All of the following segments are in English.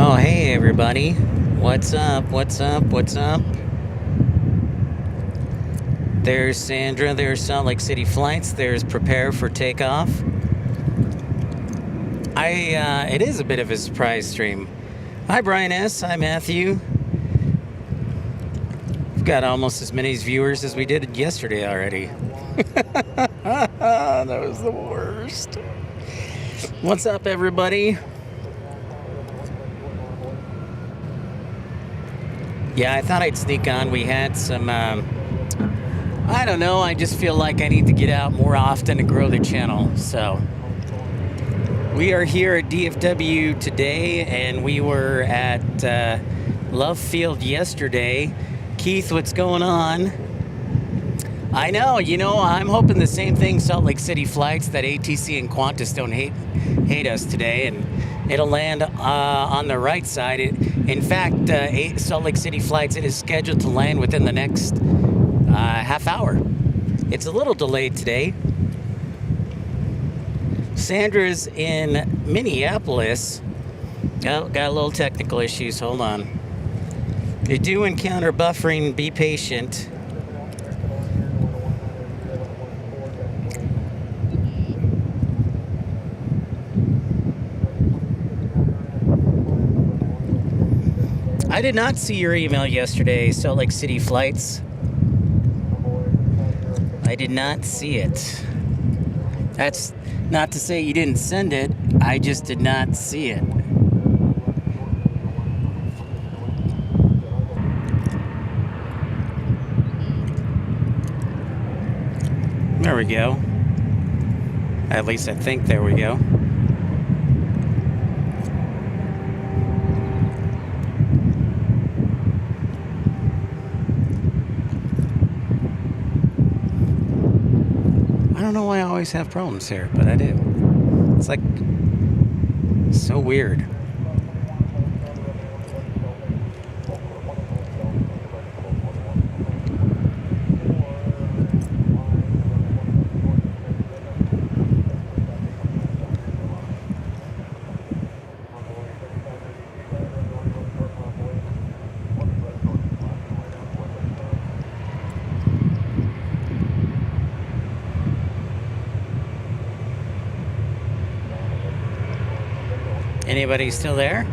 Oh, hey everybody. What's up? What's up? What's up? There's Sandra. There's Salt Lake City Flights. There's Prepare for Takeoff. It is a bit of a surprise stream. Hi, Brian S. Hi, Matthew. We've got almost as many viewers as we did yesterday already. That was the worst. What's up, everybody? Yeah, I thought I'd sneak on. We had some, I don't know, I just feel like I need to get out more often to grow the channel. So, we are here at DFW today, and we were at Love Field yesterday. Keith, what's going on? I know, I'm hoping the same thing, Salt Lake City Flights, that ATC and Qantas don't hate us today, and it'll land on the right side. In fact, Salt Lake City Flights, it is scheduled to land within the next half hour. It's a little delayed today. Sandra's in Minneapolis. Oh, got a little technical issues. Hold on. You do encounter buffering. Be patient. I did not see your email yesterday, Salt Lake City Flights. I did not see it. That's not to say you didn't send it. I just did not see it. There we go. At least I think there we go. I don't know why I always have problems here, but I do. It's like so weird. Anybody still there?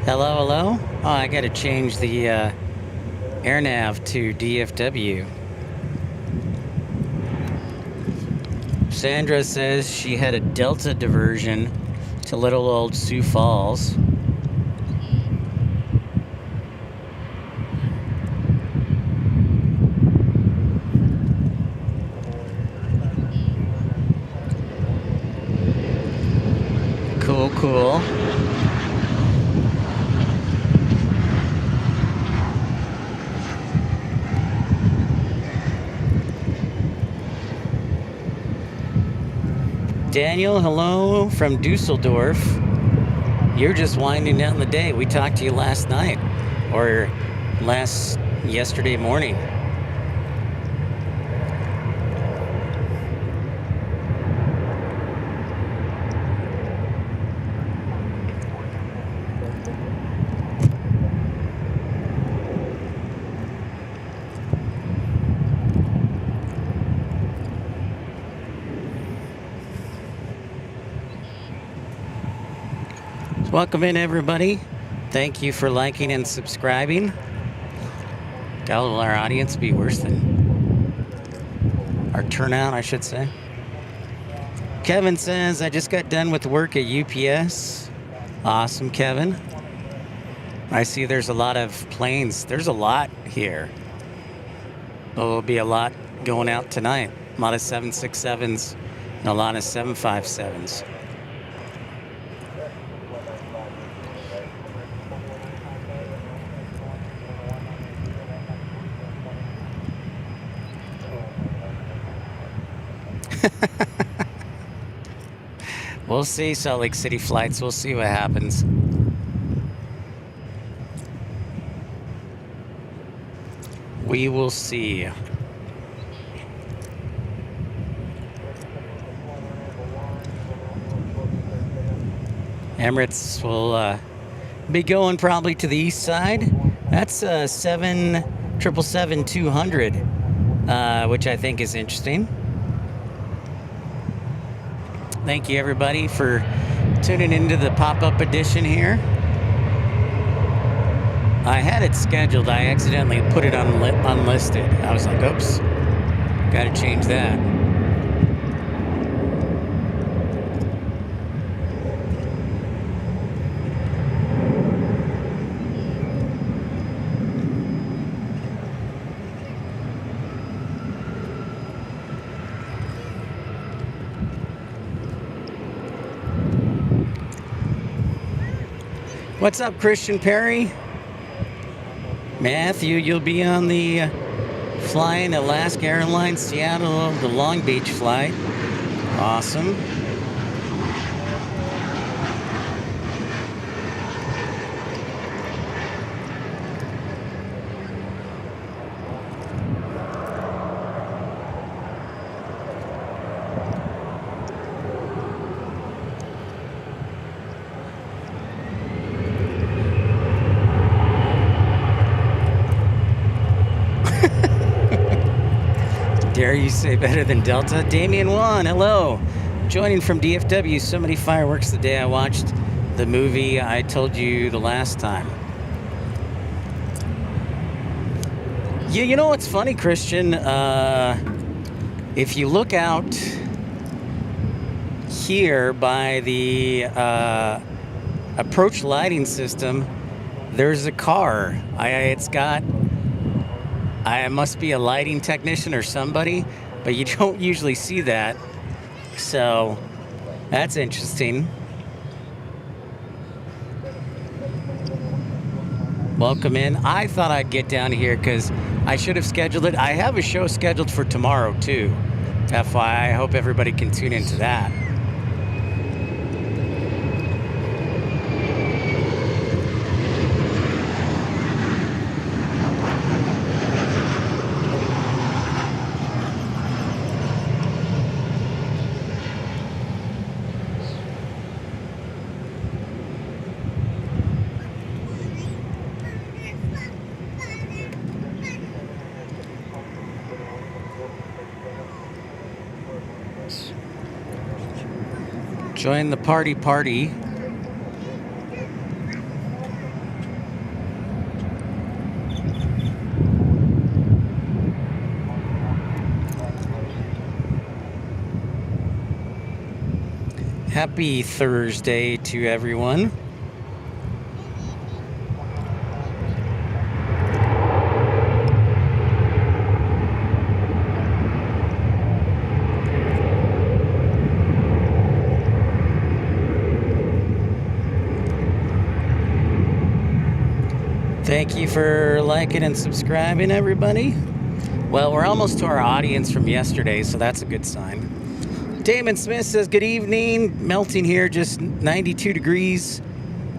Hello, hello? Oh, I gotta change the air nav to DFW. Sandra says she had a Delta diversion to little old Sioux Falls. Cool. Daniel, hello from Dusseldorf. You're just winding down the day. We talked to you last night or yesterday morning. Welcome in, everybody. Thank you for liking and subscribing. God, will our audience be worse than our turnout, I should say. Kevin says, I just got done with work at UPS. Awesome, Kevin. I see there's a lot of planes. There's a lot here. There'll be a lot going out tonight. A lot of 767s and a lot of 757s. We'll see, Salt Lake City flights. We'll see what happens. We will see. Emirates will be going probably to the east side. That's 777-200, which I think is interesting. Thank you, everybody, for tuning into the pop-up edition here. I had it scheduled. I accidentally put it on unlisted. I was like, oops, got to change that. What's up, Christian Perry? Matthew, you'll be on the flying Alaska Airlines Seattle to Long Beach flight. Awesome. Dare you say better than Delta? Damien Wan, hello. Joining from DFW. So many fireworks the day I watched the movie I told you the last time. Yeah, you know what's funny, Christian? If you look out here by the approach lighting system, there's a car. I must be a lighting technician or somebody, but you don't usually see that. So that's interesting. Welcome in. I thought I'd get down here because I should have scheduled it. I have a show scheduled for tomorrow too. FYI, I hope everybody can tune into that. Join the party. Happy Thursday to everyone. Thank you for liking and subscribing, everybody. Well, we're almost to our audience from yesterday, so that's a good sign. Damon Smith says, good evening. Melting here, just 92 degrees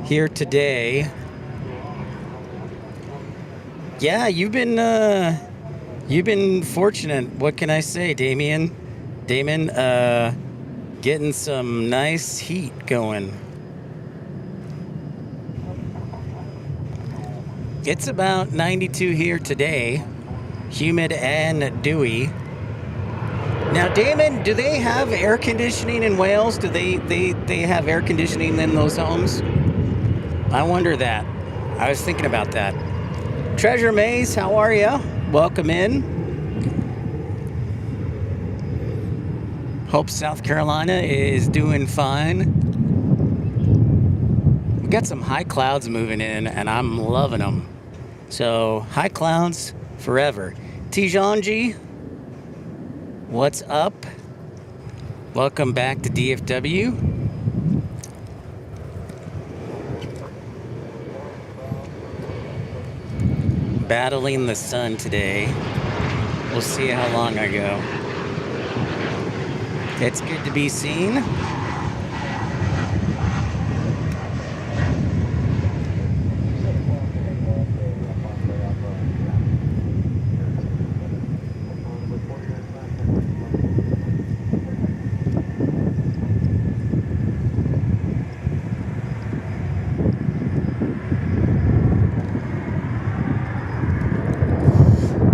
here today. Yeah, you've been fortunate. What can I say, Damon, getting some nice heat going. It's about 92 here today, humid and dewy. Now, Damon, do they have air conditioning in Wales? Do they have air conditioning in those homes? I wonder that. I was thinking about that. Treasure Maze, how are you? Welcome in. Hope South Carolina is doing fine. We got some high clouds moving in, and I'm loving them. So, high clouds forever. Tijanji, what's up? Welcome back to DFW. Battling the sun today. We'll see how long I go. It's good to be seen.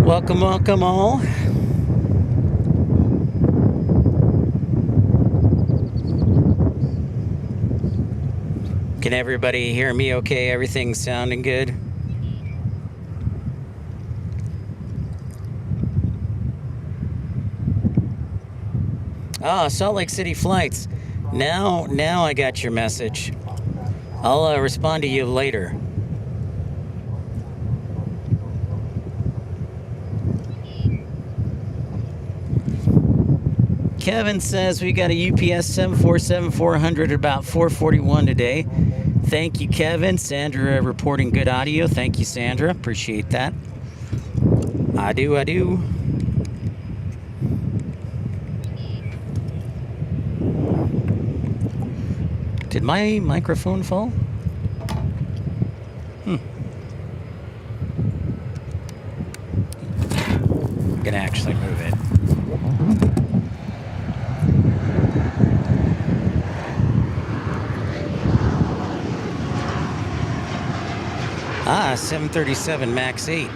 Welcome, welcome all. Can everybody hear me okay? Everything's sounding good? Ah, Salt Lake City flights. Now I got your message. I'll respond to you later. Kevin says we got a UPS 747-400 about 4:41 today. Thank you, Kevin. Sandra reporting good audio. Thank you, Sandra. Appreciate that. I do. Did my microphone fall? I'm gonna actually move it. Ah, 737 MAX 8.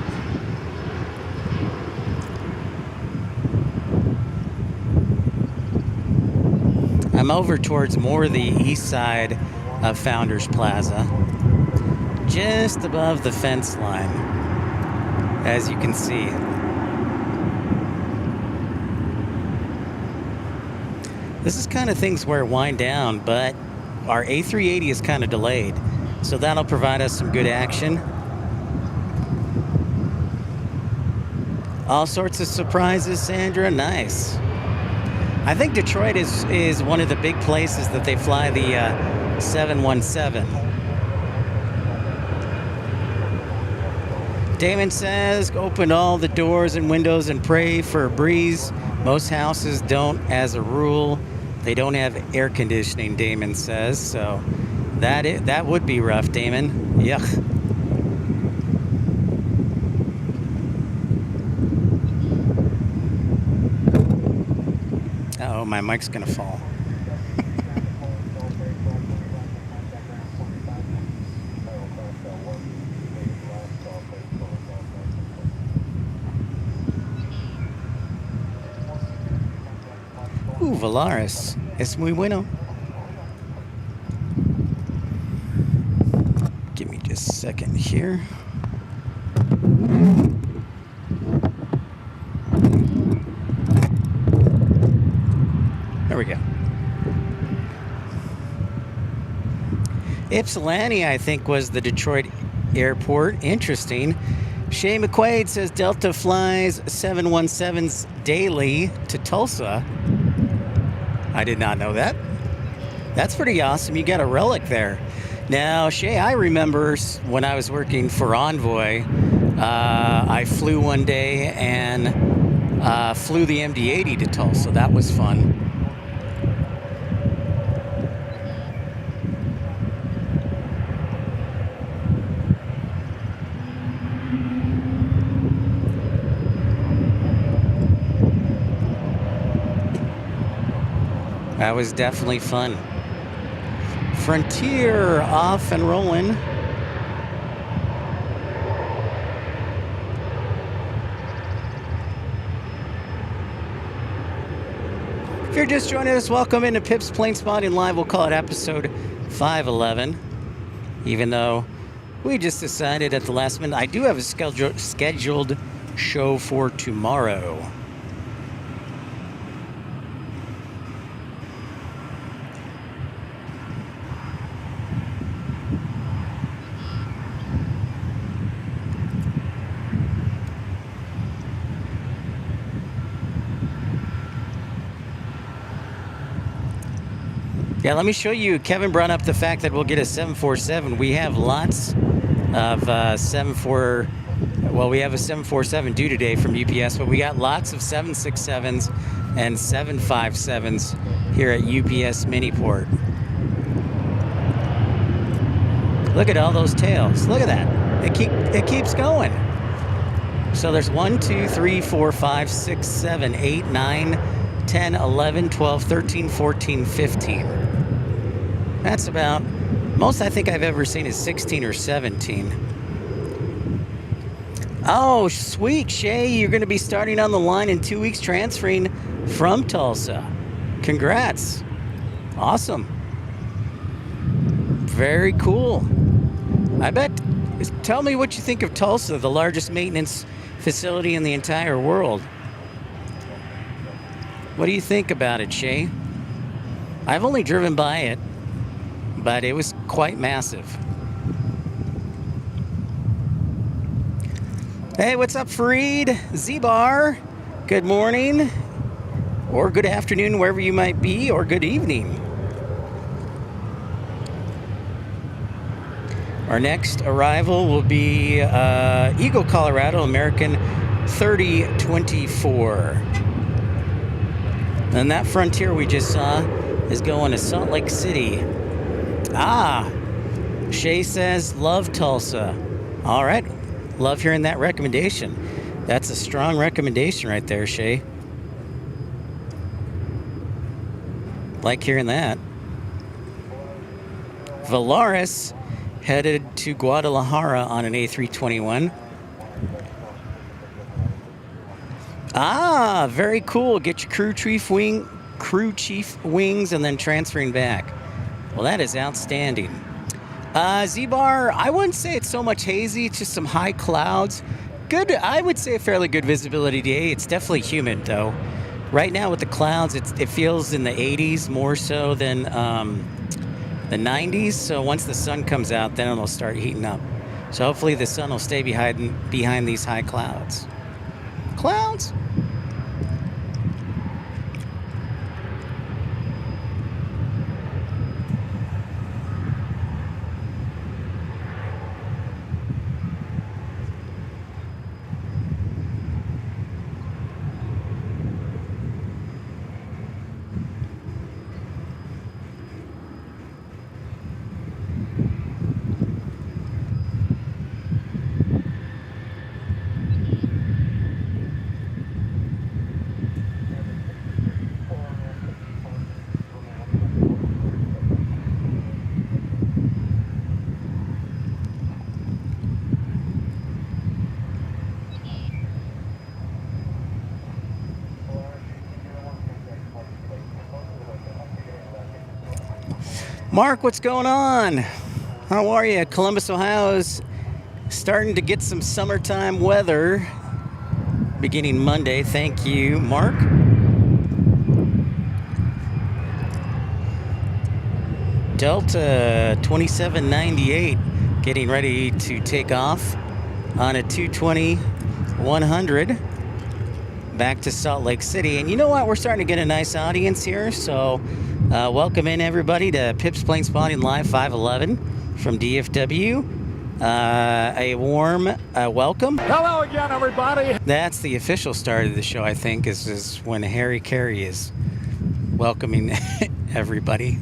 I'm over towards more the east side of Founders Plaza, just above the fence line, as you can see. This is kind of things where it wind down, but our A380 is kind of delayed. So that'll provide us some good action. All sorts of surprises, Sandra. Nice. I think Detroit is one of the big places that they fly the 717. Damon says, open all the doors and windows and pray for a breeze. Most houses don't, as a rule. They don't have air conditioning, Damon says. So that would be rough, Damon. Yuck. Uh-oh, my mic's gonna fall. Ooh, Valaris. Es muy bueno. Give me just a second here. There we go. Ypsilanti, I think, was the Detroit airport. Interesting. Shay McQuaid says Delta flies 717s daily to Tulsa. I did not know that. That's pretty awesome. You got a relic there. Now, Shay, I remember when I was working for Envoy, I flew one day and flew the MD-80 to Tulsa. That was fun. That was definitely fun. Frontier off and rolling. If you're just joining us, welcome into Pip's Plane Spotting Live. We'll call it episode 511. Even though We just decided at the last minute. I do have a scheduled show for tomorrow. Yeah, let me show you. Kevin brought up the fact that we'll get a 747. We have lots of we have a 747 due today from UPS, but we got lots of 767s and 757s here at UPS Miniport. Look at all those tails. Look at that. It keeps going. So there's 1, 2, 3, 4, 5, 6, 7, 8, 9, 10, 11, 12, 13, 14, 15. That's about, most I think I've ever seen is 16 or 17. Oh, sweet, Shay. You're going to be starting on the line in 2 weeks, transferring from Tulsa. Congrats. Awesome. Very cool. I bet, tell me what you think of Tulsa, the largest maintenance facility in the entire world. What do you think about it, Shay? I've only driven by it, but it was quite massive. Hey, what's up, Fareed? Z-Bar, good morning, or good afternoon, wherever you might be, or good evening. Our next arrival will be Eagle, Colorado, American 3024. And that Frontier we just saw is going to Salt Lake City. Ah, Shay says, love Tulsa. All right, love hearing that recommendation. That's a strong recommendation right there, Shay. Like hearing that. Valaris headed to Guadalajara on an A321. Ah, very cool. Get your crew chief wings and then transferring back. Well, that is outstanding. Z-Bar, I wouldn't say it's so much hazy. It's just some high clouds. Good, I would say a fairly good visibility day. It's definitely humid, though. Right now with the clouds, it feels in the 80s more so than the 90s. So once the sun comes out, then it'll start heating up. So hopefully the sun will stay behind these high clouds. Clouds? Mark, what's going on? How are you? Columbus, Ohio is starting to get some summertime weather beginning Monday. Thank you, Mark. Delta 2798 getting ready to take off on a 220-100 back to Salt Lake City. And you know what? We're starting to get a nice audience here, so welcome in everybody to Pip's Plane Spotting Live 511 from DFW. A warm welcome. Hello again, everybody. That's the official start of the show, I think, is when Harry Carey is welcoming everybody.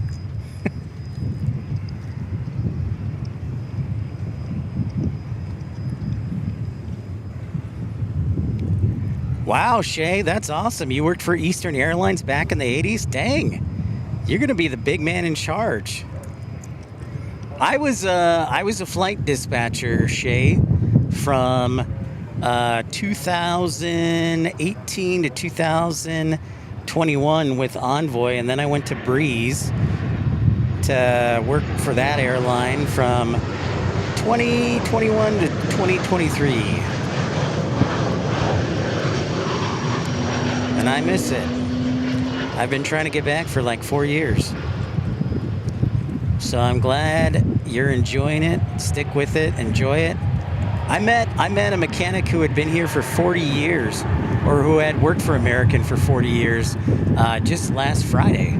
Wow, Shay, that's awesome. You worked for Eastern Airlines back in the 80s? Dang. You're going to be the big man in charge. I was a flight dispatcher, Shay, from 2018 to 2021 with Envoy, and then I went to Breeze to work for that airline from 2021 to 2023. And I miss it. I've been trying to get back for like 4 years. So I'm glad you're enjoying it. Stick with it. Enjoy it. I met a mechanic who had been here for 40 years, or who had worked for American for 40 years, just last Friday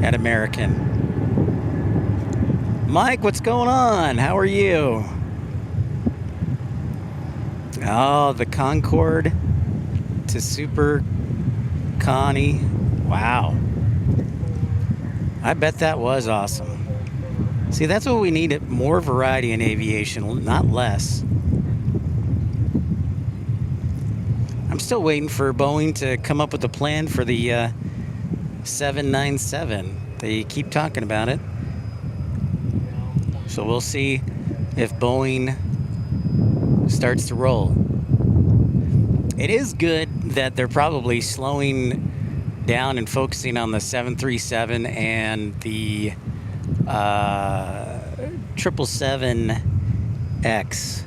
at American. Mike, what's going on? How are you? Oh, the Concorde to Super Connie. Wow. I bet that was awesome. See, that's what we need, more variety in aviation, not less. I'm still waiting for Boeing to come up with a plan for the 797. They keep talking about it. So we'll see if Boeing starts to roll. It is good that they're probably slowing down and focusing on the 737 and the 777X.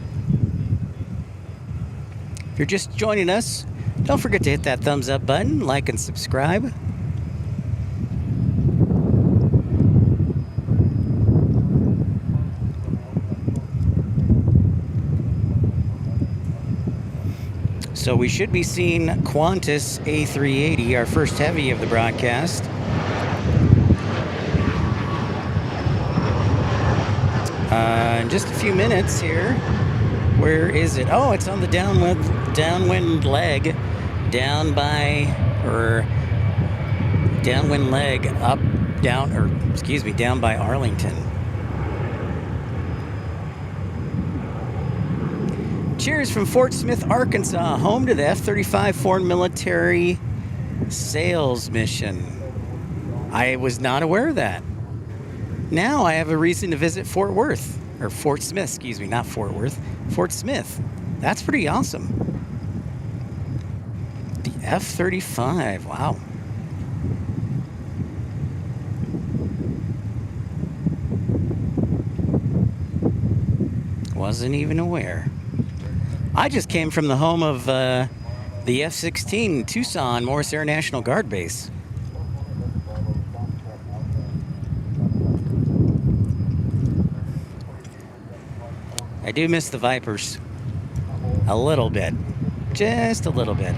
If you're just joining us, don't forget to hit that thumbs up button, like and subscribe. So we should be seeing Qantas A380, our first heavy of the broadcast. In just a few minutes here. Where is it? Oh, it's on the downwind leg, downwind leg down by Arlington. Cheers from Fort Smith, Arkansas, home to the F-35 Foreign Military Sales Mission. I was not aware of that. Now I have a reason to visit Fort Worth, or Fort Smith, excuse me, not Fort Worth, Fort Smith. That's pretty awesome. The F-35, wow. Wasn't even aware. I just came from the home of the F-16 Tucson, Morris Air National Guard Base. I do miss the Vipers. A little bit. Just a little bit.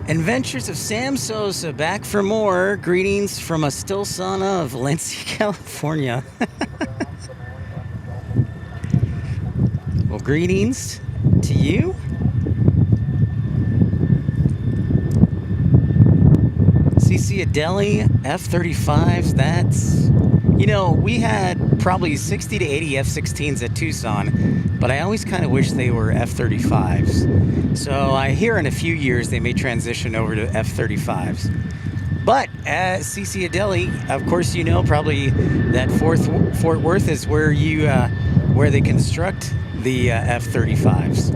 Adventures of Sam Sosa, back for more. Greetings from a still sauna of Valencia, California. Well, greetings to you. CC Adeli, F-35s, that's... You know, we had probably 60 to 80 F-16s at Tucson, but I always kind of wish they were F-35s. So I hear in a few years they may transition over to F-35s. But at CC Adeli, of course, you know probably that Fort Worth is where where they construct the F-35s.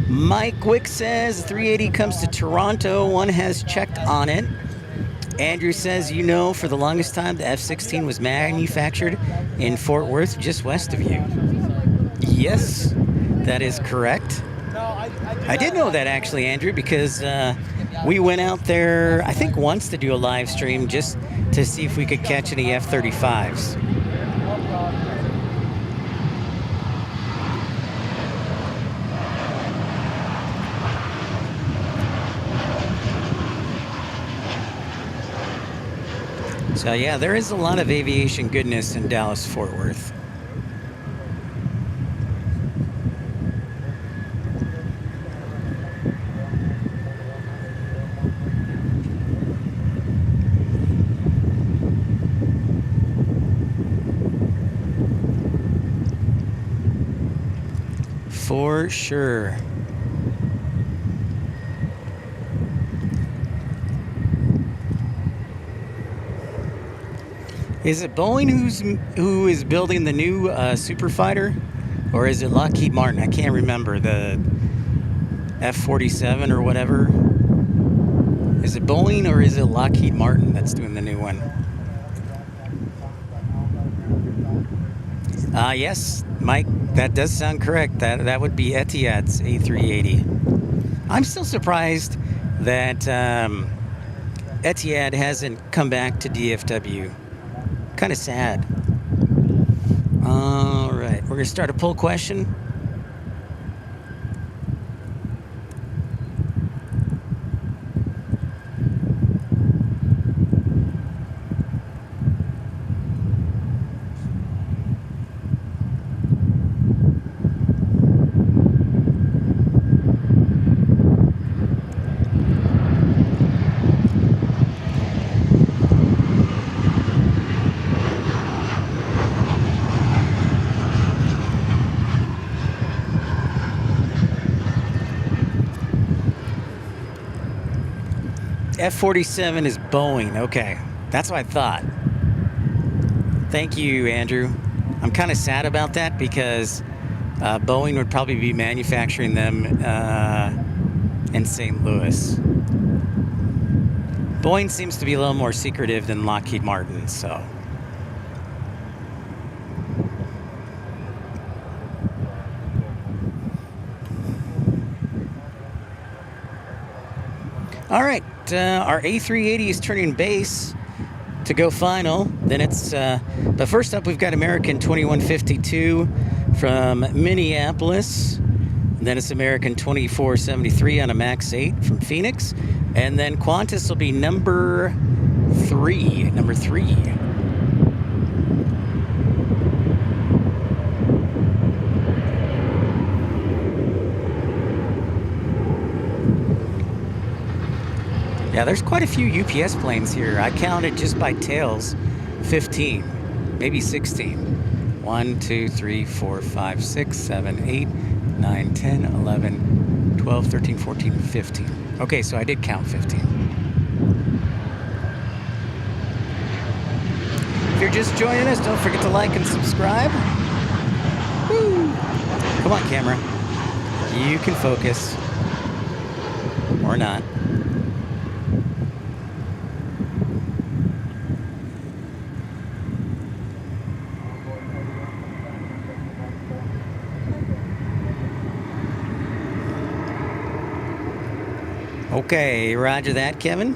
Mike Wick says 380 comes to Toronto. One has checked on it. Andrew says, you know, for the longest time, the F-16 was manufactured in Fort Worth, just west of you. Yes, that is correct. I did know that, actually, Andrew, because we went out there, I think, once to do a live stream just to see if we could catch any F-35s. So yeah, there is a lot of aviation goodness in Dallas-Fort Worth. For sure. Is it Boeing who is building the new super fighter, or is it Lockheed Martin? I can't remember, the F-47 or whatever. Is it Boeing or is it Lockheed Martin that's doing the new one? Yes, Mike, that does sound correct. That would be Etihad's A380. I'm still surprised that Etihad hasn't come back to DFW. Kind of sad. All right, we're gonna start a poll question. F-47 is Boeing. Okay, that's what I thought. Thank you, Andrew. I'm kind of sad about that because Boeing would probably be manufacturing them in St. Louis. Boeing seems to be a little more secretive than Lockheed Martin, so. All right, our A380 is turning base to go final. Then it's, but first up, we've got American 2152 from Minneapolis. And then it's American 2473 on a MAX 8 from Phoenix. And then Qantas will be number three. Yeah, there's quite a few UPS planes here. I counted just by tails, 15, maybe 16. 1, 2, 3, 4, 5, 6, 7, 8, 9, 10, 11, 12, 13, 14, 15. Okay, so I did count 15. If you're just joining us, don't forget to like and subscribe. Woo! Come on, camera. You can focus. Or not. Okay, roger that, Kevin.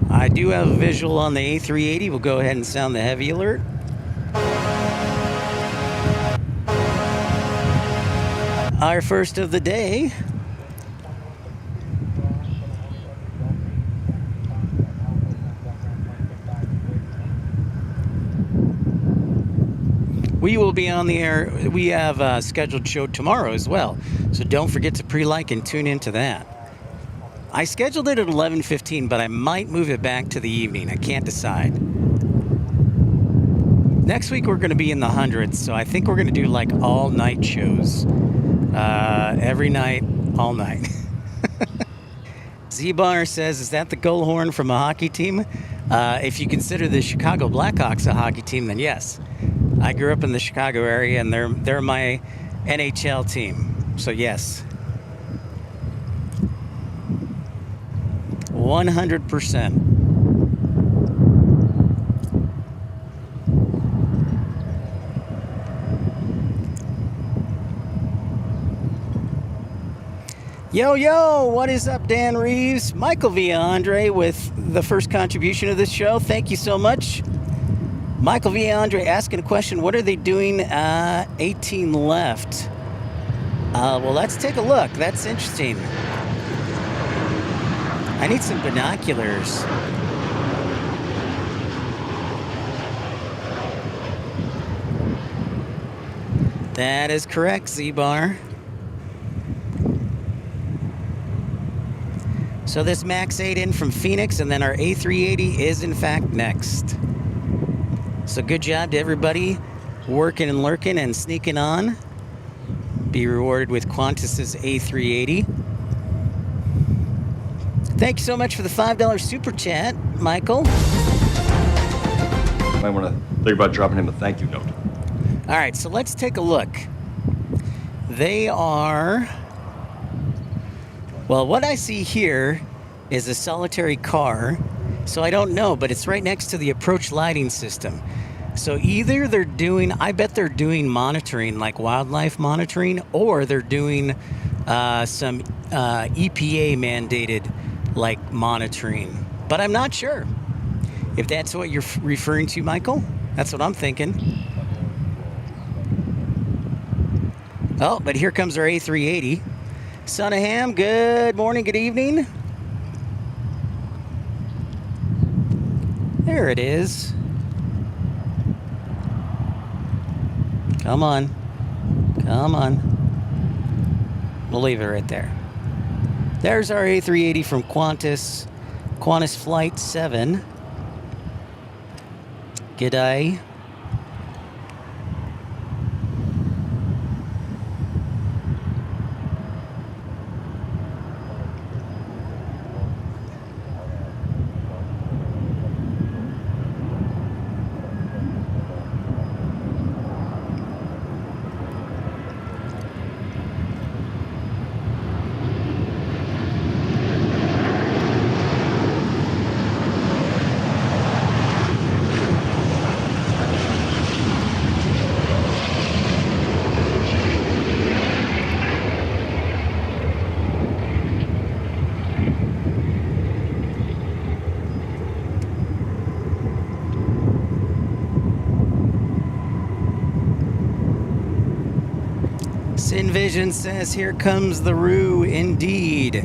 I do have a visual on the A380. We'll go ahead and sound the heavy alert. Our first of the day. We will be on the air. We have a scheduled show tomorrow as well. So don't forget to pre-like and tune into that. I scheduled it at 11:15, but I might move it back to the evening. I can't decide. Next week, we're going to be in the hundreds. So I think we're going to do like all night shows. Every night, all night. Z-Bar says, is that the goal horn from a hockey team? If you consider the Chicago Blackhawks a hockey team, then yes. I grew up in the Chicago area, and they're my NHL team. So yes, 100%. Yo, what is up, Dan Reeves? Michael V. Andre with the first contribution of this show. Thank you so much. Michael V. Andre asking a question, what are they doing 18 left? Well, let's take a look. That's interesting. I need some binoculars. That is correct, Z-Bar. So this MAX 8 in from Phoenix, and then our A380 is in fact next. So good job to everybody working and lurking and sneaking on. Be rewarded with Qantas's A380. Thank you so much for the $5 super chat, Michael. Might want to think about dropping him a thank you note. All right, so let's take a look. They are... Well, what I see here is a solitary car, so I don't know, but it's right next to the approach lighting system. So either they're doing, I bet they're doing monitoring, like wildlife monitoring, or they're doing some EPA mandated like monitoring. But I'm not sure. If that's what you're referring to, Michael, that's what I'm thinking. Oh, but here comes our A380. Son of Ham, good morning, good evening. There it is. Come on. Come on. We'll leave it right there. There's our A380 from Qantas. Qantas Flight 7. G'day. Vision says, here comes the Roo, indeed.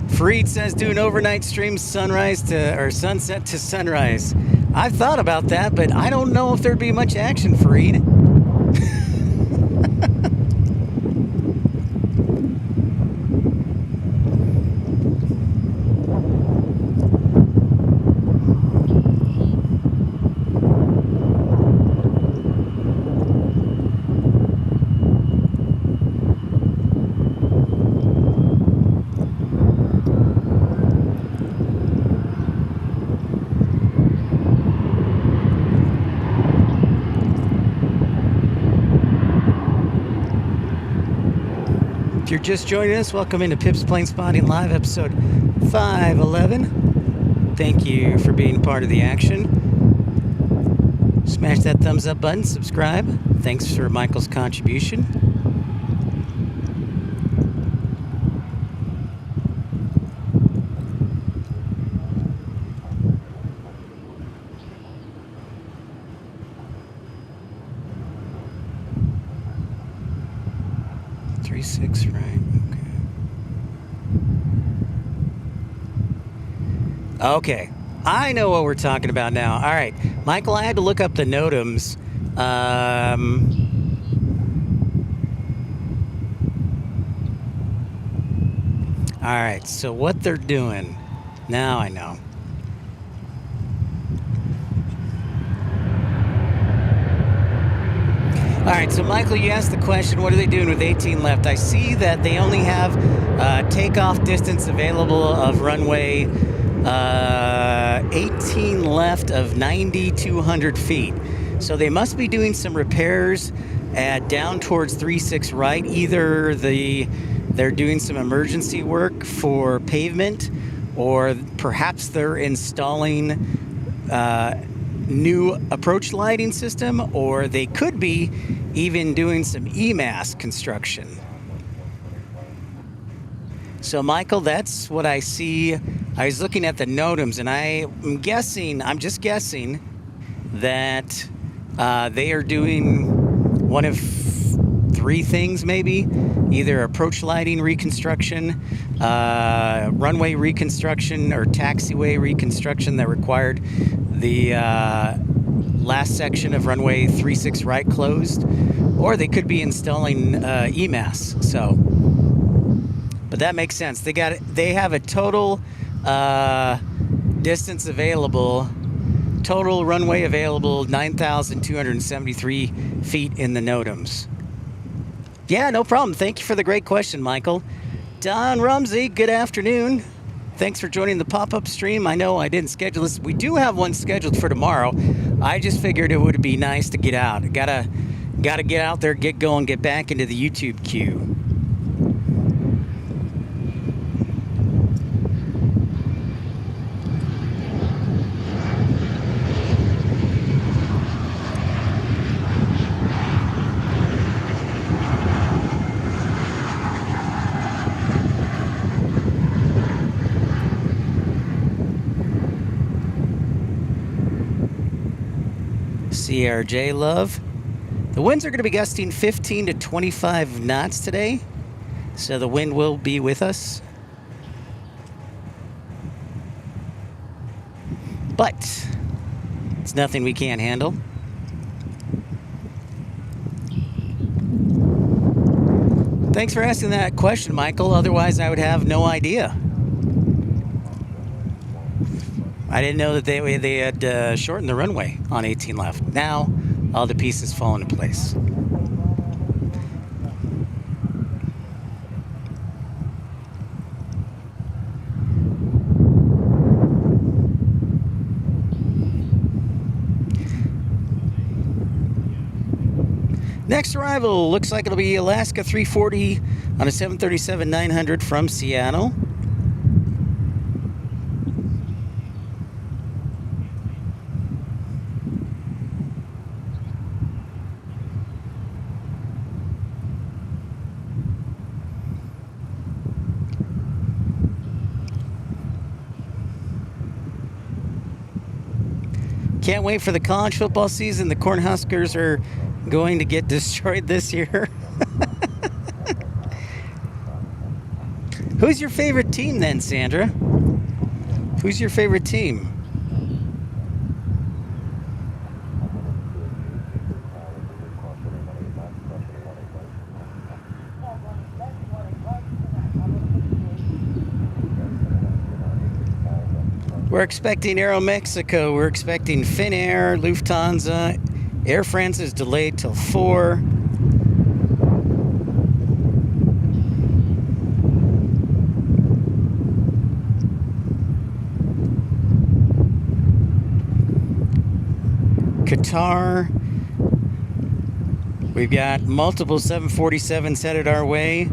Freed says, do an overnight stream sunrise to, or sunset to sunrise. I've thought about that, but I don't know if there'd be much action, Freed. If you're just joining us, welcome into Pip's Planespotting Live, episode 511. Thank you for being part of the action. Smash that thumbs up button, subscribe. Thanks for Michael's contribution. Six, right? Okay. I know what we're talking about now. All right, Michael, I had to look up the NOTAMs. All right, so what they're doing now, I know. All right, so Michael, you asked the question, what are they doing with 18 left? I see that they only have takeoff distance available of runway 18 left of 9,200 feet. So they must be doing some repairs down towards 36 right. Either they're doing some emergency work for pavement, or perhaps they're installing new approach lighting system, or they could be even doing some EMAS construction. So Michael, that's what I see. I was looking at the NOTAMs, and I'm just guessing that they are doing one of three things, maybe. Either approach lighting reconstruction, runway reconstruction, or taxiway reconstruction that required the last section of runway 36 right closed, or they could be installing EMAS. So, but that makes sense. They have a total distance available Total runway available, 9,273 feet in the NOTAMs. Yeah, no problem. Thank you for the great question, Michael. Don Rumsey, good afternoon. Thanks for joining the pop-up stream. I know I didn't schedule this. We do have one scheduled for tomorrow. I just figured it would be nice to get out. Gotta get out there, get going, get back into the YouTube queue. CRJ Love. The winds are going to be gusting 15 to 25 knots today, so the wind will be with us. But it's nothing we can't handle. Thanks for asking that question, Michael. Otherwise, I would have no idea. I didn't know that they had shortened the runway on 18 left. Now, all the pieces fall into place. Next arrival looks like it'll be Alaska 340 on a 737-900 from Seattle. Can't wait for the college football season. The Cornhuskers are going to get destroyed this year. Who's your favorite team then, Sandra? Who's your favorite team? We're expecting Aeromexico, we're expecting Finnair, Lufthansa. Air France is delayed till 4. Qatar. We've got multiple 747s headed our way.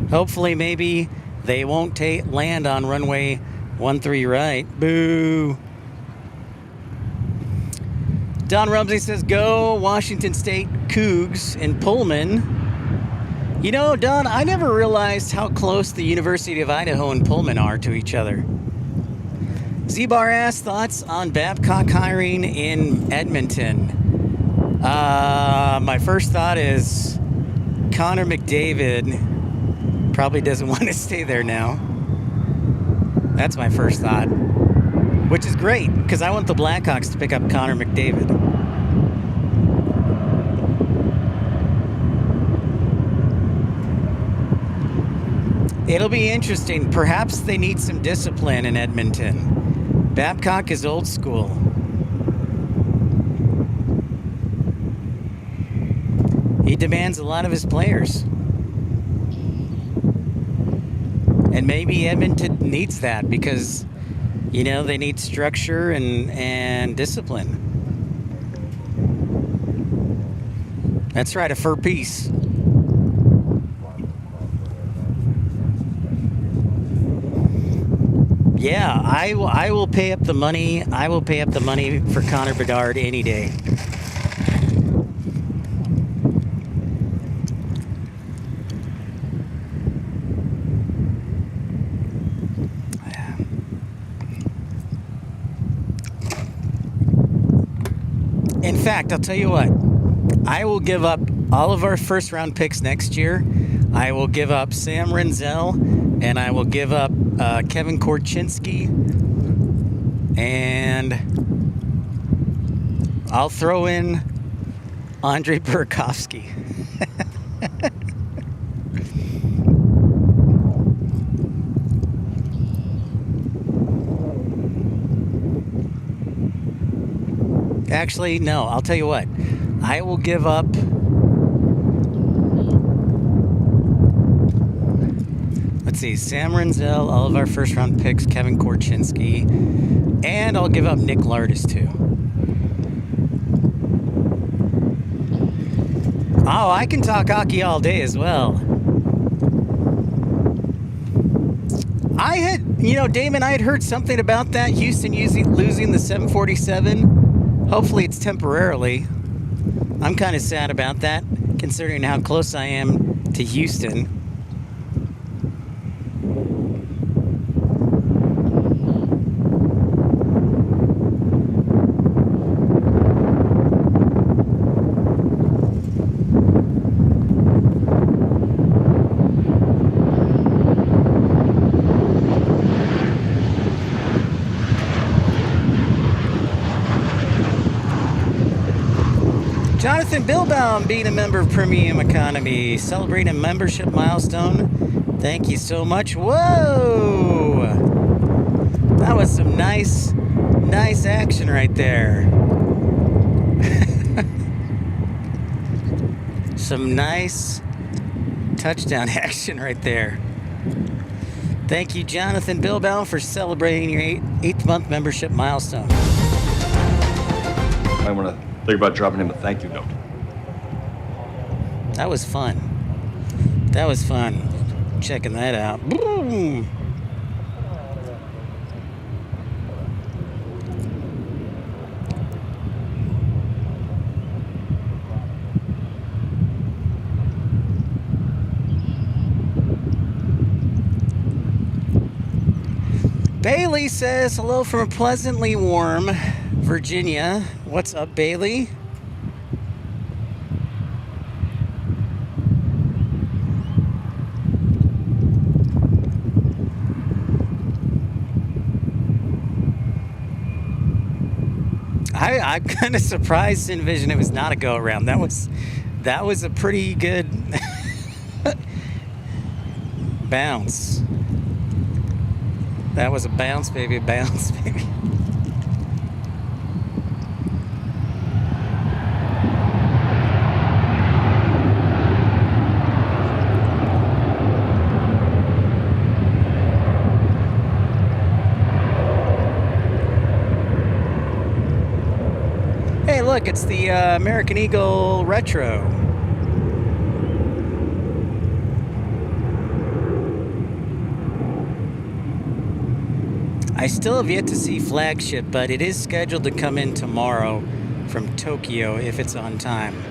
Hopefully, maybe they won't land on runway 13 right. Boo. Don Rumsey says, go Washington State Cougs in Pullman. You know, Don, I never realized how close the University of Idaho and Pullman are to each other. Z-Bar asks thoughts on Babcock hiring in Edmonton. My first thought is Connor McDavid probably doesn't want to stay there now. That's my first thought, which is great because I want the Blackhawks to pick up Connor McDavid. It'll be interesting. Perhaps they need some discipline in Edmonton. Babcock is old school. He demands a lot of his players. And maybe Edmonton needs that because, you know, they need structure and discipline. That's right, a fur piece. Yeah, I will pay up the money. I will pay up the money for Connor Bedard any day. In fact, I'll tell you what. I will give up all of our first-round picks next year. I will give up Sam Renzel, and I will give up Kevin Korchinski, and I'll throw in Andrei Burakovsky. Actually, no. I'll tell you what. I will give up. Let's see. Sam Renzel, all of our first round picks, Kevin Korchinski, and I'll give up Nick Lardis too. Oh, I can talk hockey all day as well. I had, Damon, I had heard something about that. Houston losing the 747. Hopefully it's temporarily. I'm kind of sad about that, considering how close I am to Houston. Jonathan Bilbaum being a member of Premium Economy, celebrating a membership milestone. Thank you so much. Whoa! That was some nice action right there. Some nice touchdown action right there. Thank you, Jonathan Bilbaum, for celebrating your 8th month membership milestone. I want to think about dropping him a thank you note. That was fun. That was fun. Checking that out. Boom! Bailey says hello from a pleasantly warm Virginia. What's up, Bailey? I'm kind of surprised to envision it was not a go around. That was a pretty good bounce. That was a bounce, baby, bounce, baby. Hey, look, it's the American Eagle Retro. I still have yet to see Flagship, but it is scheduled to come in tomorrow from Tokyo if it's on time.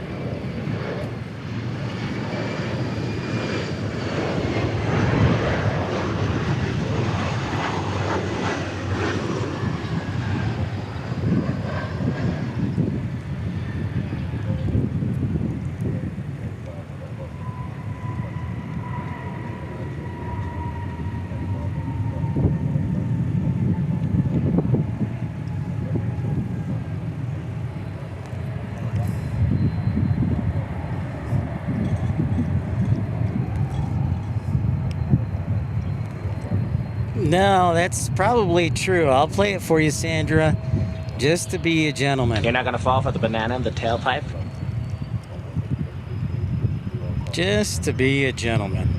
No, that's probably true. I'll play it for you, Sandra, just to be a gentleman. You're not going to fall for the banana in the tailpipe? Just to be a gentleman.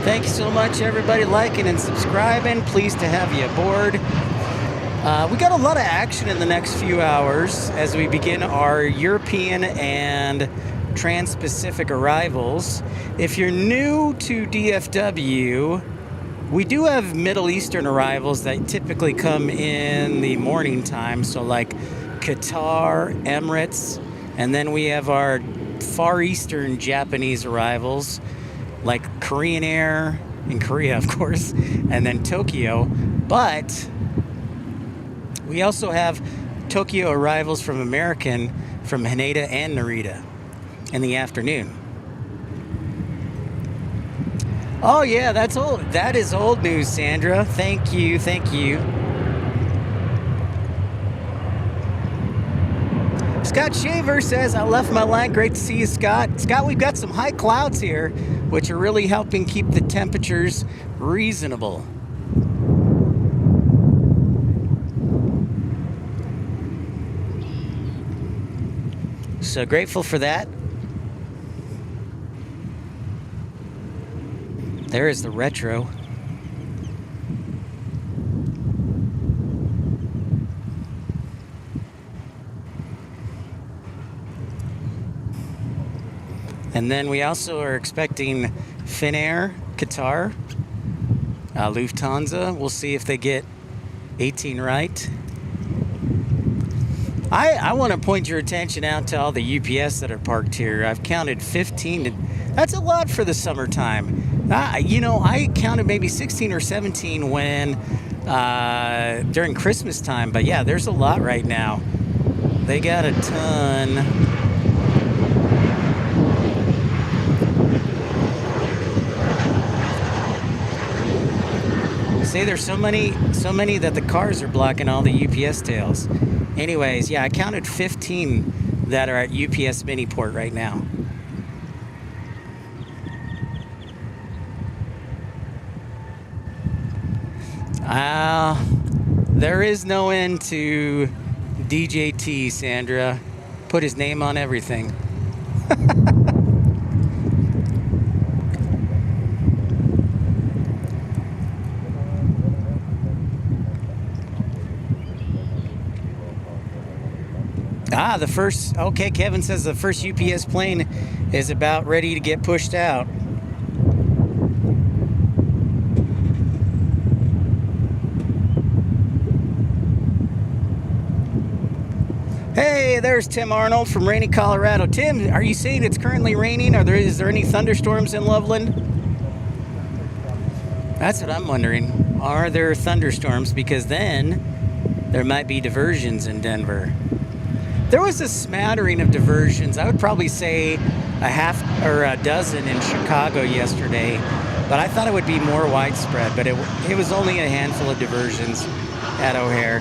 Thank you so much, everybody, liking and subscribing. Pleased to have you aboard. We got a lot of action in the next few hours as we begin our European and Trans-Pacific arrivals. If you're new to DFW, we do have Middle Eastern arrivals that typically come in the morning time, so like Qatar, Emirates, and then we have our Far Eastern Japanese arrivals like Korean Air in Korea, of course, and then Tokyo. But we also have Tokyo arrivals from American from Haneda and Narita in the afternoon. Oh yeah, that's old. That is old news, Sandra. Thank you, thank you. Scott Shaver says, I left my line. Great to see you, Scott. Scott, we've got some high clouds here, which are really helping keep the temperatures reasonable. So grateful for that. There is the retro. And then we also are expecting Finnair, Qatar, Lufthansa. We'll see if they get 18 right. I want to point your attention out to all the UPS that are parked here. I've counted 15. That's a lot for the summertime. I counted maybe 16 or 17 when during Christmas time. But yeah, there's a lot right now. They got a ton. See, there's so many that the cars are blocking all the UPS tails. Anyways, yeah, I counted 15 that are at UPS Miniport right now. There is no end to DJT, Sandra. Put his name on everything. The first, okay, Kevin says the first UPS plane is about ready to get pushed out. Hey, there's Tim Arnold from rainy Colorado. Tim, are you saying it's currently raining? Is there any thunderstorms in Loveland? That's what I'm wondering. Are there thunderstorms? Because then there might be diversions in Denver. There was a smattering of diversions. I would probably say a half or a dozen in Chicago yesterday, but I thought it would be more widespread. But it was only a handful of diversions at O'Hare.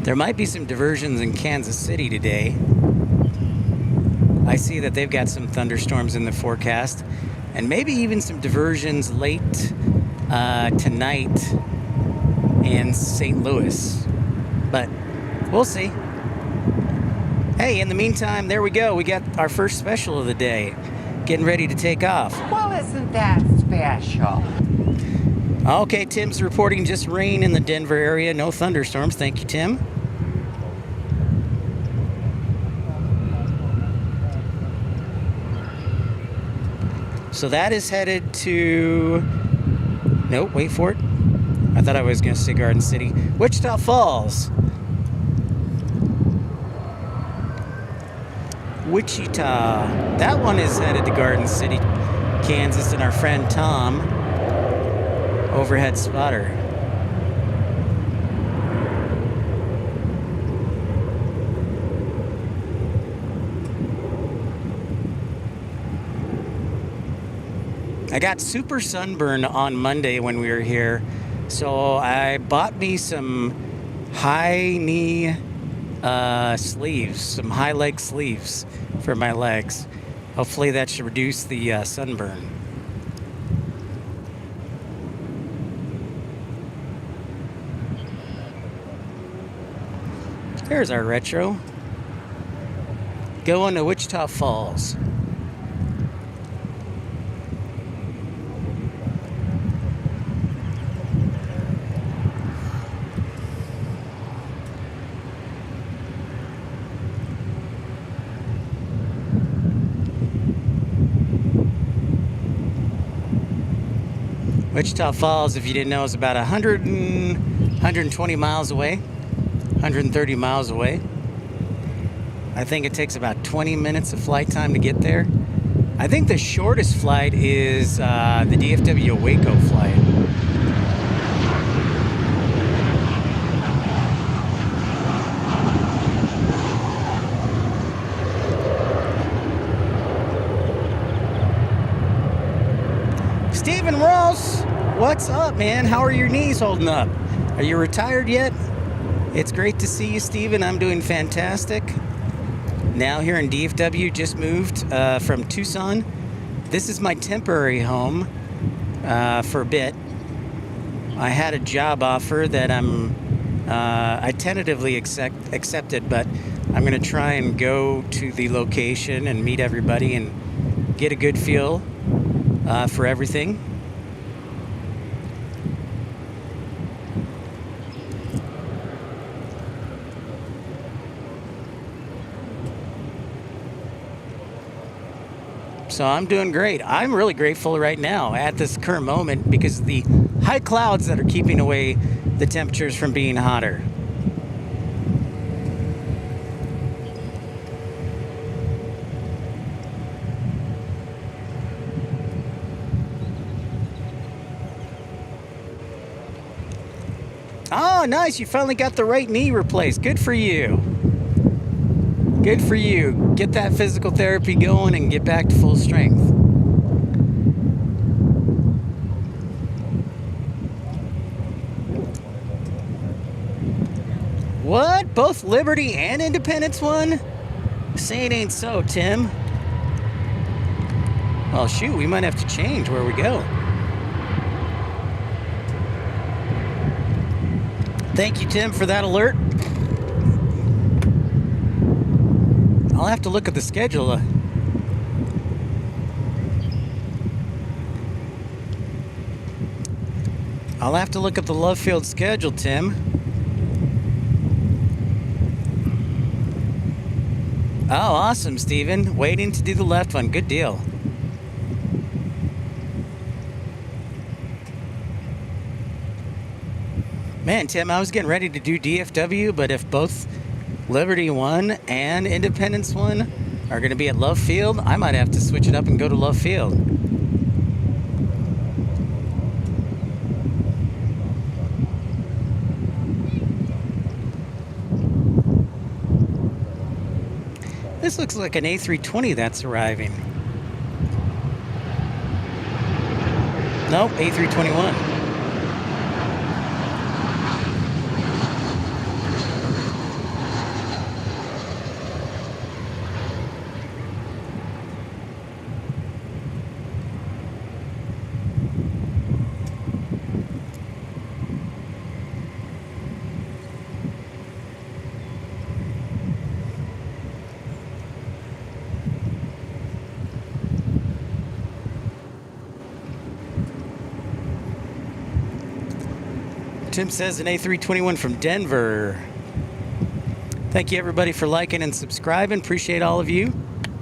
There might be some diversions in Kansas City today. I see that they've got some thunderstorms in the forecast, and maybe even some diversions late tonight in St. Louis, but we'll see. Hey, in the meantime, there we go. We got our first special of the day, getting ready to take off. Well, isn't that special? Okay, Tim's reporting just rain in the Denver area, no thunderstorms. Thank you, Tim. So that is headed to, nope, wait for it. I thought I was going to say Garden City. Wichita Falls. Wichita. That one is headed to Garden City, Kansas, and our friend Tom, overhead spotter. I got super sunburn on Monday when we were here. So I bought me some high knee sleeves, some high leg sleeves for my legs. Hopefully that should reduce the sunburn. There's our retro. Going to Wichita Falls. Wichita Falls, if you didn't know, is about 120 miles away, 130 miles away. I think it takes about 20 minutes of flight time to get there. I think the shortest flight is the DFW Waco flight. Stephen Ross, what's up, man? How are your knees holding up? Are you retired yet? It's great to see you, Stephen. I'm doing fantastic. Now here in DFW, just moved from Tucson. This is my temporary home for a bit. I had a job offer that I tentatively accepted, but I'm going to try and go to the location and meet everybody and get a good feel for everything. So I'm doing great. I'm really grateful right now at this current moment because of the high clouds that are keeping away the temperatures from being hotter. Oh, nice. You finally got the right knee replaced. Good for you. Good for you. Get that physical therapy going and get back to full strength. What? Both Liberty and Independence won? Say it ain't so, Tim. Well, shoot, we might have to change where we go. Thank you, Tim, for that alert. I'll have to look at the schedule. I'll have to look at the Love Field schedule, Tim. Oh, awesome, Steven. Waiting to do the left one. Good deal. Man, Tim, I was getting ready to do DFW, but if both Liberty 1 and Independence 1 are going to be at Love Field, I might have to switch it up and go to Love Field. This looks like an A320 that's arriving. Nope, A321. Tim says an A321 from Denver. Thank you, everybody, for liking and subscribing. Appreciate all of you.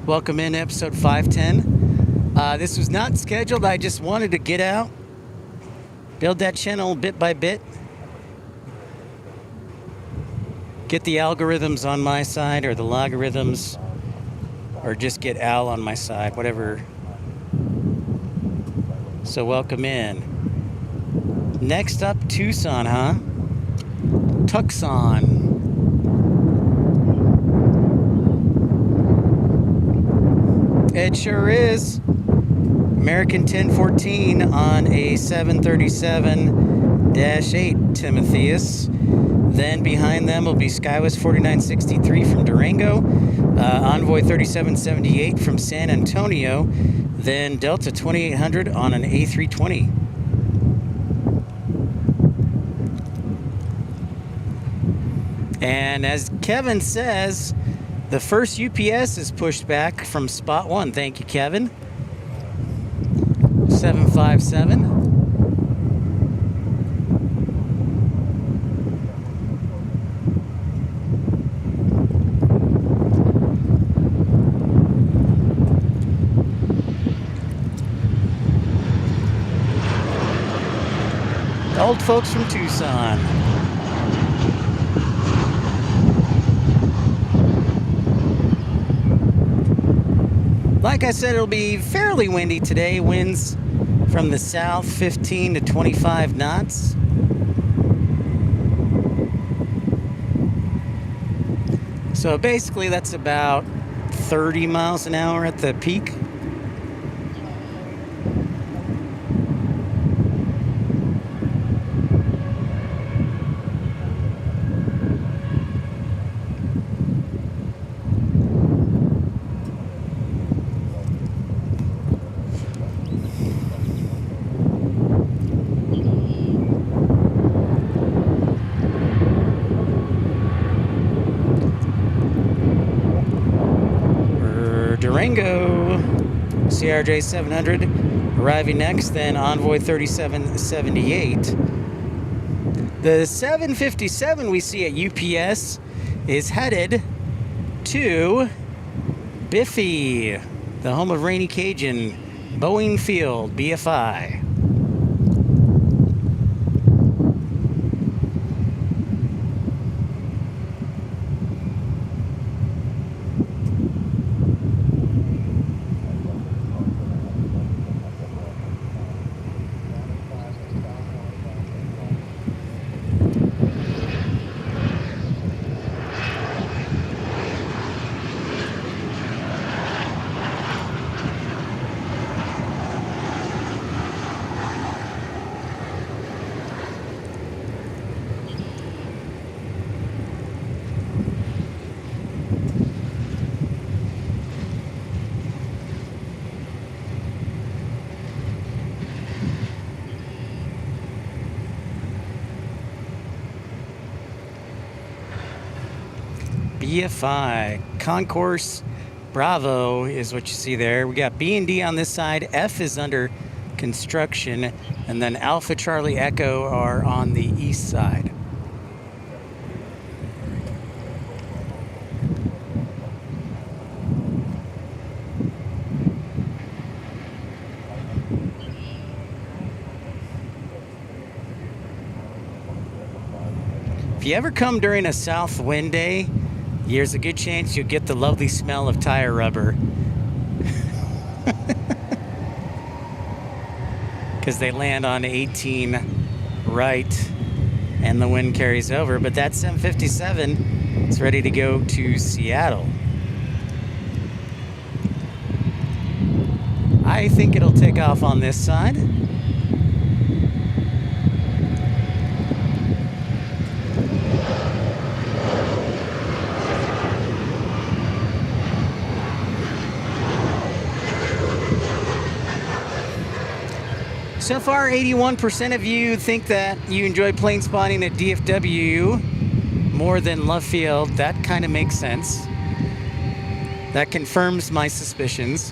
Welcome in episode 510. This was not scheduled. I just wanted to get out, build that channel bit by bit, get the algorithms on my side or the logarithms, or just get Al on my side, whatever. So welcome in. Next up, Tucson, huh? Tucson. It sure is. American 1014 on a 737-8, Timotheus. Then behind them will be Skywest 4963 from Durango, Envoy 3778 from San Antonio, then Delta 2800 on an A320. And as Kevin says, the first UPS is pushed back from spot 1. Thank you, Kevin. 757. The old folks from Tucson. Like I said, it'll be fairly windy today. Winds from the south, 15 to 25 knots. So basically that's about 30 miles an hour at the peak. Durango, CRJ 700 arriving next, then Envoy 3778. The 757 we see at UPS is headed to Biffy, the home of Rainy Cajun, Boeing Field, BFI. BFI, Concourse Bravo is what you see there. We got B and D on this side. F is under construction, and then Alpha Charlie Echo are on the east side. If you ever come during a south wind day, there's a good chance you'll get the lovely smell of tire rubber. Because they land on 18 right and the wind carries over. But that 757 is ready to go to Seattle. I think it'll take off on this side. So far, 81% of you think that you enjoy plane spotting at DFW more than Love Field. That kind of makes sense. That confirms my suspicions.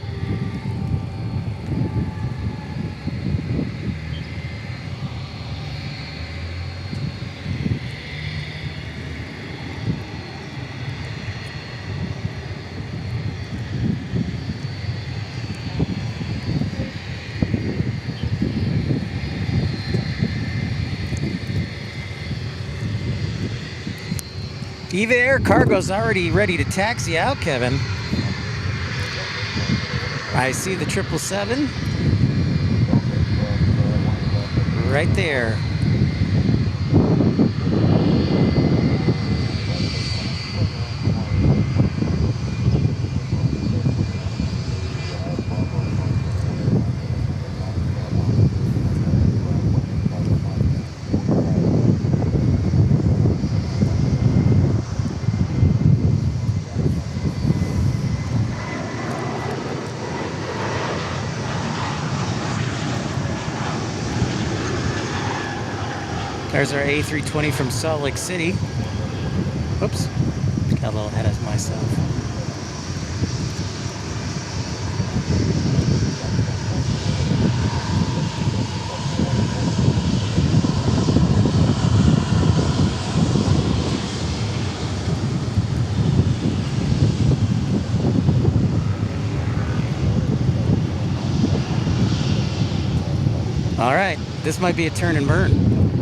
Eva Air Cargo's already ready to taxi out, Kevin. I see the 777 right there. There's our A320 from Salt Lake City. Oops, got a little ahead of myself. All right, this might be a turn and burn.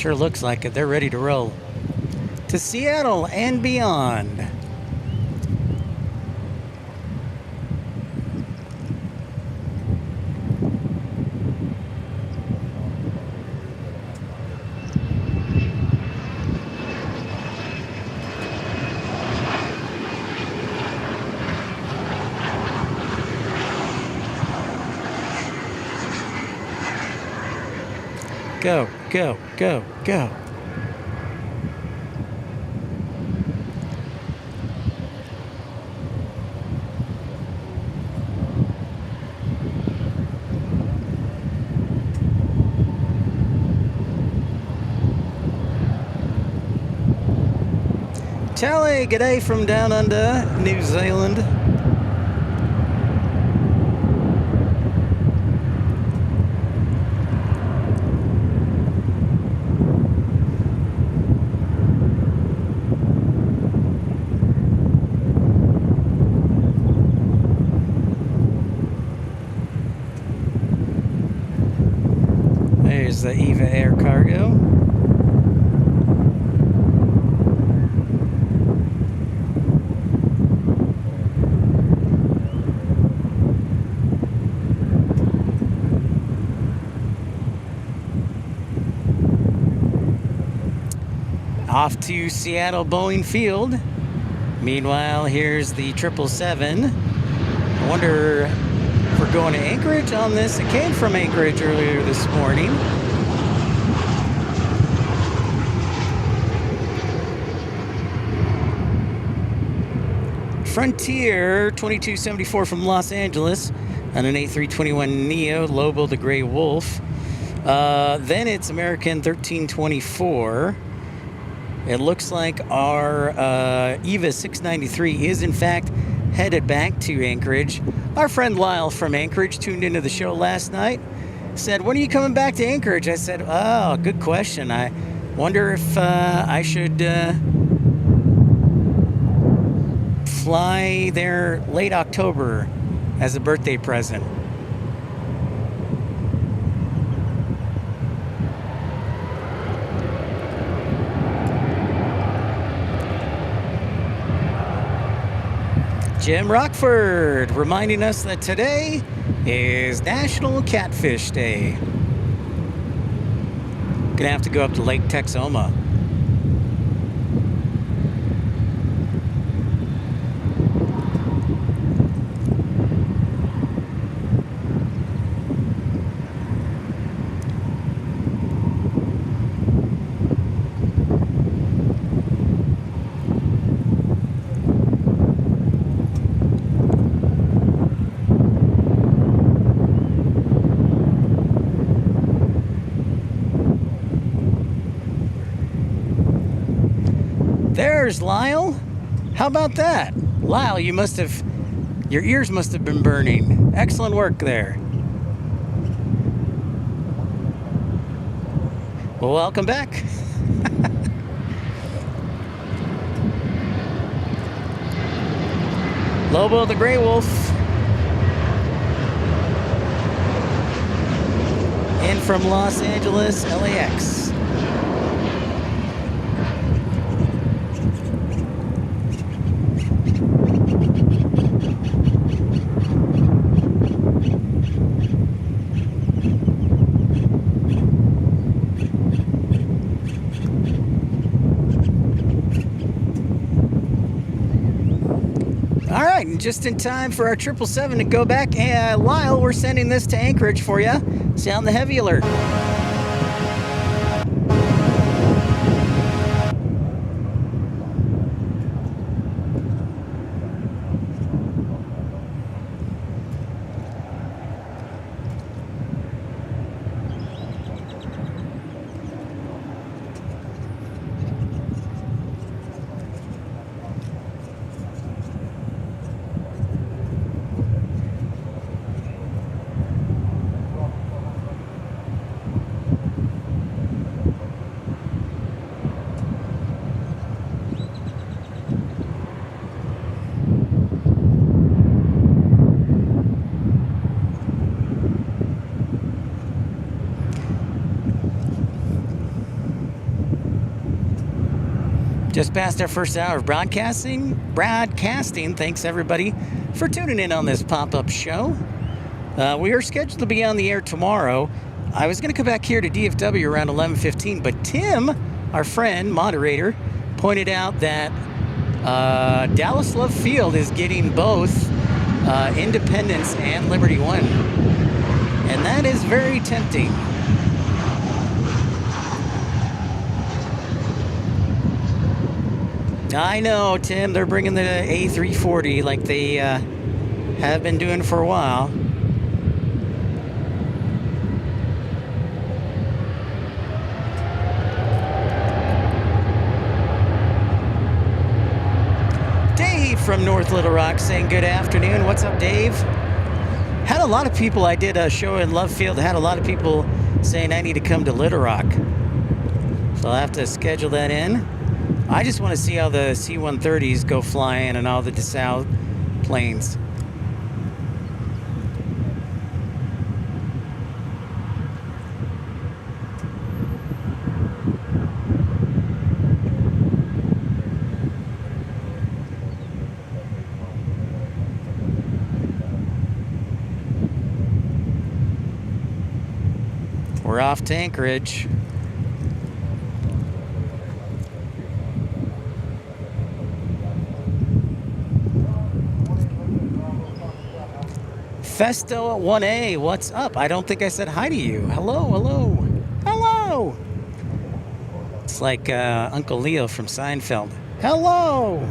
Sure looks like it. They're ready to roll. To Seattle and beyond. Go, go, go, go. Tally, g'day from down under New Zealand. There's the Eva Air Cargo. Off to Seattle Boeing Field. Meanwhile, here's the 777. I wonder if we're going to Anchorage on this. It came from Anchorage earlier this morning. Frontier 2274 from Los Angeles on an A321neo, Lobo the Gray Wolf. Then it's American 1324. It looks like our EVA 693 is in fact headed back to Anchorage. Our friend Lyle from Anchorage tuned into the show last night. Said, when are you coming back to Anchorage? I said, oh, good question. I wonder if I should fly there late October as a birthday present. Jim Rockford reminding us that today is National Catfish Day. Gonna have to go up to Lake Texoma. There's Lyle. How about that? Lyle, your ears must have been burning. Excellent work there. Well, welcome back. Lobo the Gray Wolf. In from Los Angeles, LAX. Just in time for our 777 to go back. And Lyle, we're sending this to Anchorage for you. Sound the heavy alert. Just past our first hour of broadcasting. Thanks, everybody, for tuning in on this pop-up show. We are scheduled to be on the air tomorrow. I was going to come back here to DFW around 11:15, but Tim, our friend, moderator, pointed out that Dallas Love Field is getting both Independence and Liberty One. And that is very tempting. I know, Tim, they're bringing the A340 like they have been doing for a while. Dave from North Little Rock saying good afternoon. What's up, Dave? Had a lot of people, I did a show in Love Field, had a lot of people saying I need to come to Little Rock. So I'll have to schedule that in. I just want to see how the C-130s go flying and all the Dassault planes. We're off to Anchorage. Festo 1A, what's up? I don't think I said hi to you. Hello, hello, hello. It's like Uncle Leo from Seinfeld. Hello.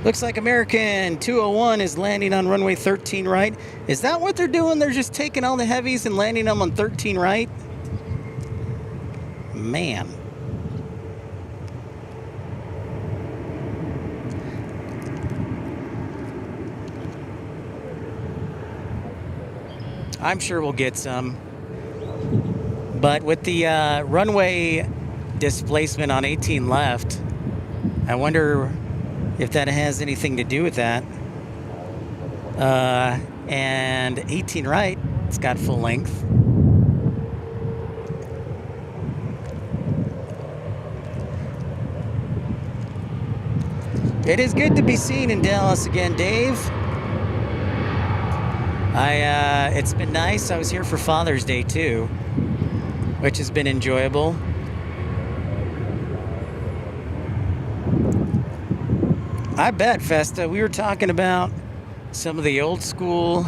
Looks like American 201 is landing on runway 13 right. Is that what they're doing? They're just taking all the heavies and landing them on 13 right? Man. I'm sure we'll get some. But with the runway displacement on 18 left, I wonder if that has anything to do with that. And 18 right, it's got full length. It is good to be seen in Dallas again, Dave. It's been nice. I was here for Father's Day too, which has been enjoyable. I bet, Festa. We were talking about some of the old school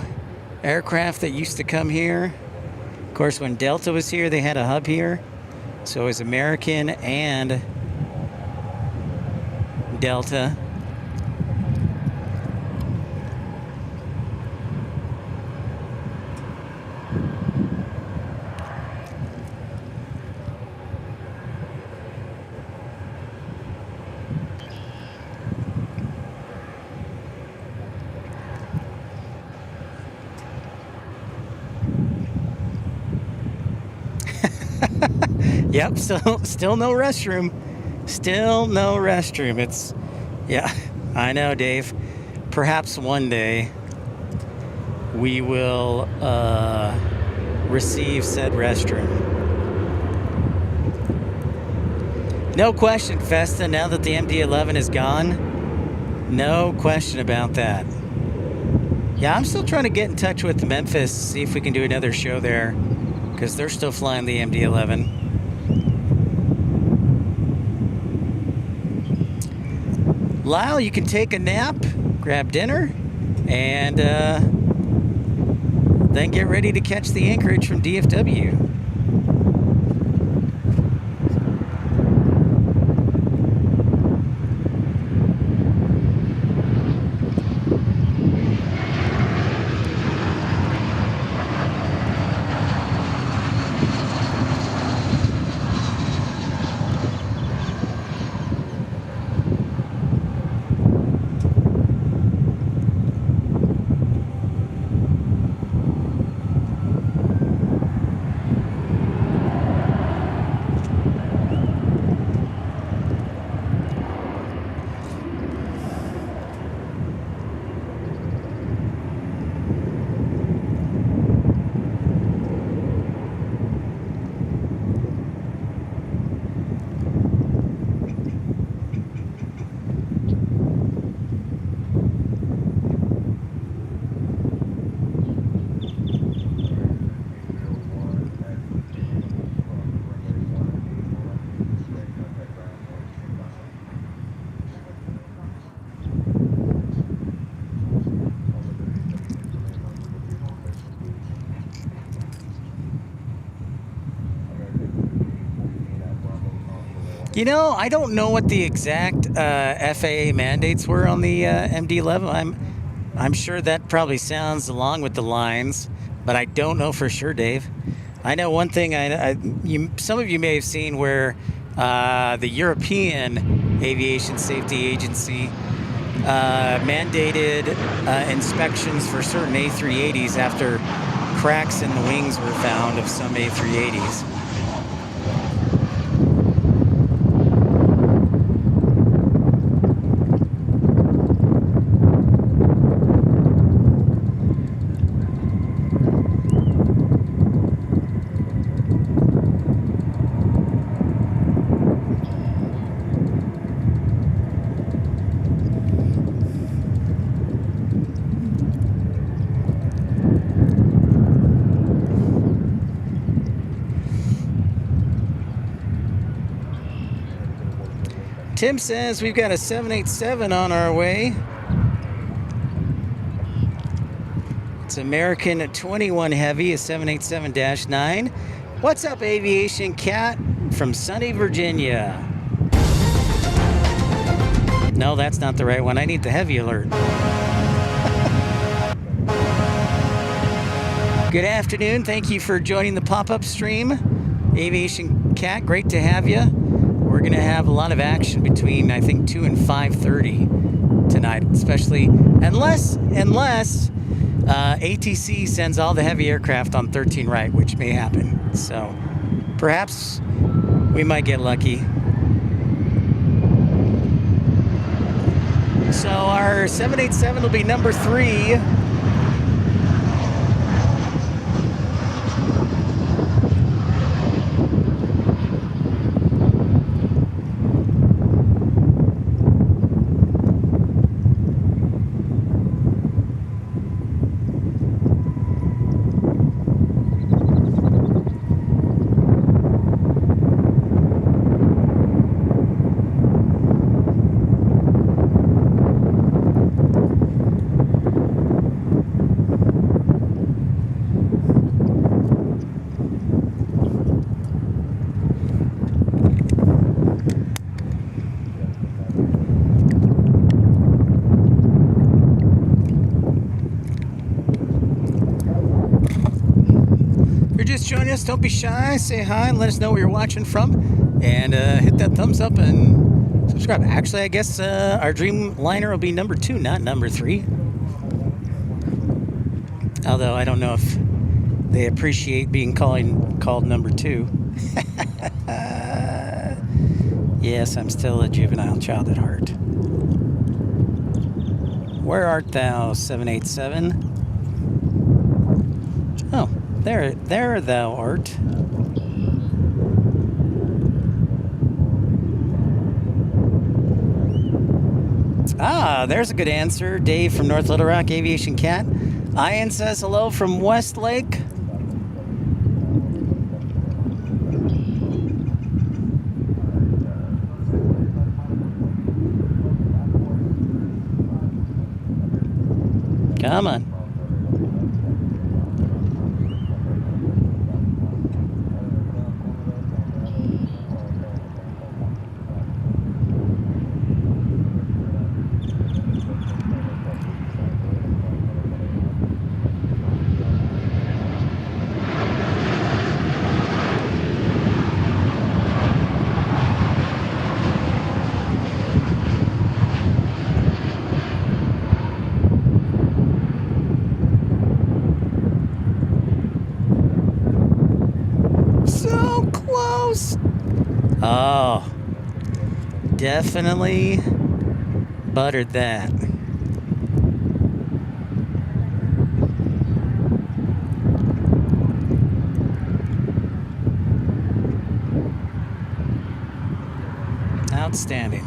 aircraft that used to come here. Of course, when Delta was here, they had a hub here. So it was American and Delta. Yep, still no restroom. Still no restroom. It's, yeah, I know, Dave. Perhaps one day we will receive said restroom. No question, Festa, now that the MD-11 is gone, no question about that. Yeah, I'm still trying to get in touch with Memphis, see if we can do another show there, because they're still flying the MD-11. Lyle, you can take a nap, grab dinner, and then get ready to catch the Anchorage from DFW. You know, I don't know what the exact FAA mandates were on the MD-11. I'm sure that probably sounds along with the lines, but I don't know for sure, Dave. I know one thing. Some of you may have seen where the European Aviation Safety Agency mandated inspections for certain A380s after cracks in the wings were found of some A380s. Tim says we've got a 787 on our way. It's American 21 Heavy, a 787-9. What's up, Aviation Cat from sunny Virginia? No, that's not the right one. I need the heavy alert. Good afternoon. Thank you for joining the pop-up stream. Aviation Cat, great to have you. We're going to have a lot of action between, I think, 2 and 5:30 tonight, especially unless ATC sends all the heavy aircraft on 13 right, which may happen. So perhaps we might get lucky. So our 787 will be number 3. Join us, don't be shy, say hi and let us know where you're watching from, and hit that thumbs up and subscribe. Actually, I guess our dreamliner will be number 2, not number 3, although I don't know if they appreciate being called number 2. Yes, I'm still a juvenile child at heart. Where art thou, 787? Oh, there thou art. Ah, there's a good answer. Dave from North Little Rock, Aviation Cat. Ian says hello from Westlake. Come on. Oh, definitely buttered that. Outstanding.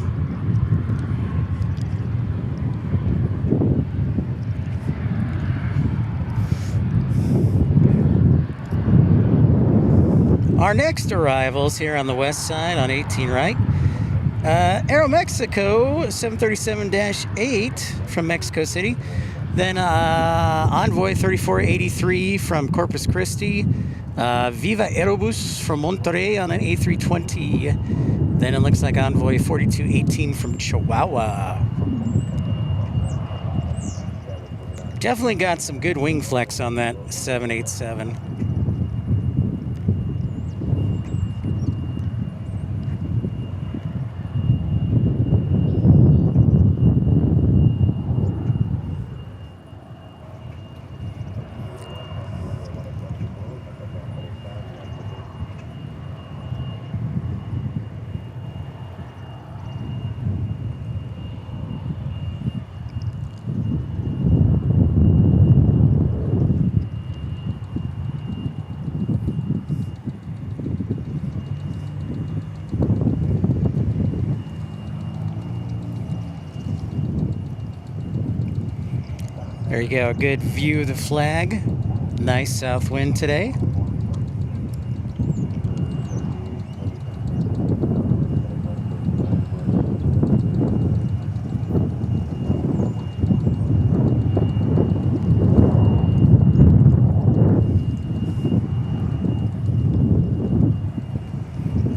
Our next arrivals here on the west side on 18 right. Aeromexico 737-8 from Mexico City. Then Envoy 3483 from Corpus Christi. Viva Aerobus from Monterrey on an A320. Then it looks like Envoy 4218 from Chihuahua. Definitely got some good wing flex on that 787. There you go, a good view of the flag. Nice south wind today.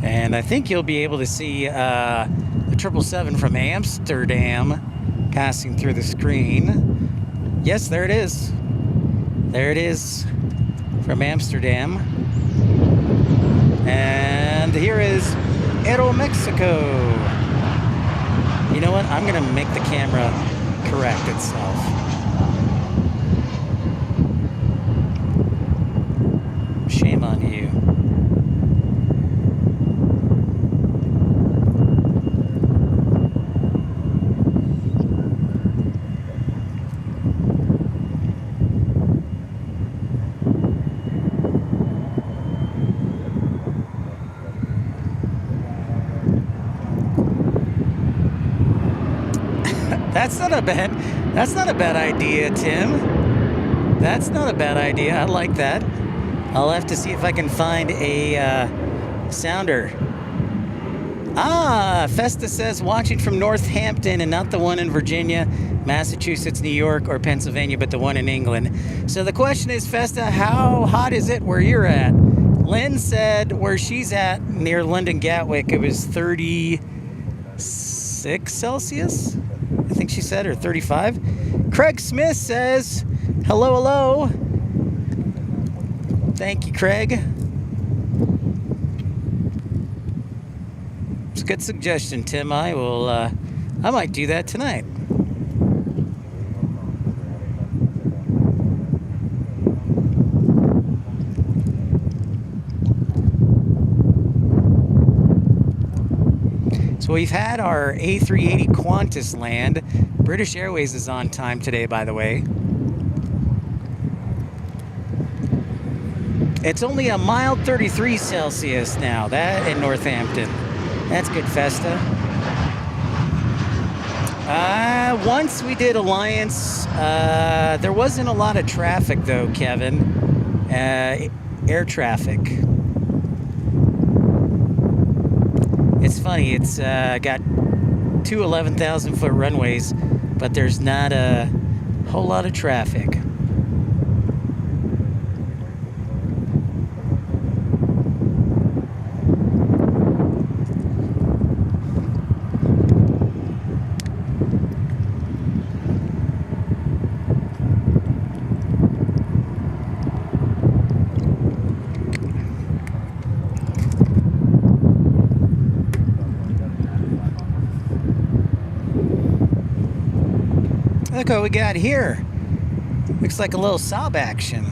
And I think you'll be able to see the 777 from Amsterdam passing through the screen. Yes, there it is. There it is from Amsterdam. And here is Aeromexico. You know what? I'm going to make the camera correct itself. Shame on you. That's not a bad idea, Tim. That's not a bad idea. I like that. I'll have to see if I can find a sounder. Festa says watching from Northampton and not the one in Virginia, Massachusetts, New York, or Pennsylvania, but the one in England. So the question is, Festa, how hot is it where you're at? Lynn said where she's at near London Gatwick, it was 36 Celsius. I think she said, or 35. Craig Smith says, hello. Thank you, Craig. It's a good suggestion, Tim. I might do that tonight. So we've had our A380 Qantas land. British Airways is on time today, by the way. It's only a mild 33 Celsius now, that in Northampton. That's good, Festa. Once we did Alliance, there wasn't a lot of traffic though, Kevin. Air traffic. It's funny, it's got two 11,000-foot runways, but there's not a whole lot of traffic. Look what we got here. Looks like a little Saab action.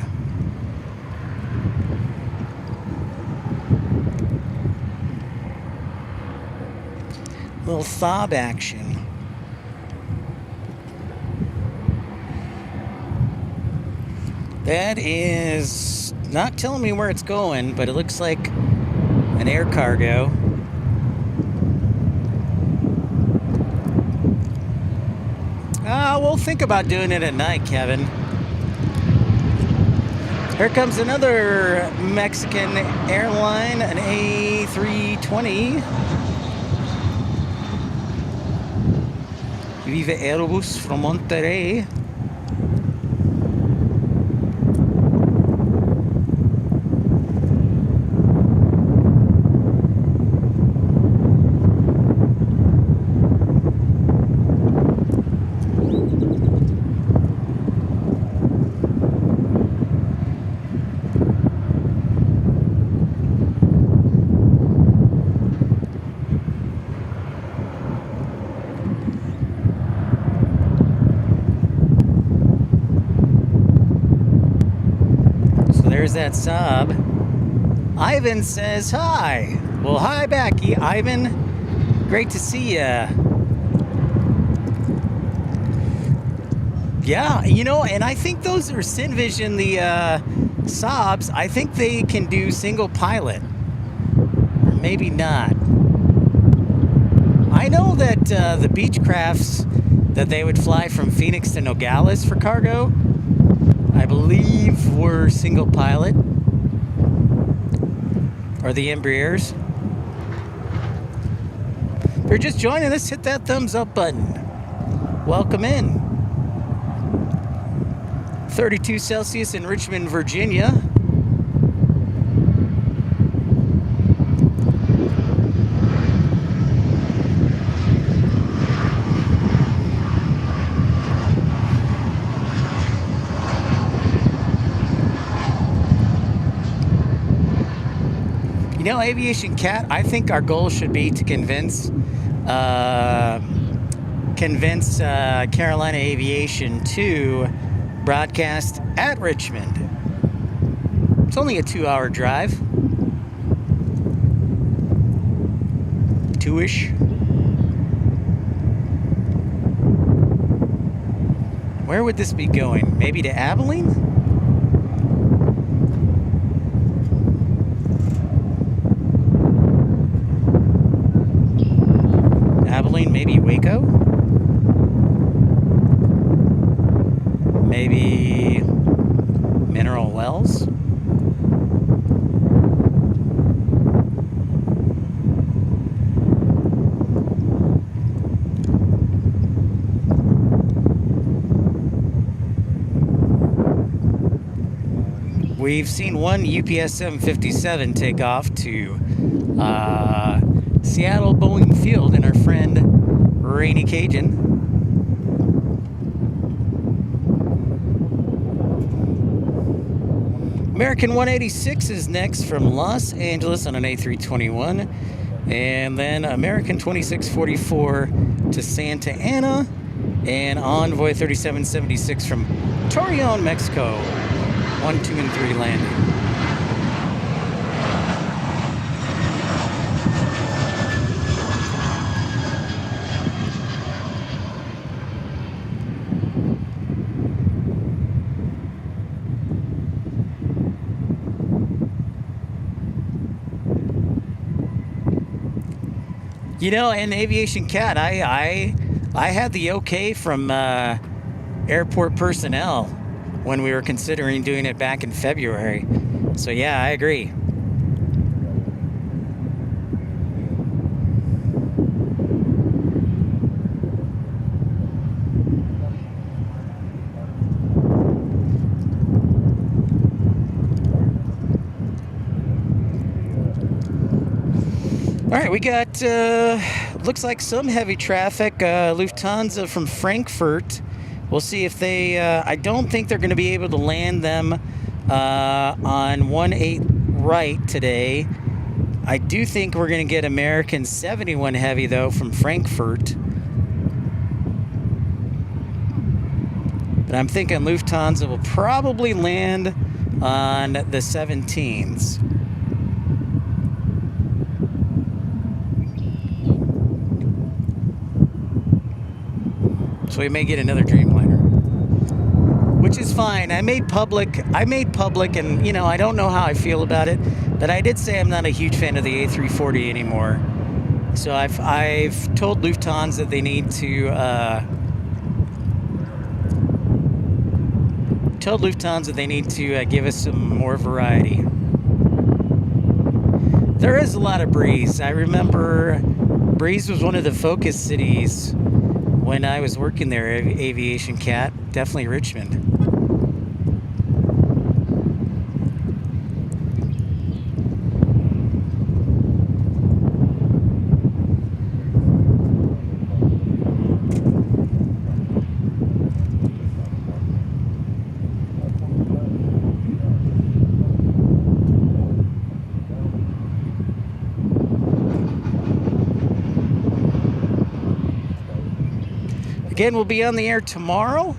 Little Saab action. That is not telling me where it's going, but it looks like an air cargo. We'll think about doing it at night, Kevin. Here comes another Mexican airline, an A320. Viva Aerobus from Monterrey. There's that sub. Ivan says hi. Well, hi back, Ivan. Great to see ya. Yeah, you know, and I think those are Cinvision, the Saabs. I think they can do single pilot. Or maybe not. I know that the Beechcrafts that they would fly from Phoenix to Nogales for cargo, I believe were single pilot. Or the Embraers. If you're just joining us, hit that thumbs up button. Welcome in. 32 Celsius in Richmond, Virginia. You know, Aviation Cat, I think our goal should be to convince Carolina Aviation to broadcast at Richmond. It's only a 2-hour drive. 2-ish. Where would this be going? Maybe to Abilene? Abilene, maybe Waco? Maybe Mineral Wells? We've seen one UPS 757 take off to Seattle Boeing Field, and our friend Rainy Cajun. American 186 is next from Los Angeles on an A321. And then American 2644 to Santa Ana. And Envoy 3776 from Torreon, Mexico. 1, 2, and 3 landing. You know, in Aviation Cat, I had the okay from airport personnel when we were considering doing it back in February. So yeah, I agree. All right, we got, looks like some heavy traffic. Lufthansa from Frankfurt. We'll see if they, I don't think they're going to be able to land them on 18 right today. I do think we're going to get American 71 heavy, though, from Frankfurt. But I'm thinking Lufthansa will probably land on the 17s. So we may get another Dreamliner, which is fine. I made public, and, you know, I don't know how I feel about it, but I did say I'm not a huge fan of the A340 anymore. So I've told Lufthansa that they need to, give us some more variety. There is a lot of Breeze. I remember Breeze was one of the focus cities when I was working there, Aviation Cat. Definitely Richmond. Again, we'll be on the air tomorrow.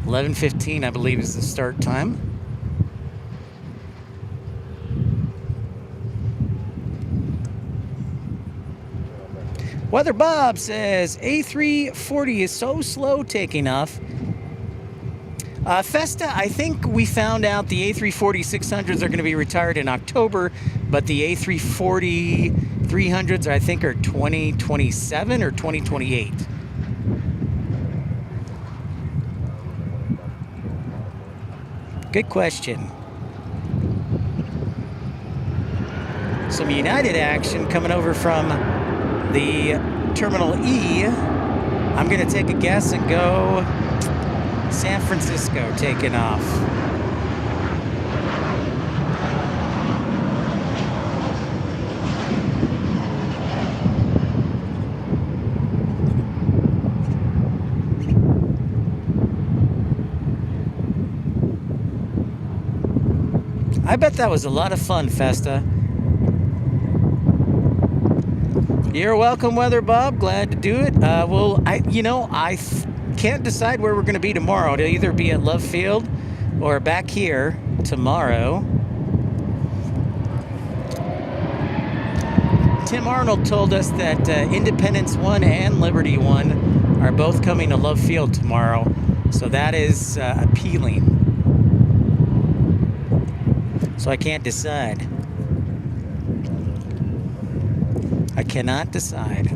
11:15, I believe, is the start time. Weather Bob says A340 is so slow taking off. Festa, I think we found out the A340 600s are going to be retired in October, but the A340 300s I think are 2027 or 2028. Good question. Some United action coming over from the Terminal E. I'm going to take a guess and go San Francisco taking off. I bet that was a lot of fun, Festa. You're welcome, Weather Bob. Glad to do it. I can't decide where we're going to be tomorrow. It'll either be at Love Field or back here tomorrow. Tim Arnold told us that Independence 1 and Liberty 1 are both coming to Love Field tomorrow. So that is appealing. So I can't decide. I cannot decide.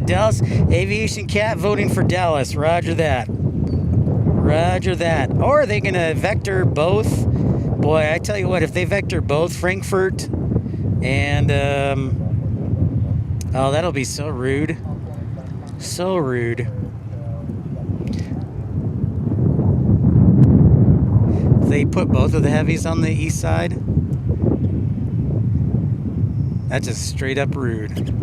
Dallas Aviation Cat voting for Dallas. Roger that. Roger that. Or are they going to vector both? Boy, I tell you what, if they vector both Frankfurt and... oh, that'll be so rude. So rude. They put both of the heavies on the east side? That's just straight up rude.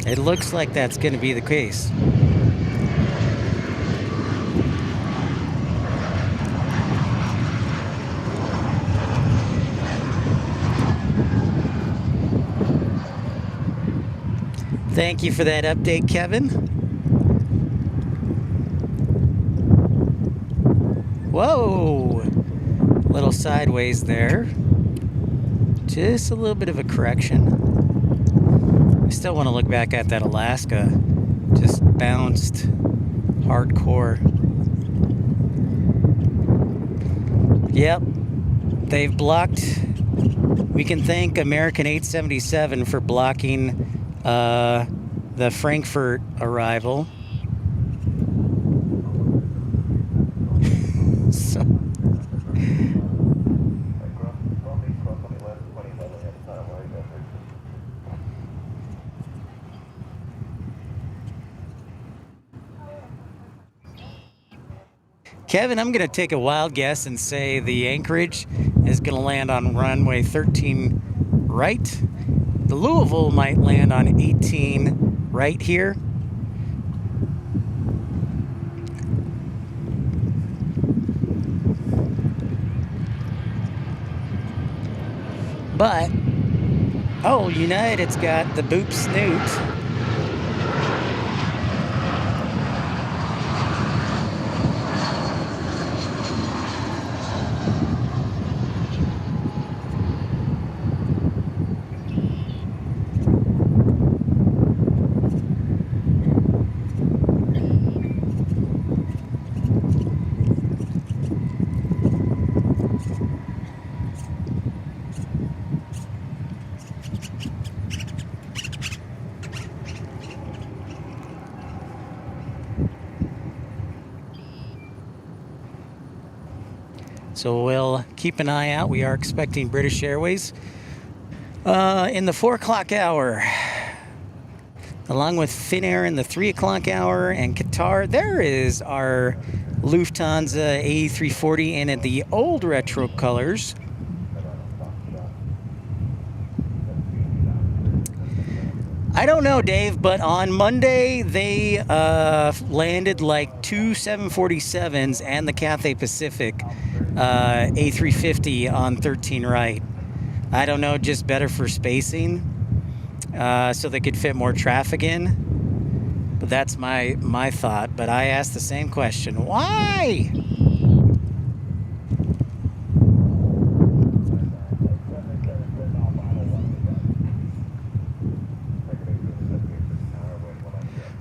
It looks like that's going to be the case. Thank you for that update, Kevin. Whoa! Little sideways there. Just a little bit of a correction. I still want to look back at that Alaska. Just bounced hardcore. Yep. They've blocked. We can thank American 877 for blocking the Frankfurt arrival. So. Kevin, I'm going to take a wild guess and say the Anchorage is going to land on runway 13 right. The Louisville might land on 18 right here. But, oh, United's got the boop snoot. So we'll keep an eye out. We are expecting British Airways in the 4 o'clock hour. along with Finnair in the 3 o'clock hour and Qatar. There is our Lufthansa A340 in the old retro colors. I don't know, Dave, but on Monday they landed like 2 747s and the Cathay Pacific A350 on 13 right. I don't know, just better for spacing, so they could fit more traffic in. But that's my thought. But I asked the same question: why?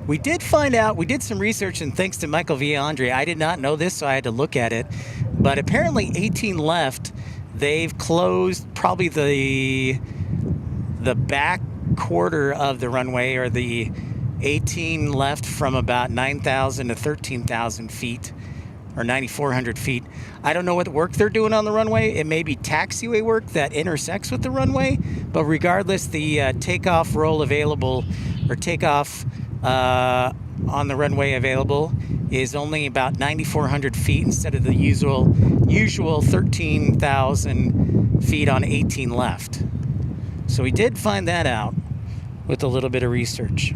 We did find out, we did some research, and thanks to Michael Viandre, I did not know this, so I had to look at it. But apparently 18 left, they've closed probably the back quarter of the runway, or the 18 left from about 9,000 to 13,000 feet, or 9,400 feet. I don't know what work they're doing on the runway. It may be taxiway work that intersects with the runway, but regardless, the takeoff roll available, or takeoff on the runway available, is only about 9,400 feet instead of the usual 13,000 feet on 18 left. So we did find that out with a little bit of research.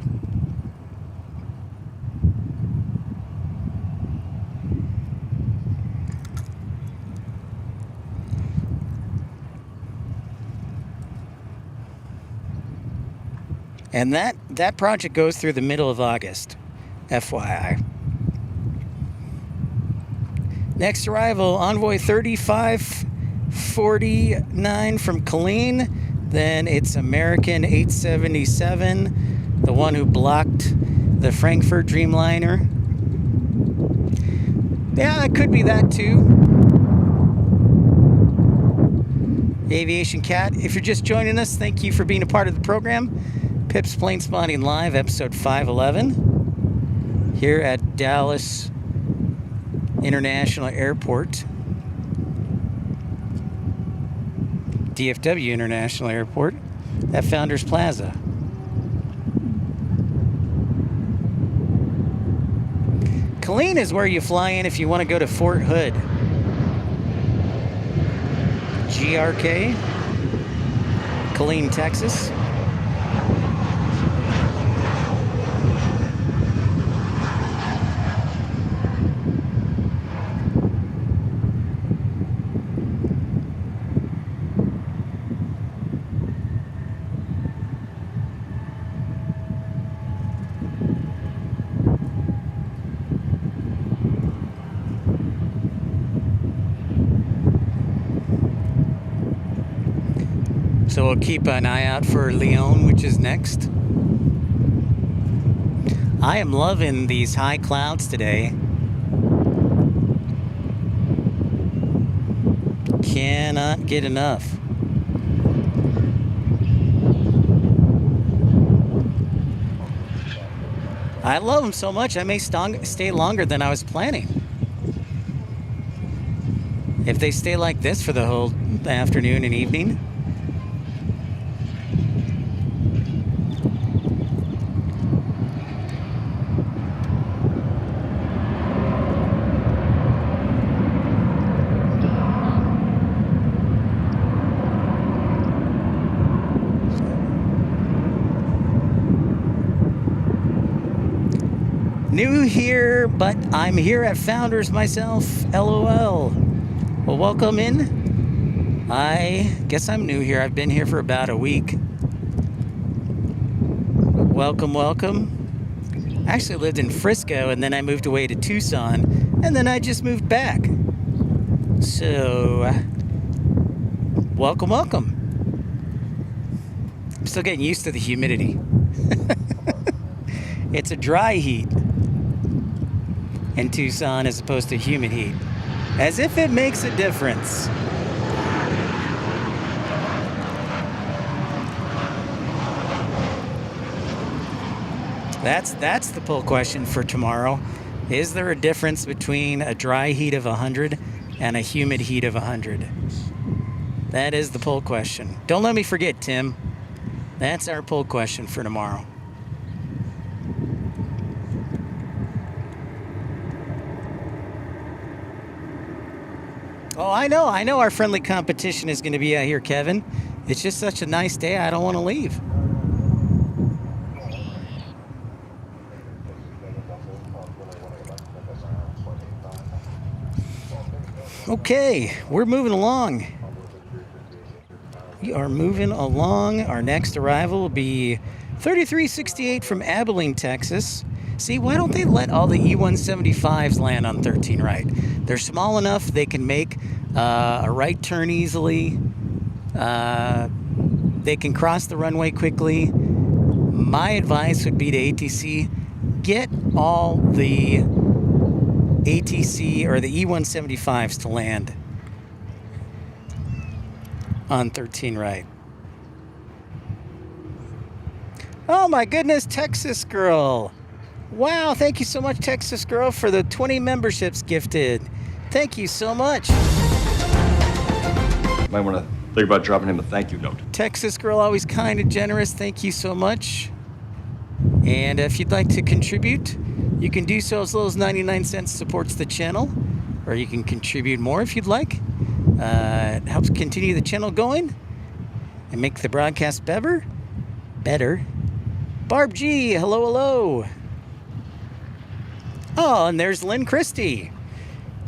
And that project goes through the middle of August, FYI. Next arrival, Envoy 3549 from Colleen. Then it's American 877, the one who blocked the Frankfurt Dreamliner. Yeah, it could be that too. Aviation Cat, if you're just joining us, thank you for being a part of the program. Pip's Planespotting Live, episode 511, here at Dallas International Airport, DFW International Airport, at Founders Plaza. Colleen is where you fly in if you want to go to Fort Hood. GRK, Colleen, Texas. So we'll keep an eye out for Lyon, which is next. I am loving these high clouds today. Cannot get enough. I love them so much, I may stay longer than I was planning. If they stay like this for the whole afternoon and evening. New here, but I'm here at Founders myself, LOL. Well, welcome in. I guess I'm new here. I've been here for about a week. Welcome, welcome. I actually lived in Frisco, and then I moved away to Tucson, and then I just moved back. So, welcome, welcome. I'm still getting used to the humidity. It's a dry heat in Tucson as opposed to humid heat. As if it makes a difference. That's the poll question for tomorrow. Is there a difference between a dry heat of 100 and a humid heat of 100? That is the poll question. Don't let me forget, Tim. That's our poll question for tomorrow. Oh, I know our friendly competition is going to be out here, Kevin. It's just such a nice day, I don't want to leave. Okay, we're moving along. We are moving along. Our next arrival will be 3368 from Abilene, Texas. See, why don't they let all the E-175s land on 13 right? They're small enough they can make a right turn easily. They can cross the runway quickly. My advice would be to ATC, get all the ATC or the E-175s to land on 13 right. Oh my goodness, Texas Girl. Wow, thank you so much, Texas Girl, for the 20 memberships gifted. Thank you so much. You might want to think about dropping him a thank you note. Texas Girl, always kind and generous. Thank you so much. And if you'd like to contribute, you can do so as little as 99 cents, supports the channel, or you can contribute more if you'd like. It helps continue the channel going and make the broadcast better. Barb G, hello, hello. Oh, and there's Lynn Christie.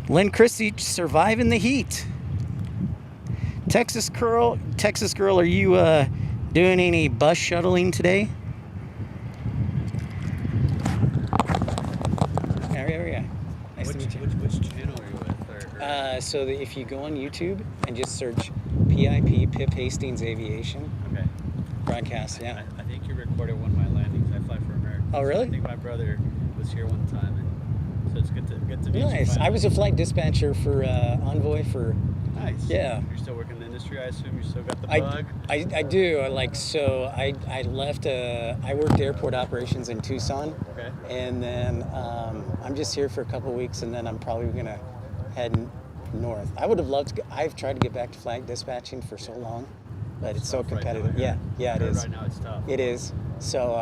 Lynn Christie surviving the heat. Texas Girl, are you doing any bus shuttling today? Yeah. Nice to meet you. Which channel are you with? So that if you go on YouTube and just search PIP, Pip Hastings Aviation. Okay. Broadcast, yeah. I think you recorded one of my landings. I fly for America. Oh, really? I think my brother was here one time, and so it's good to meet you. Nice. I was a flight dispatcher for Envoy for. Nice. Yeah. You're still working in the industry, I assume. You still got the bug. I do. I left. I worked airport operations in Tucson. Okay. And then I'm just here for a couple weeks, and then I'm probably gonna head north. I would have loved to. I've tried to get back to flight dispatching for so long, but it's so competitive. Right now, Yeah, it is. Right now it's tough. It is. So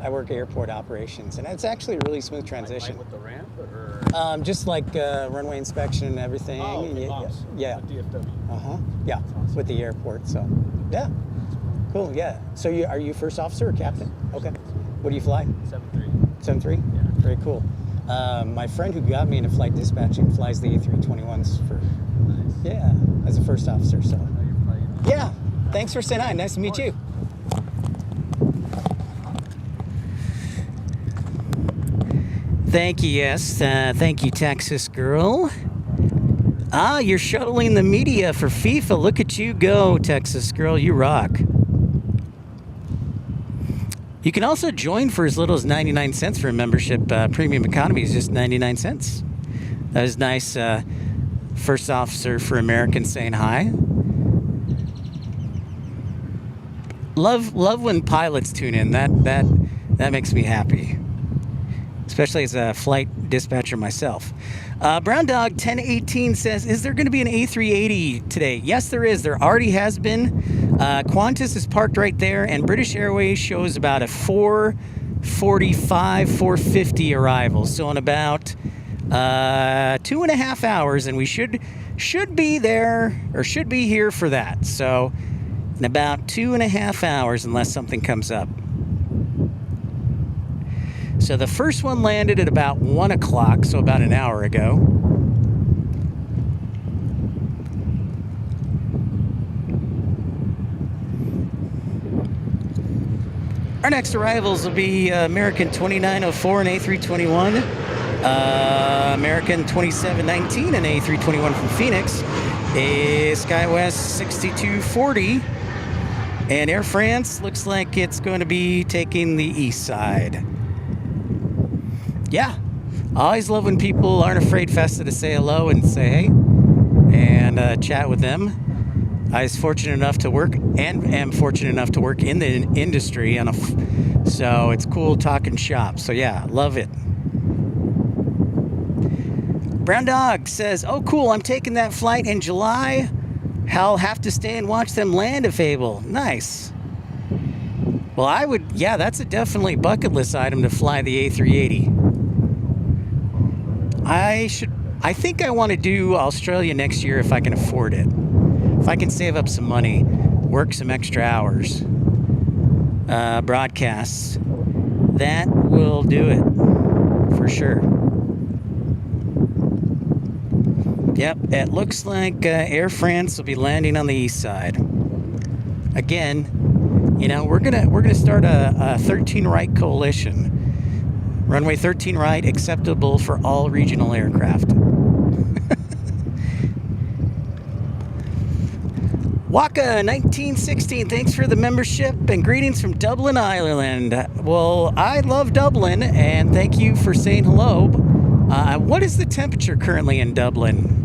I work airport operations, and it's actually a really smooth transition. Like with the ramp, or? Just like runway inspection and everything. Oh, and the ops. yeah. With DFW. Yeah, with the airport. So, yeah, cool. Yeah. So are you first officer or captain? Okay. What do you fly? 7-3. 7-3? Yeah. Very cool. My friend who got me into flight dispatching flies the A321s for, Nice. yeah, as a first officer. So, I know you're flying. yeah. Thanks for saying hi. Nice to meet you. Thank you, yes. Thank you, Texas Girl. Ah, you're shuttling the media for FIFA. Look at you go, Texas Girl. You rock. You can also join for as little as 99 cents for a membership. Premium economy is just 99 cents. That was nice. First officer for Americans saying hi. Love when pilots tune in. That makes me happy, especially as a flight dispatcher myself. Brown Dog 1018 says, is there going to be an A380 today? Yes, there is. There already has been. Qantas is parked right there, and British Airways shows about a 4:45, 4:50 arrival. So in about 2.5 hours, and we should be there, or should be here for that. So in about 2.5 hours, unless something comes up. So the first one landed at about 1 o'clock, so about an hour ago. Our next arrivals will be American 2904 and A321, American 2719 and A321 from Phoenix, a SkyWest 6240, and Air France looks like it's going to be taking the east side. Yeah, I always love when people aren't afraid, Festa, to say hello and say hey and chat with them. I was fortunate enough to work and am fortunate enough to work in the industry, so it's cool talking shop. So yeah, love it. Brown Dog says, oh cool, I'm taking that flight in July. I'll have to stay and watch them land if able. Nice. Well, I would, yeah, that's a definitely bucket list item to fly the A380. I think I want to do Australia next year if I can afford it. If I can save up some money, work some extra hours, broadcasts, that will do it for sure. Yep, it looks like Air France will be landing on the east side. Again, you know, we're gonna start a 13 right coalition. Runway 13 right, acceptable for all regional aircraft. Waka 1916, thanks for the membership and greetings from Dublin, Ireland. Well, I love Dublin and thank you for saying hello. What is the temperature currently in Dublin?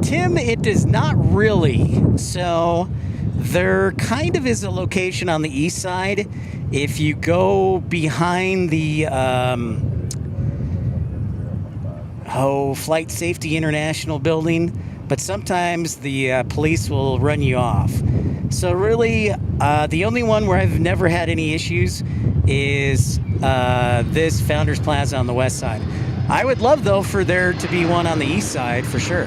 Tim, it does not really. So there kind of is a location on the east side. If you go behind the Flight Safety International building, but sometimes the police will run you off. So really, the only one where I've never had any issues is this Founders Plaza on the west side. I would love, though, for there to be one on the east side, for sure.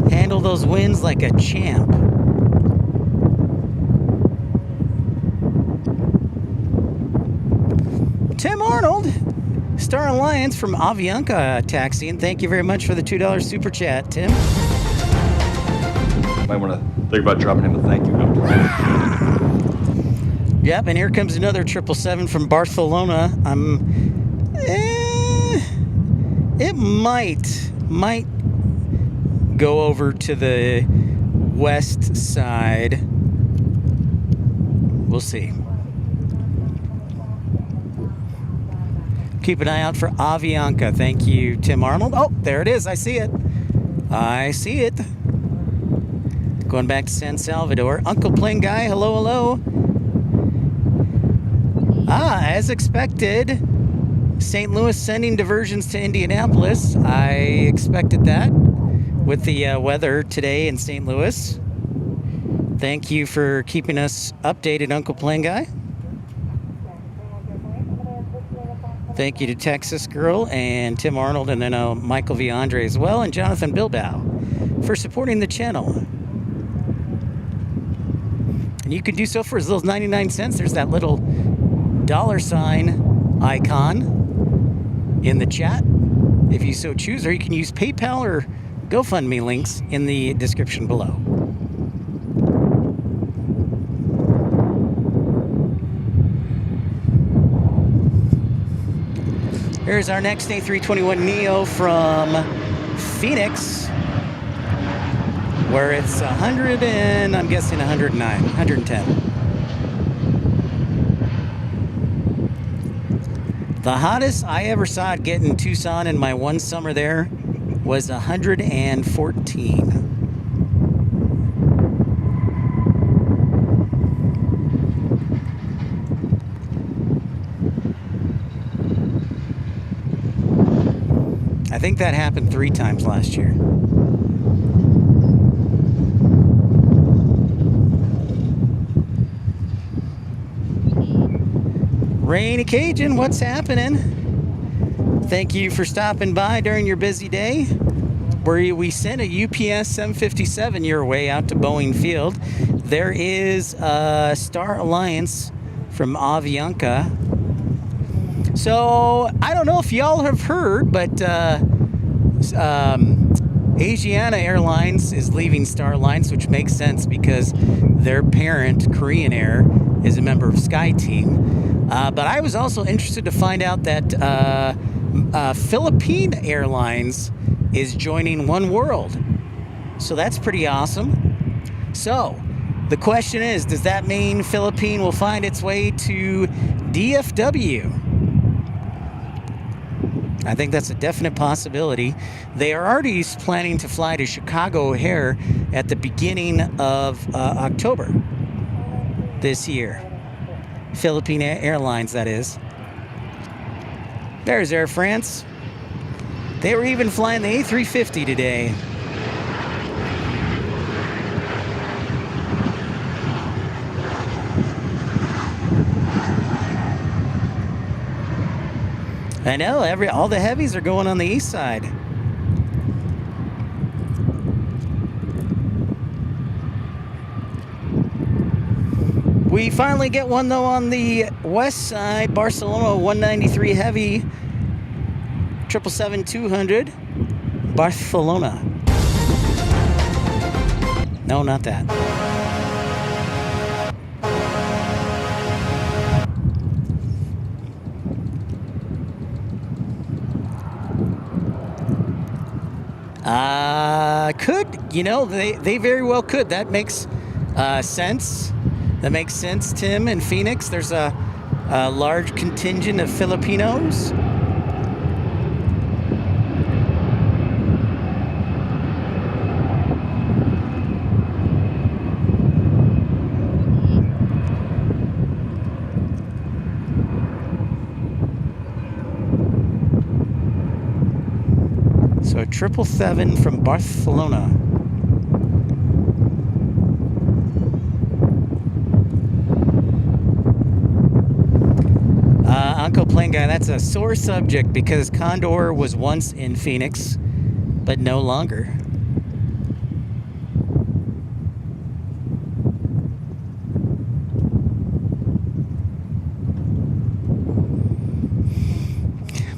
Handle those winds like a champ. Tim Arnold, Star Alliance from Avianca taxiing. Thank you very much for the $2 super chat, Tim. Might want to think about dropping him a thank you note. Yep, and here comes another 777 from Barcelona. It might go over to the west side. We'll see. Keep an eye out for Avianca. Thank you, Tim Arnold. Oh, there it is. I see it. I see it. Going back to San Salvador. Uncle Plane Guy, hello, hello. As expected, St. Louis sending diversions to Indianapolis. I expected that with the weather today in St. Louis. Thank you for keeping us updated, Uncle Plane Guy. Thank you to Texas Girl and Tim Arnold and then Michael V. Andre as well and Jonathan Bilbao for supporting the channel. And you can do so for as little as 99 cents. There's that little $ icon in the chat if you so choose, or you can use PayPal or GoFundMe links in the description below. Here's our next A321neo from Phoenix, where it's 100 and I'm guessing 109, 110. The hottest I ever saw it get in Tucson in my one summer there was 114. I think that happened 3 times last year. Rainy Cajun, what's happening? Thank you for stopping by during your busy day. We sent a UPS 757 your way out to Boeing Field. There is a Star Alliance from Avianca. So, I don't know if y'all have heard, but Asiana Airlines is leaving Star Alliance, which makes sense because their parent, Korean Air, is a member of SkyTeam. But I was also interested to find out that Philippine Airlines is joining One World. So that's pretty awesome. So, the question is, does that mean Philippine will find its way to DFW? I think that's a definite possibility. They are already planning to fly to Chicago O'Hare at the beginning of October this year. Philippine Airlines, that is. There's Air France. They were even flying the A350 today. I know, all the heavies are going on the east side. We finally get one though on the west side, Barcelona 193 heavy, 777-200, Barcelona. No, not that. Could, you know, they very well could. That makes sense. That makes sense, Tim. In Phoenix, there's a large contingent of Filipinos. So 777 from Barcelona. Uncle Plane Guy, that's a sore subject because Condor was once in Phoenix, but no longer.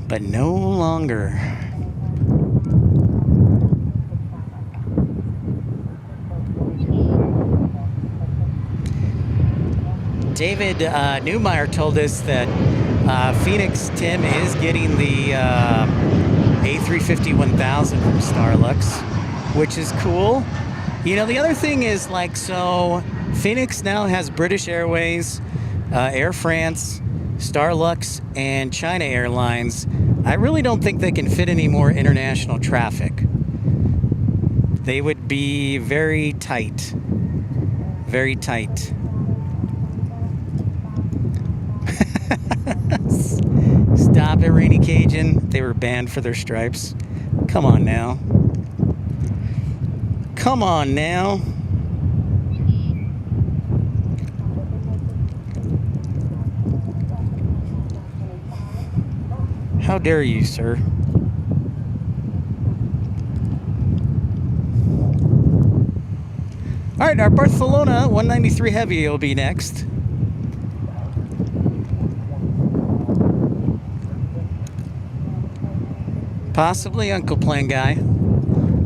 But no longer. David Newmeyer told us that Phoenix, Tim, is getting the A350-1000 from Starlux, which is cool. You know, the other thing is, like, so Phoenix now has British Airways, Air France, Starlux, and China Airlines. I really don't think they can fit any more international traffic. They would be very tight. Very tight. Stop it, Rainy Cajun. They were banned for their stripes. Come on now. Come on now. How dare you, sir? All right, our Barcelona 193 Heavy will be next. Possibly, Uncle Plane Guy.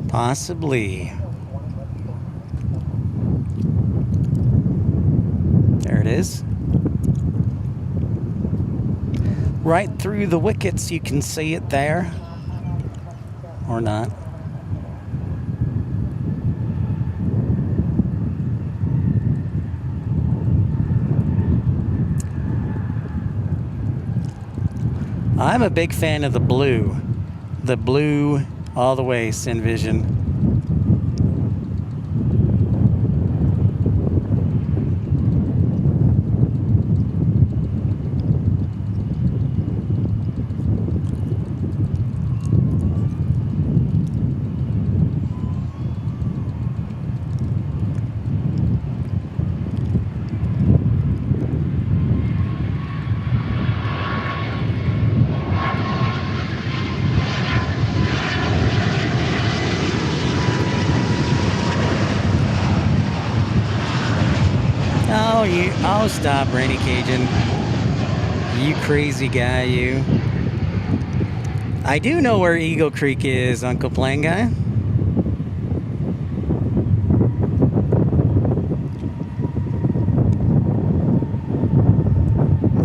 Possibly. There it is. Right through the wickets, you can see it there. Or not. I'm a big fan of the blue. The blue all the way, Sinvision. Oh, stop, Rainy Cajun. You crazy guy, you. I do know where Eagle Creek is, Uncle Plane Guy.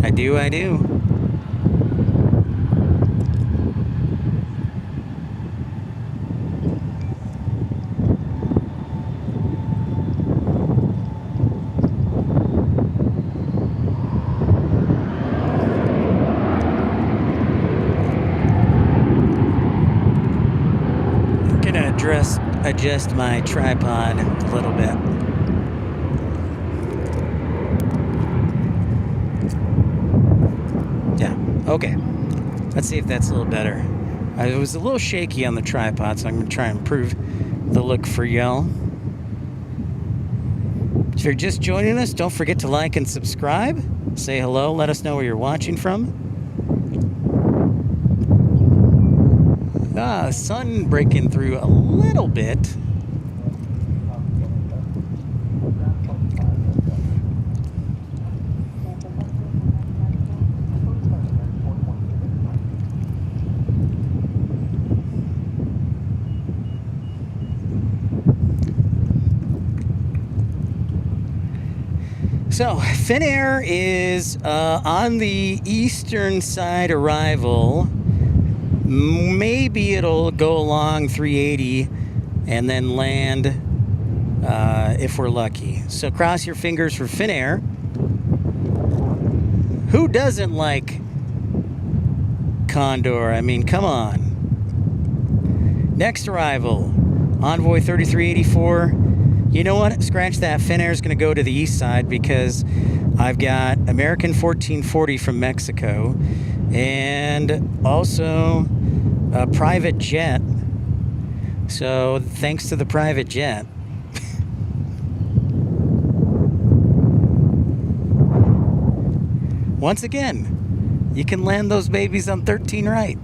I do. Adjust my tripod a little bit. Yeah, okay. Let's see if that's a little better. It was a little shaky on the tripod, so I'm going to try and improve the look for y'all. If you're just joining us, don't forget to like and subscribe. Say hello, let us know where you're watching from. Sun breaking through a little bit. So, Finnair is on the eastern side arrival. Maybe it'll go along 380 and then land if we're lucky. So cross your fingers for Finnair. Who doesn't like Condor? I mean, come on. Next arrival, Envoy 3384. You know what? Scratch that. Finnair's going to go to the east side because I've got American 1440 from Mexico and also a private jet. So thanks to the private jet. Once again, you can land those babies on 13 right.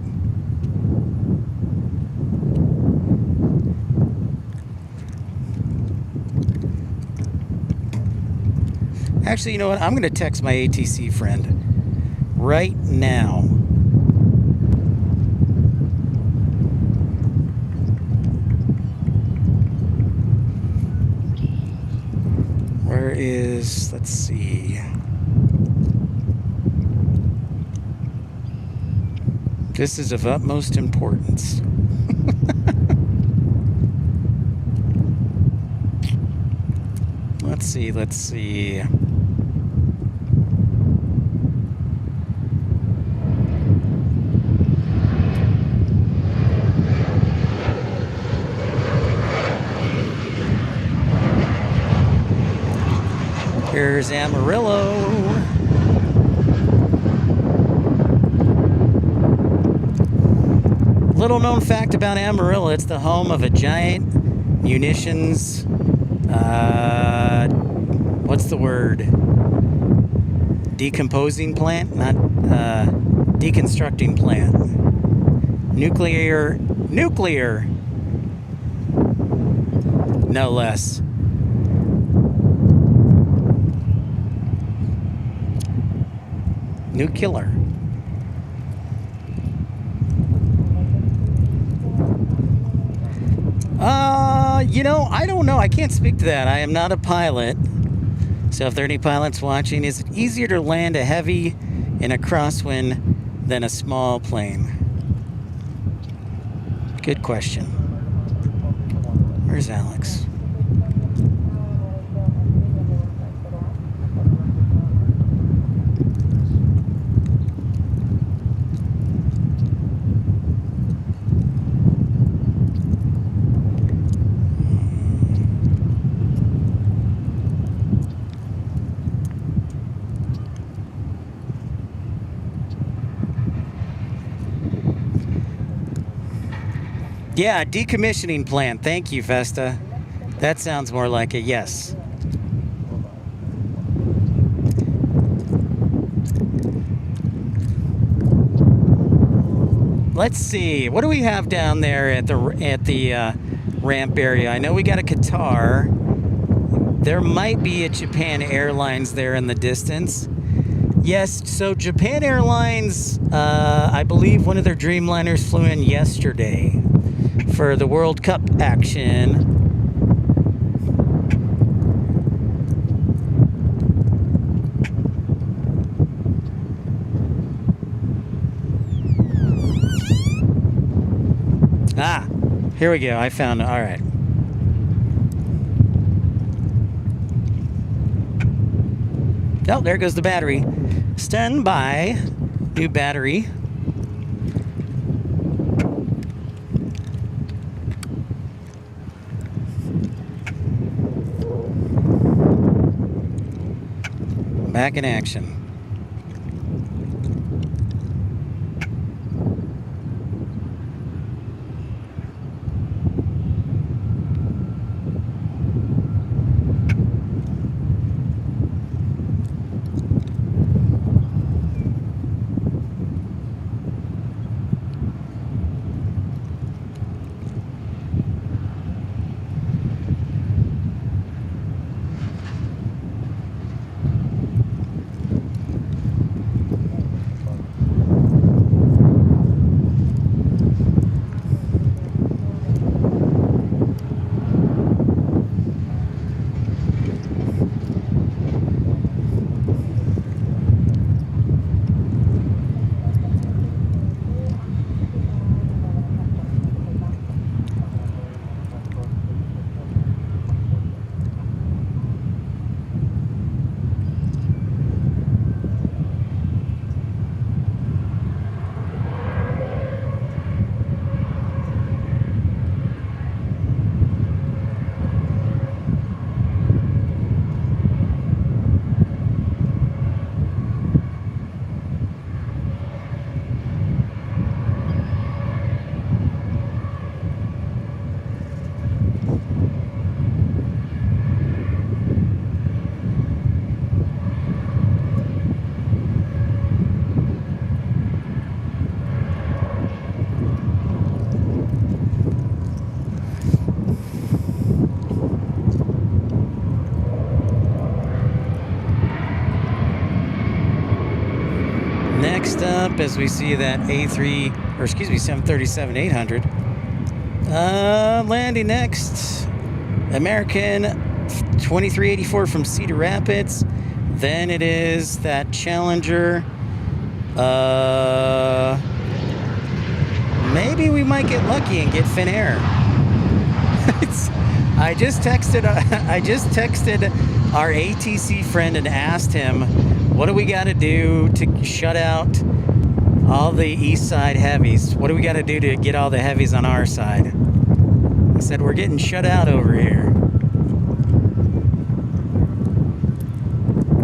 Actually, you know what? I'm going to text my ATC friend right now. Where is, let's see. This is of utmost importance. Let's see. Here's Amarillo. Little known fact about Amarillo, it's the home of a giant munitions, what's the word? Decomposing plant? Not, deconstructing plant. Nuclear, no less. Nuclear. You know, I don't know. I can't speak to that. I am not a pilot. So if there are any pilots watching, is it easier to land a heavy in a crosswind than a small plane? Good question. Where's Alex? Yeah, decommissioning plant. Thank you, Vesta. That sounds more like a yes. Let's see. What do we have down there at the ramp area? I know we got a Qatar. There might be a Japan Airlines there in the distance. Yes, so Japan Airlines, I believe one of their Dreamliners flew in yesterday for the World Cup action. Ah, here we go. I found it. All right. Oh, there goes the battery. Stand by. New battery. Back in action. as we see that 737-800. Landing next, American 2384 from Cedar Rapids. Then it is that Challenger. Maybe we might get lucky and get Finnair. I just texted our ATC friend and asked him, what do we got to do to shut out all the east side heavies? What do we got to do to get all the heavies on our side? I said, we're getting shut out over here.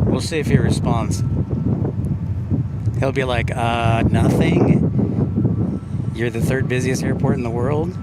We'll see if he responds. He'll be like, nothing. You're the third busiest airport in the world.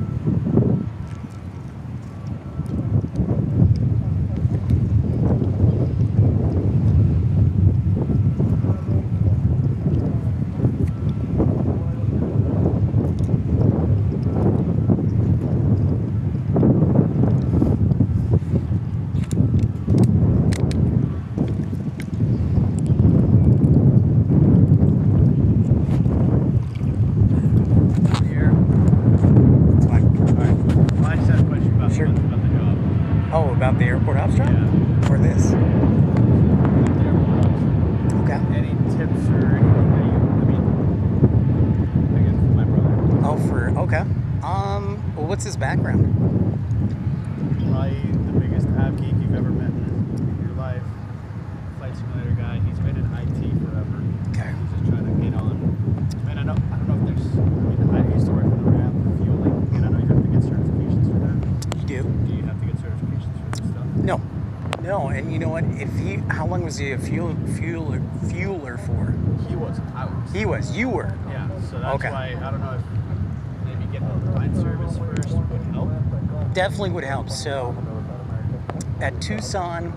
About the airport ops job? Yeah. Or this? Okay. Any tips or anything that I guess my brother. Okay. Well, what's his background? Probably the biggest ab geek you've ever met in your life. Flight simulator guy. He's been in IT forever. Okay. He's just trying to get on. And I don't know if there's, I used to work for the ramp fueling, and I know you have to get certifications for that. You do? Do you have to get certifications for this stuff? No, and you know what? How long was he a fueler for? He was. I was. He was. You were. Yeah. So that's Okay. why I don't know if maybe getting on the line service first would help. Definitely would help. So at Tucson,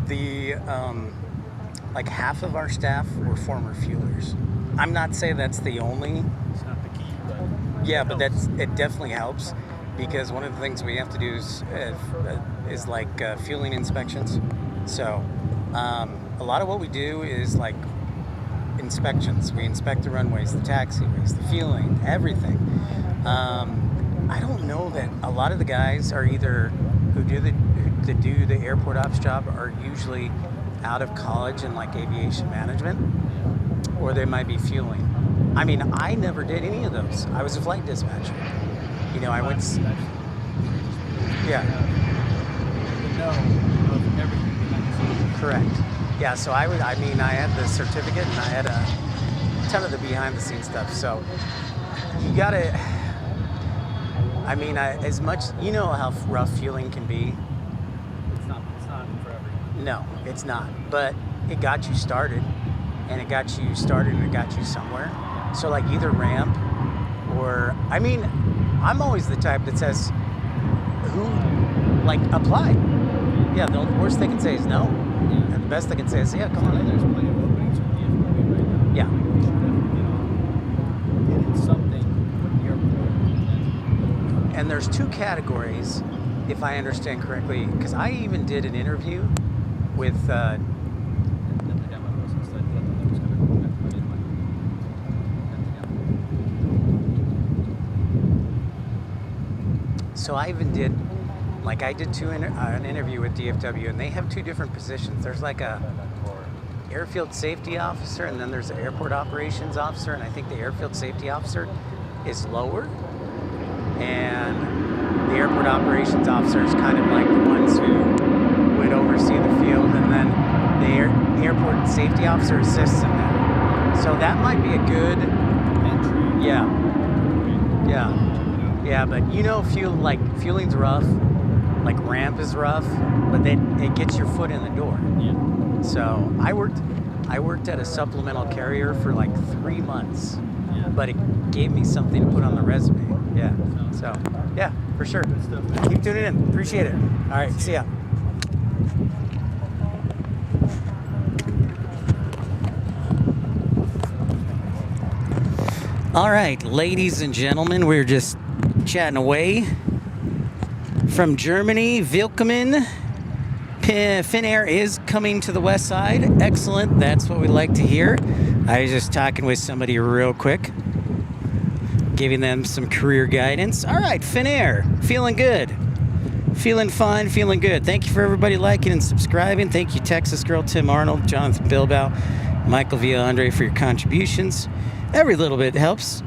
the like half of our staff were former fuelers. I'm not saying that's the only. It's not the key, but Yeah, but helps. it definitely helps, because one of the things we have to do is fueling inspections. So a lot of what we do is like inspections. We inspect the runways, the taxiways, the fueling, everything. I don't know that a lot of the guys are either who do the airport ops job are usually out of college in like aviation management, or they might be fueling. I mean, I never did any of those. I was a flight dispatcher. You know, I went. Yeah. The know of everything behind Correct. Yeah. So I had the certificate and I had a ton of the behind the scenes stuff. So you gotta. I mean, as much how rough fueling can be. It's not for everyone. No, it's not. But it got you started, and it got you somewhere. So like either ramp or, I mean, I'm always the type that says, apply. Yeah, the worst they can say is no. Yeah. And the best they can say is, yeah, come on. There's plenty of openings with DFW right now. Yeah. Like, you should definitely get in something with the airport. And there's two categories, if I understand correctly, because I even did an interview with So I even did, I did an interview with DFW, and they have two different positions. There's like a airfield safety officer, and then there's an airport operations officer, and I think the airfield safety officer is lower, and the airport operations officer is kind of like the ones who would oversee the field, and then the airport safety officer assists in that. So that might be a good Entry. Yeah. Yeah, but fueling's rough, like ramp is rough, but then it gets your foot in the door. Yeah. So I worked at a supplemental carrier for 3 months, Yeah. but it gave me something to put on the resume. Yeah. So yeah, for sure. Good stuff, man. Keep tuning in. Appreciate it. All right. See ya. All right, ladies and gentlemen, we're just chatting away from Germany. Willkommen. Finnair is coming to the west side. Excellent. That's what we like to hear. I was just talking with somebody real quick, giving them some career guidance. All right, Finnair, feeling good. Feeling fine, feeling good. Thank you for everybody liking and subscribing. Thank you, Texas Girl, Tim Arnold, Jonathan Bilbao, Michael Villaandre for your contributions. Every little bit helps.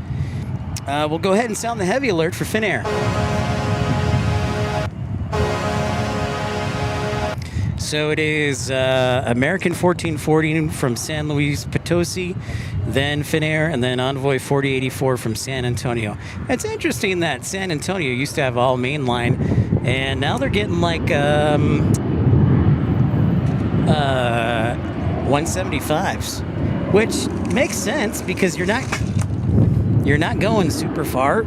We'll go ahead and sound the heavy alert for Finnair. So it is American 1440 from San Luis Potosi, then Finnair, and then Envoy 4084 from San Antonio. It's interesting that San Antonio used to have all mainline, and now they're getting like 175s, which makes sense because you're not going super far.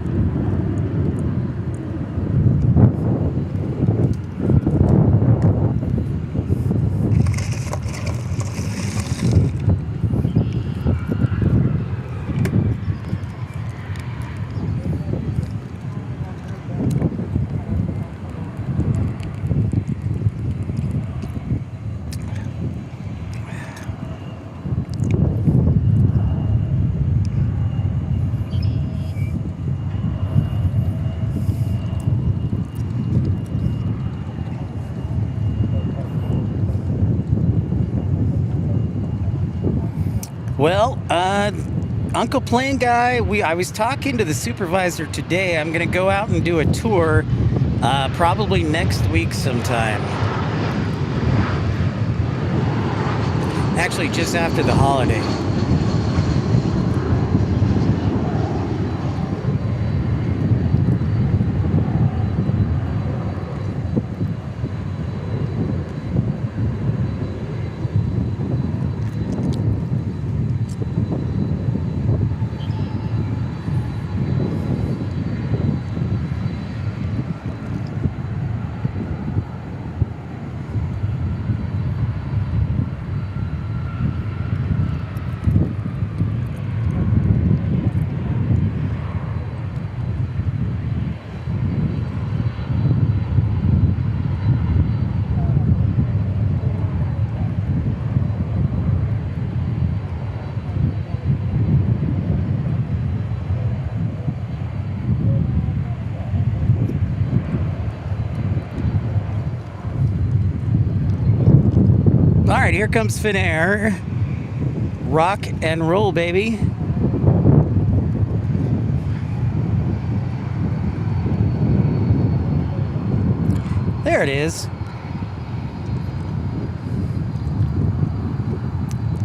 Well, Uncle Plane Guy, I was talking to the supervisor today. I'm going to go out and do a tour probably next week sometime. Actually, just after the holiday. All right, here comes Finnair. Rock and roll, baby. There it is.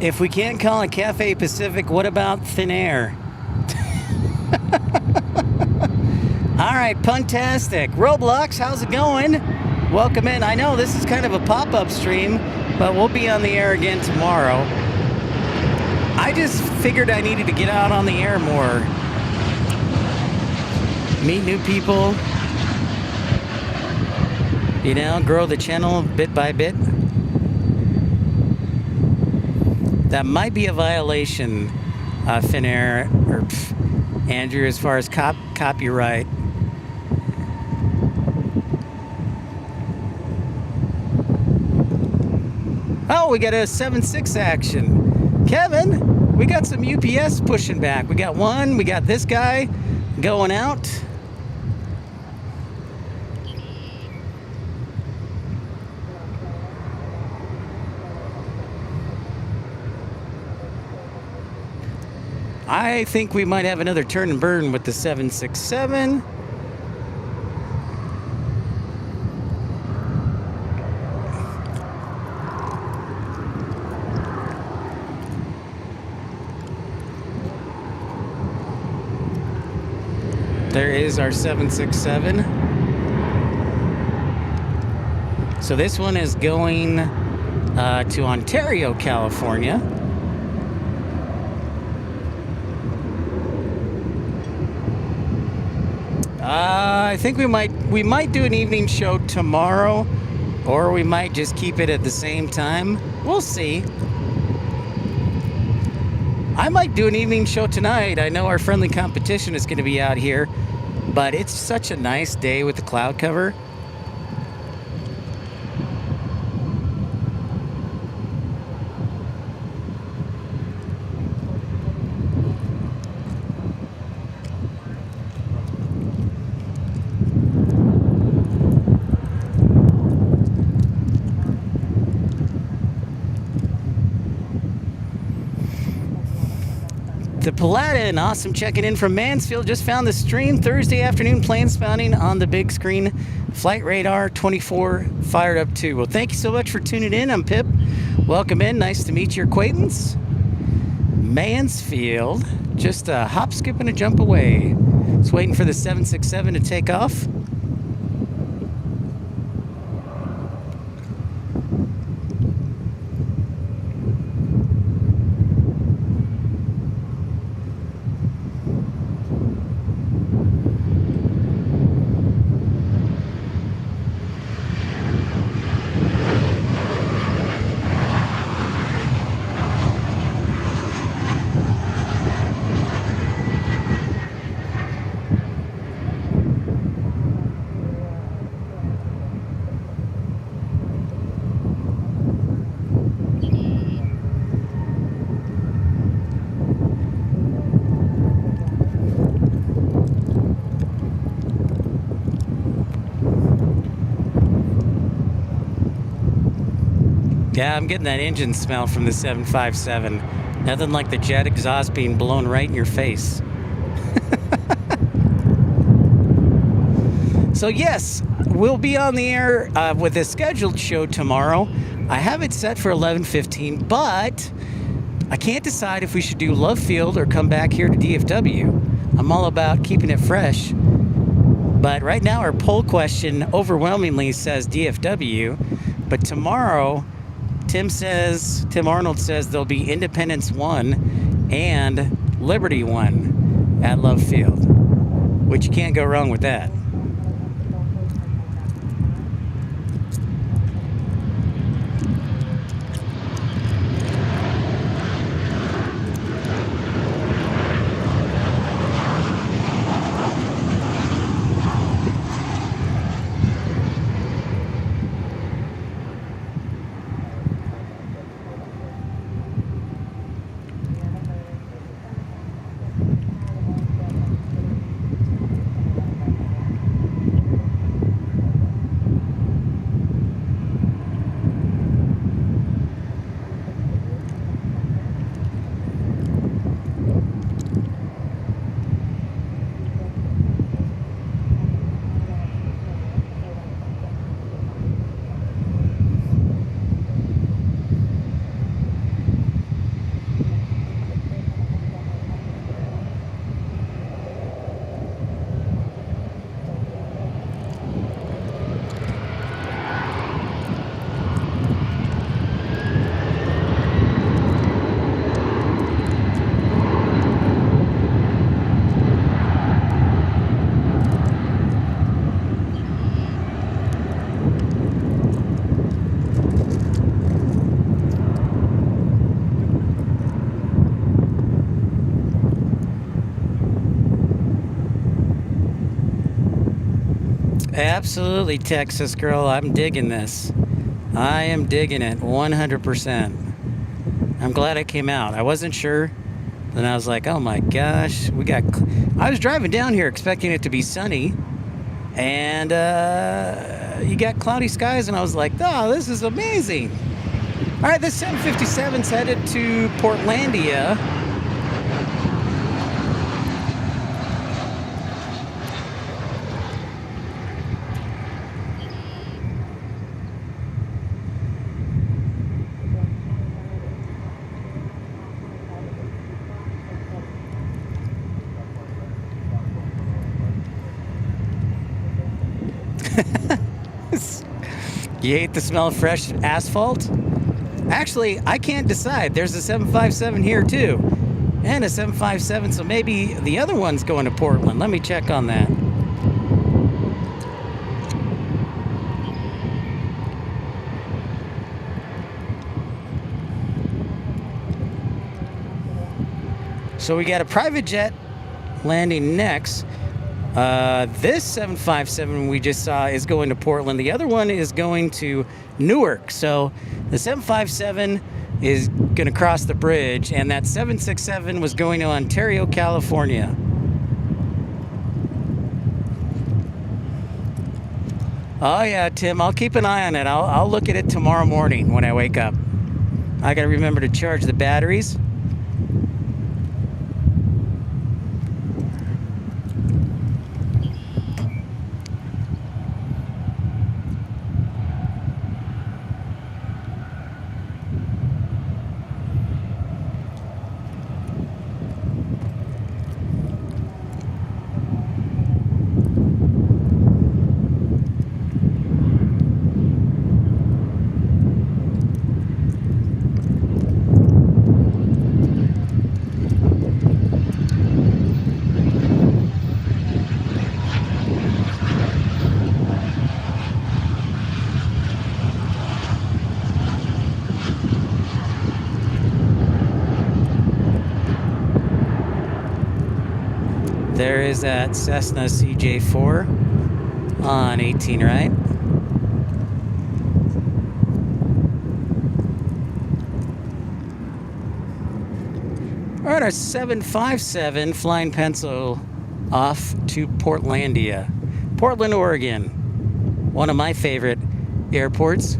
If we can't call it Cafe Pacific, what about Finnair? All right, puntastic. Roblox, how's it going? Welcome in. I know this is kind of a pop-up stream, but we'll be on the air again tomorrow. I just figured I needed to get out on the air more. Meet new people. You know, grow the channel bit by bit. That might be a violation, Finnair, or Andrew, as far as copyright. Oh, we got a 7.6 action. Kevin, we got some UPS pushing back. We got one, we got this guy going out. I think we might have another turn and burn with the 767. There is our 767. So this one is going to Ontario, California. I think we might do an evening show tomorrow, or we might just keep it at the same time. We'll see. I might do an evening show tonight. I know our friendly competition is going to be out here, but it's such a nice day with the cloud cover. Paladin, awesome checking in from Mansfield. Just found the stream Thursday afternoon, plane spotting on the big screen. Flight Radar 24 fired up too. Well, thank you so much for tuning in. I'm Pip. Welcome in. Nice to meet your acquaintance. Mansfield, just a hop, skip, and a jump away. It's waiting for the 767 to take off. Yeah, I'm getting that engine smell from the 757. Nothing like the jet exhaust being blown right in your face. So yes, we'll be on the air with a scheduled show tomorrow. I have it set for 11:15, but I can't decide if we should do Love Field or come back here to DFW. I'm all about keeping it fresh. But right now our poll question overwhelmingly says DFW, but tomorrow Tim Arnold says there'll be Independence 1 and Liberty 1 at Love Field, which you can't go wrong with that. Absolutely, Texas girl. I'm digging this. I am digging it 100%. I'm glad it came out. I wasn't sure. Then I was like, oh my gosh. I was driving down here expecting it to be sunny. And you got cloudy skies. And I was like, oh, this is amazing. All right, this 757's headed to Portlandia. You hate the smell of fresh asphalt? Actually, I can't decide. There's a 757 here too, and a 757, so maybe the other one's going to Portland. Let me check on that. So we got a private jet landing next. This 757 we just saw is going to Portland. The other one is going to Newark. So the 757 is going to cross the bridge, and that 767 was going to Ontario, California. Oh yeah, Tim, I'll keep an eye on it. I'll look at it tomorrow morning when I wake up. I got to remember to charge the batteries. There is that Cessna CJ4 on 18 right. All right, our 757 flying pencil off to Portlandia. Portland, Oregon. One of my favorite airports.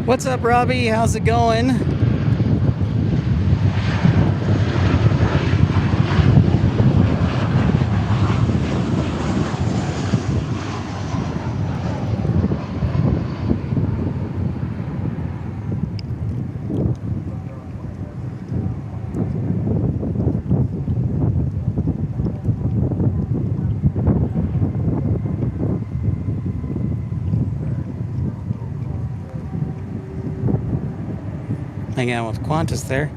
What's up, Robbie? How's it going? Hang out with Qantas there.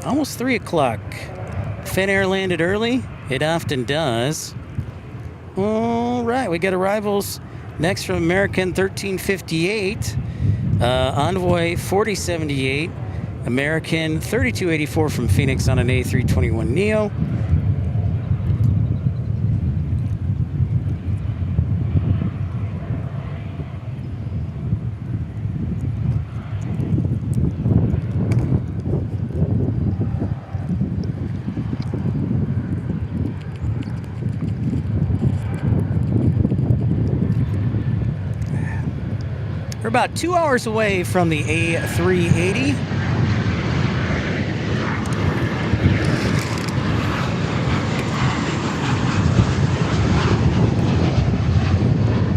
Almost 3 o'clock. Finnair landed early. It often does. All right, we got arrivals next from American 1358, Envoy 4078, American 3284 from Phoenix on an A321neo. We're about 2 hours away from the A380.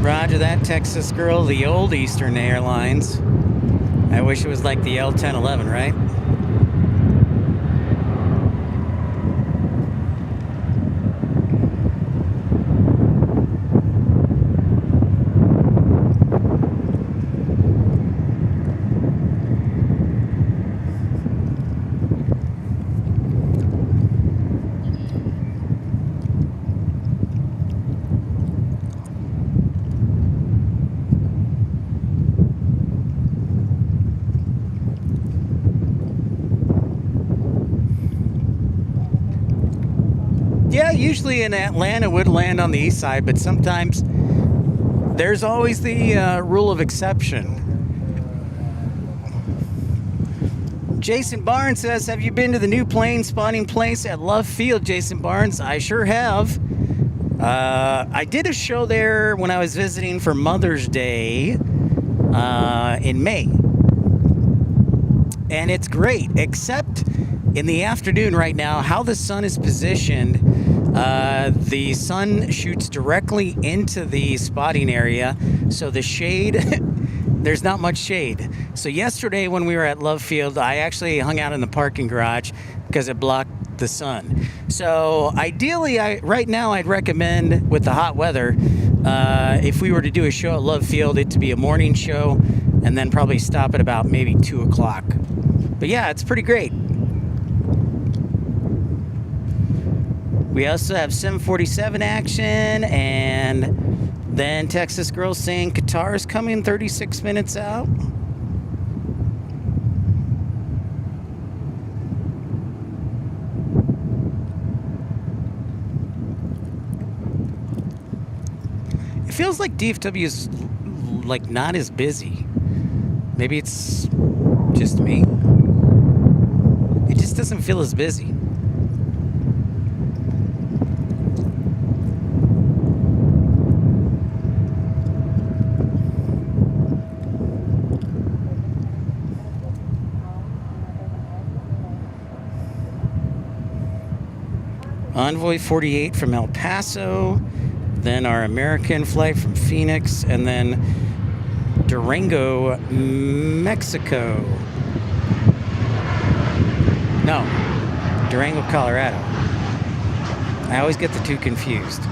Roger that, Texas girl, the old Eastern Airlines. I wish it was like the L1011, right? Yeah, usually in Atlanta would land on the east side, but sometimes there's always the rule of exception. Jason Barnes says, have you been to the new plane spawning place at Love Field, Jason Barnes? I sure have. I did a show there when I was visiting for Mother's Day in May. And it's great, except in the afternoon right now, how the sun is positioned, the sun shoots directly into the spotting area, so the shade, there's not much shade. So yesterday when we were at Love Field, I actually hung out in the parking garage because it blocked the sun. So ideally, right now I'd recommend, with the hot weather, if we were to do a show at Love Field, it to be a morning show and then probably stop at about maybe 2 o'clock. But yeah, it's pretty great. We also have 747 action and Then Texas girl saying Qatar's coming 36 minutes out. It feels like DFW is like not as busy. Maybe it's just me. It just doesn't feel as busy. Envoy 48 from El Paso, then our American flight from Phoenix, and then Durango, Mexico. No, Durango, Colorado. I always get the two confused.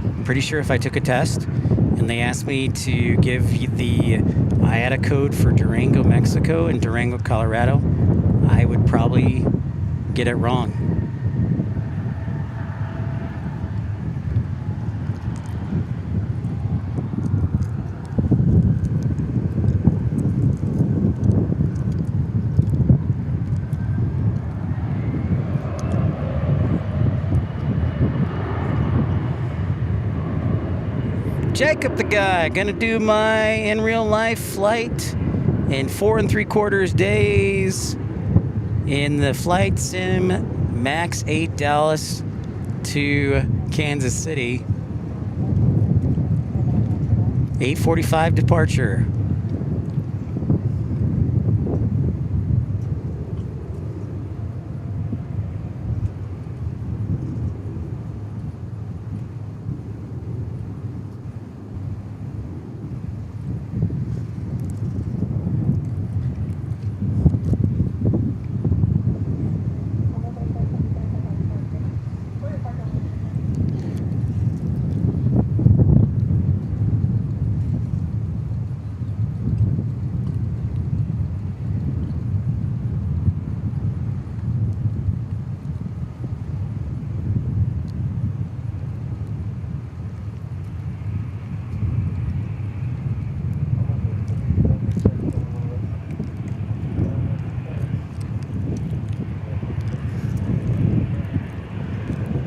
I'm pretty sure if I took a test and they asked me to give the IATA code for Durango, Mexico and Durango, Colorado, I would probably get it wrong. Jacob the guy, gonna do my in real life flight in 4 3/4 days in the flight sim Max 8 Dallas to Kansas City. 8:45 departure.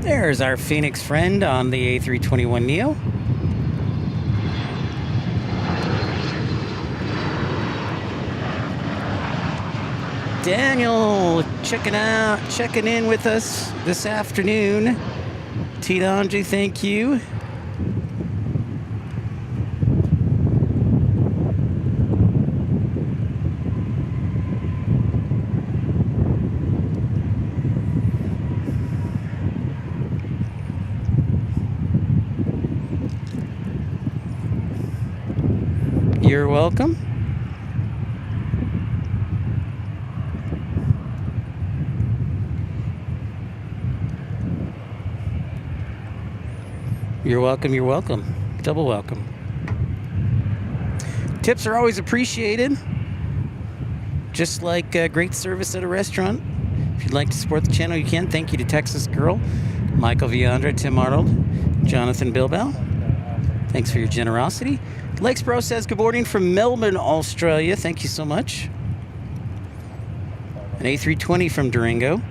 There's our Phoenix friend on the A321neo. Daniel checking in with us this afternoon. Tita Andre, thank you. You're welcome. You're welcome, you're welcome. Double welcome. Tips are always appreciated. Just like great service at a restaurant. If you'd like to support the channel, you can. Thank you to Texas Girl, Michael Viandra, Tim Arnold, Jonathan Bilbao. Thanks for your generosity. Lakesboro says good morning from Melbourne, Australia. Thank you so much. An A320 from Durango.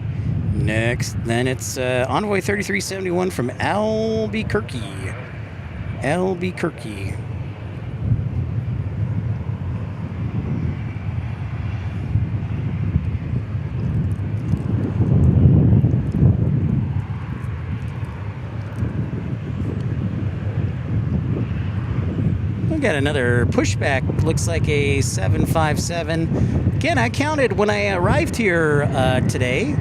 Next, then it's Envoy 3371 from Albuquerque. Albuquerque. Got another pushback, looks like a 757. Again, I counted when I arrived here today,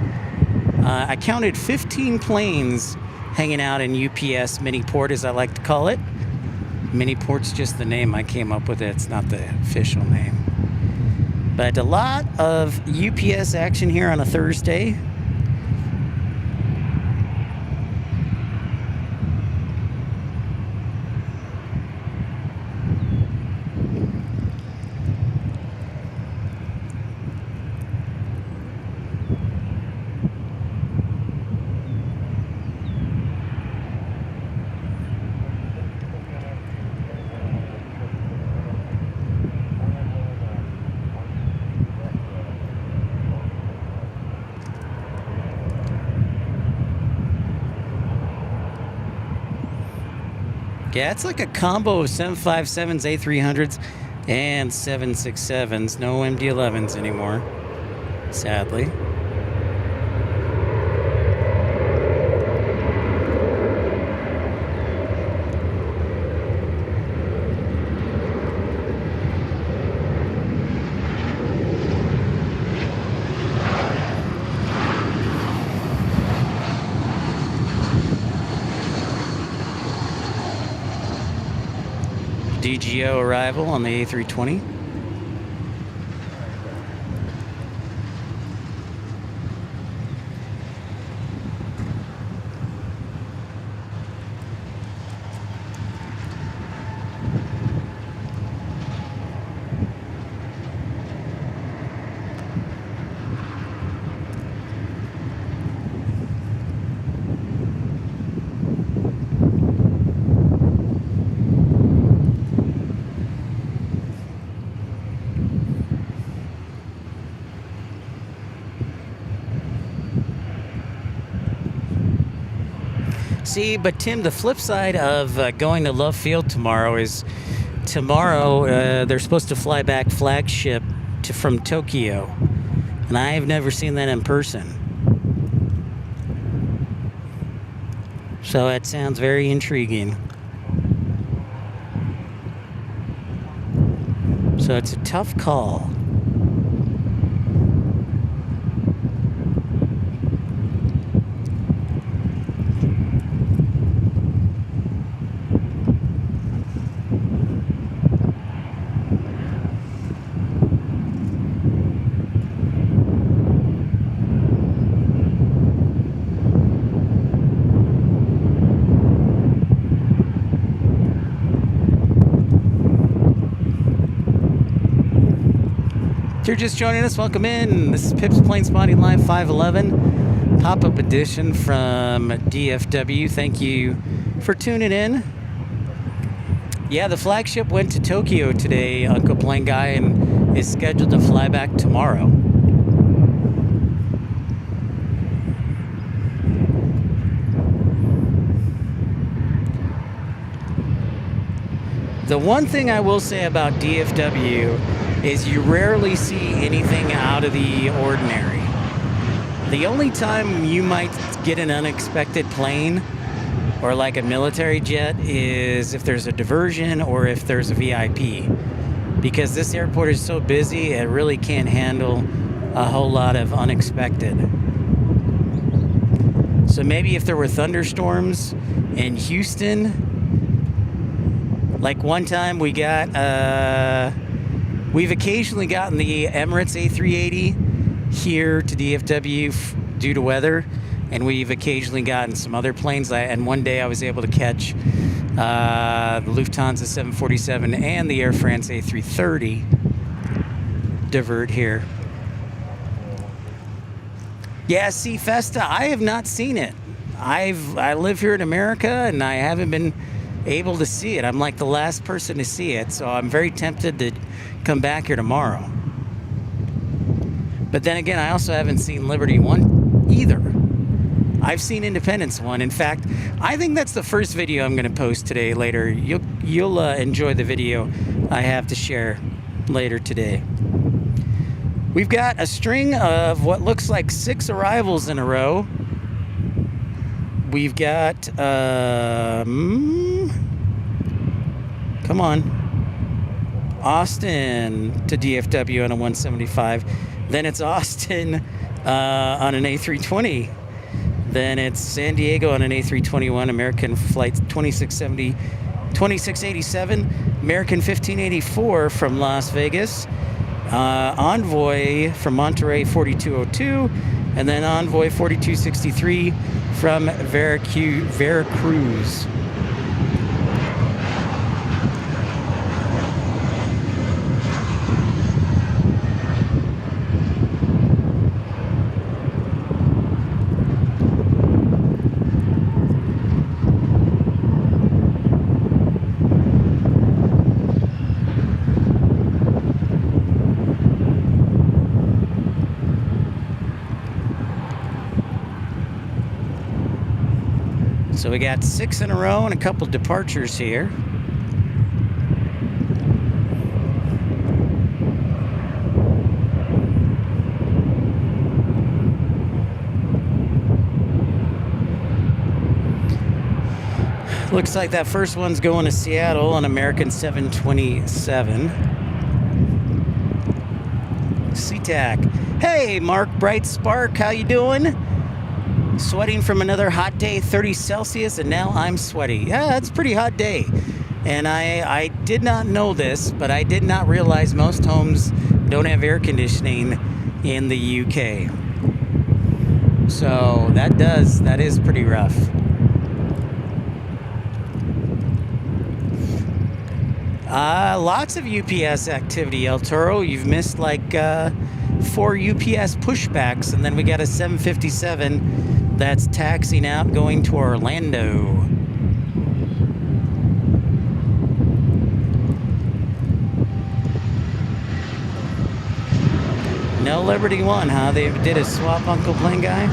I counted 15 planes hanging out in UPS Miniport, as I like to call it. Miniport's just the name I came up with, it's not the official name. But a lot of UPS action here on a Thursday. Yeah, it's like a combo of 757s, A300s, and 767s. No MD-11s anymore, sadly. DGO arrival on the A320. See, but Tim, the flip side of going to Love Field tomorrow is they're supposed to fly back flagship from Tokyo, and I have never seen that in person. So it sounds very intriguing. So it's a tough call. If you're just joining us, welcome in. This is Pip's Planespotting Live 511, pop-up edition from DFW. Thank you for tuning in. Yeah, the flagship went to Tokyo today, Uncle Plane Guy, and is scheduled to fly back tomorrow. The one thing I will say about DFW is you rarely see anything out of the ordinary. The only time you might get an unexpected plane or like a military jet is if there's a diversion or if there's a VIP. Because this airport is so busy, it really can't handle a whole lot of unexpected. So maybe if there were thunderstorms in Houston, like one time we've occasionally gotten the Emirates A380 here to DFW due to weather, and we've occasionally gotten some other planes. And one day I was able to catch the Lufthansa 747 and the Air France A330 divert here. Yeah, see, Festa, I have not seen it. I live here in America, and I haven't been able to see it. I'm like the last person to see it, so I'm very tempted to come back here tomorrow. But then again, I also haven't seen Liberty 1 either. I've seen Independence 1. In fact, I think that's the first video I'm going to post today later. You'll enjoy the video I have to share later today. We've got a string of what looks like 6 arrivals in a row. We've got come on, Austin to DFW on a 175. Then it's Austin on an A320. Then it's San Diego on an A321, American flight 2687, American 1584 from Las Vegas, Envoy from Monterey 4202, and then Envoy 4263 from Veracruz. So So we got 6 in a row and a couple departures here. Looks like that first one's going to Seattle on American 727. SeaTac. Hey, Mark Bright Spark, how you doing? Sweating from another hot day, 30 Celsius, and now I'm sweaty. Yeah, that's a pretty hot day. And I did not know this, but I did not realize most homes don't have air conditioning in the UK. So that is pretty rough. Lots of UPS activity, El Toro. You've missed like 4 UPS pushbacks, and then we got a 757 that's taxiing out going to Orlando. No Liberty One, huh? They did a swap, Uncle Plane Guy?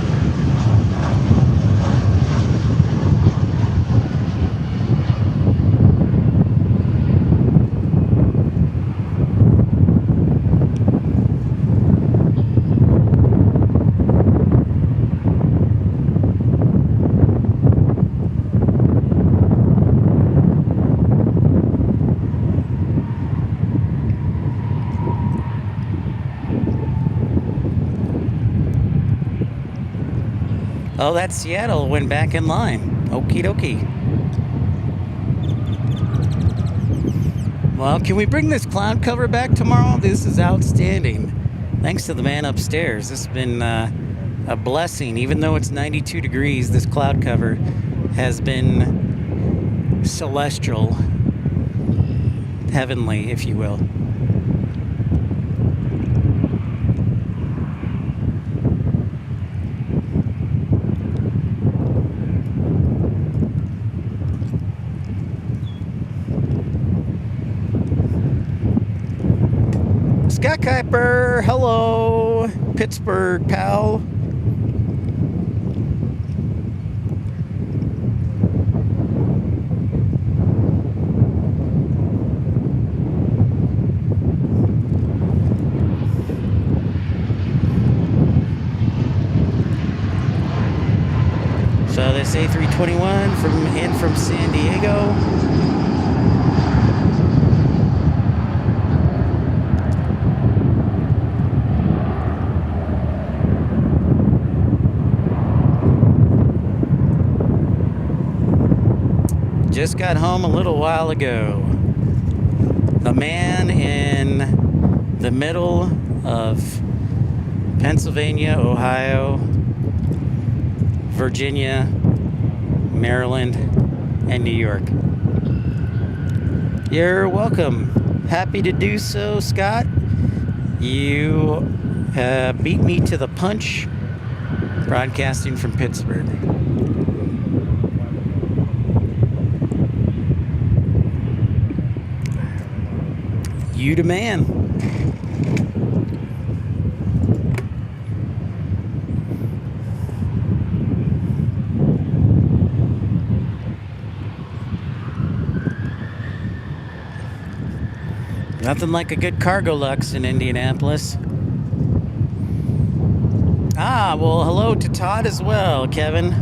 Oh, that Seattle went back in line. Okie dokie. Well, can we bring this cloud cover back tomorrow? This is outstanding. Thanks to the man upstairs. This has been a blessing. Even though it's 92 degrees, this cloud cover has been celestial, heavenly, if you will. Scott Kuiper, hello, Pittsburgh pal. So this A321 from San Diego. Just got home a little while ago. The man in the middle of Pennsylvania, Ohio, Virginia, Maryland, and New York. You're welcome. Happy to do so, Scott. You beat me to the punch, broadcasting from Pittsburgh. You the man. Nothing like a good cargo lux in Indianapolis. Ah, well, hello to Todd as well, Kevin.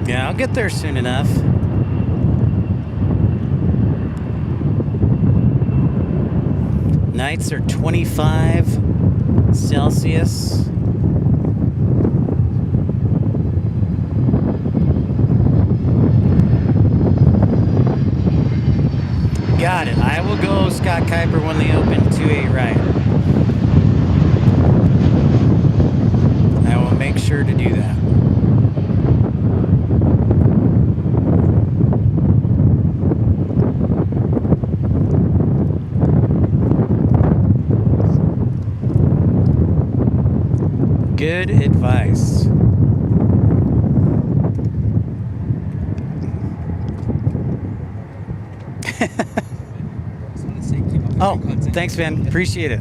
Yeah, I'll get there soon enough. Nights are 25 Celsius. Got it. I will go Scott Kuiper when they open 2-8 right. I will make sure to do that. Good advice. Oh, Thanks, man. Appreciate it.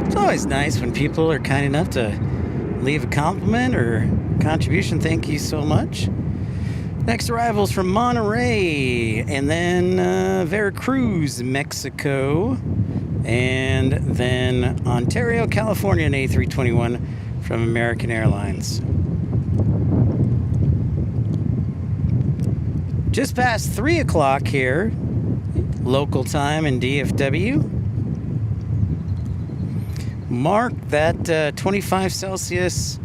It's always nice when people are kind enough to leave a compliment or contribution. Thank you so much. Next arrivals from Monterey, and then Veracruz, Mexico, and then Ontario, California, an A321 from American Airlines. Just past 3 o'clock here, local time in DFW. Mark, that 25 Celsius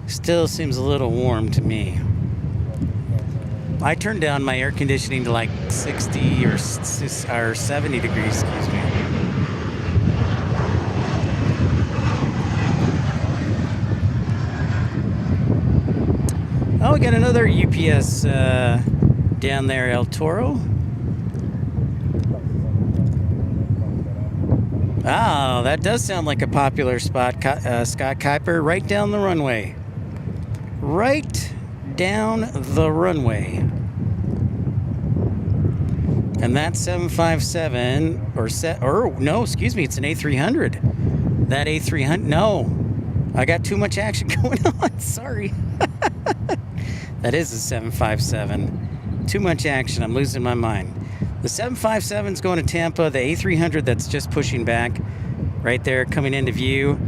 still seems a little warm to me. I turned down my air conditioning to like 60 or 70 degrees, excuse me. Oh, we got another UPS down there, El Toro. Oh, that does sound like a popular spot, Scott Kuiper, right down the runway. Right down the runway. And that's 757, or no, excuse me, it's an A300. That A300, no. I got too much action going on, sorry. That is a 757. Too much action, I'm losing my mind. The 757 is going to Tampa. The A300 that's just pushing back right there, coming into view,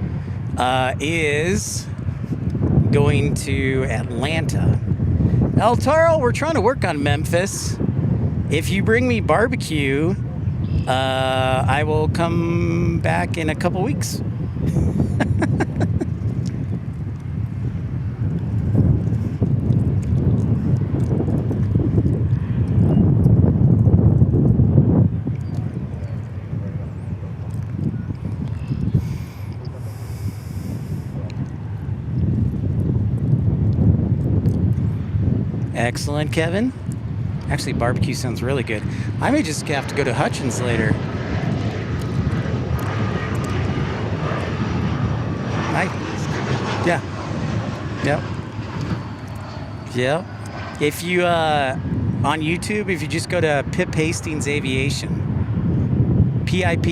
is going to Atlanta. El Toro, we're trying to work on Memphis. If you bring me barbecue, I will come back in a couple weeks. Excellent, Kevin. Actually, barbecue sounds really good. I may just have to go to Hutchins later. Yeah. Yep. Yep. If you, on YouTube, if you just go to Pip Hastings Aviation, PIP.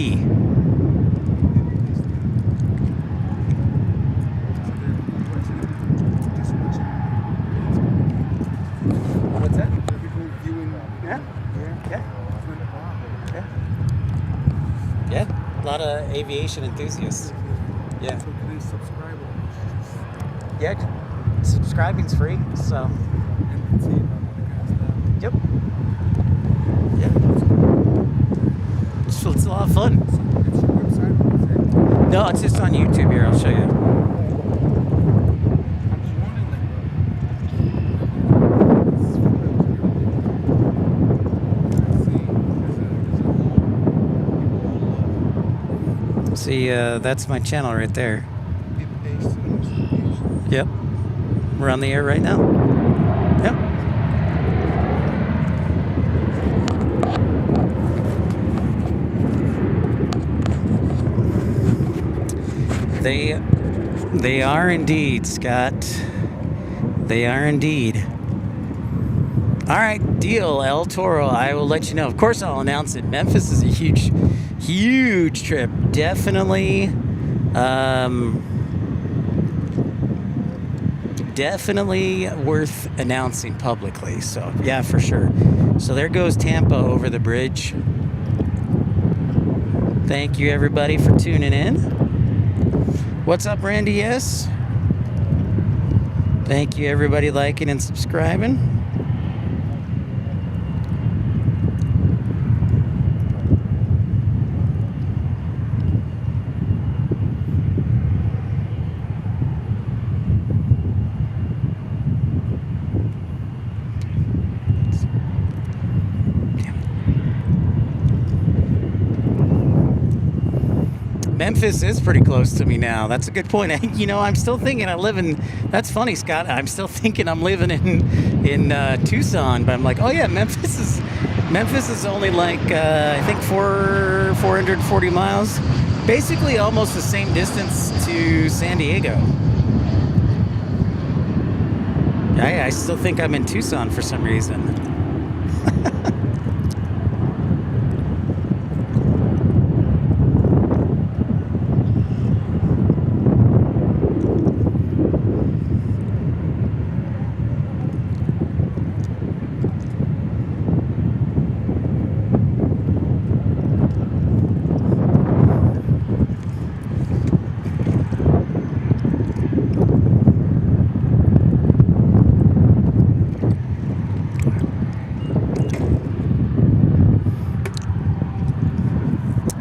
A lot of aviation enthusiasts. Yeah. Yeah, subscribing's free, so. Yep. Yeah. It's a lot of fun. No, it's just on YouTube here. I'll show you. See, that's my channel right there. Yep. We're on the air right now. Yep. They are indeed, Scott. They are indeed. All right, deal, El Toro. I will let you know. Of course, I'll announce it. Memphis is a huge trip. Definitely, definitely worth announcing publicly. So, yeah, for sure. So there goes Tampa over the bridge. Thank you, everybody, for tuning in. What's up, Randy? Yes. Thank you, everybody, liking and subscribing. Memphis is pretty close to me now. That's a good point. You know, I'm still thinking I live in. That's funny, Scott. I'm still thinking I'm living in Tucson, but I'm like, oh yeah, Memphis is only like I think 440 miles, basically almost the same distance to San Diego. I still think I'm in Tucson for some reason.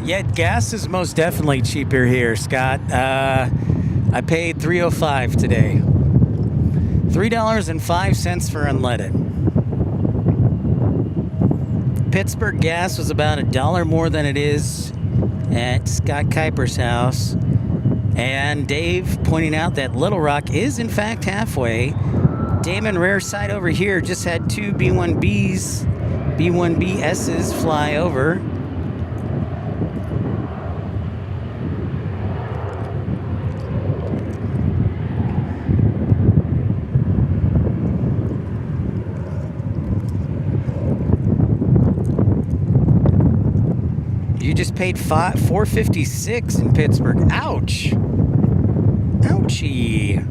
Yeah, gas is most definitely cheaper here, Scott. I paid $3.05 today. $3.05 for unleaded. Pittsburgh gas was about $1 more than it is at Scott Kuiper's house. And Dave pointing out that Little Rock is in fact halfway. Damon Rare side over here just had two B1BSs fly over. You just paid $4.56 in Pittsburgh. Ouch. Ouchie.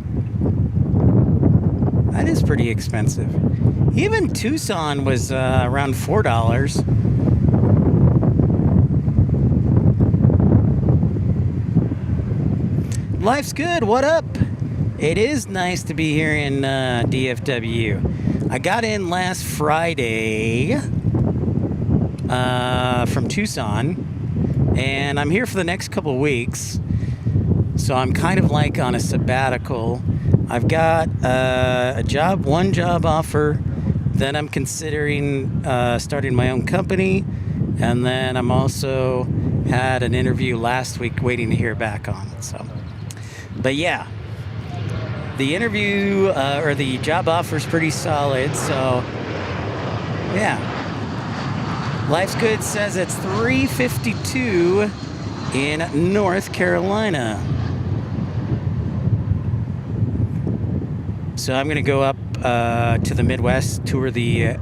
That is pretty expensive. Even Tucson was around $4. Life's good. What up? It is nice to be here in DFW. I got in last Friday from Tucson, and I'm here for the next couple of weeks. So I'm kind of like on a sabbatical. I've got one job offer. Then I'm considering starting my own company, and then I'm also had an interview last week waiting to hear back on. So, but yeah, the interview or the job offer is pretty solid. So yeah, Life's Good says it's $3.52 in North Carolina. So I'm going to go up to the Midwest, tour the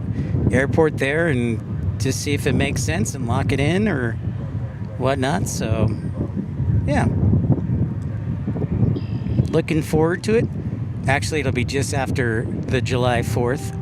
airport there, and just see if it makes sense and lock it in or whatnot. So, yeah. Looking forward to it. Actually, it'll be just after the July 4th.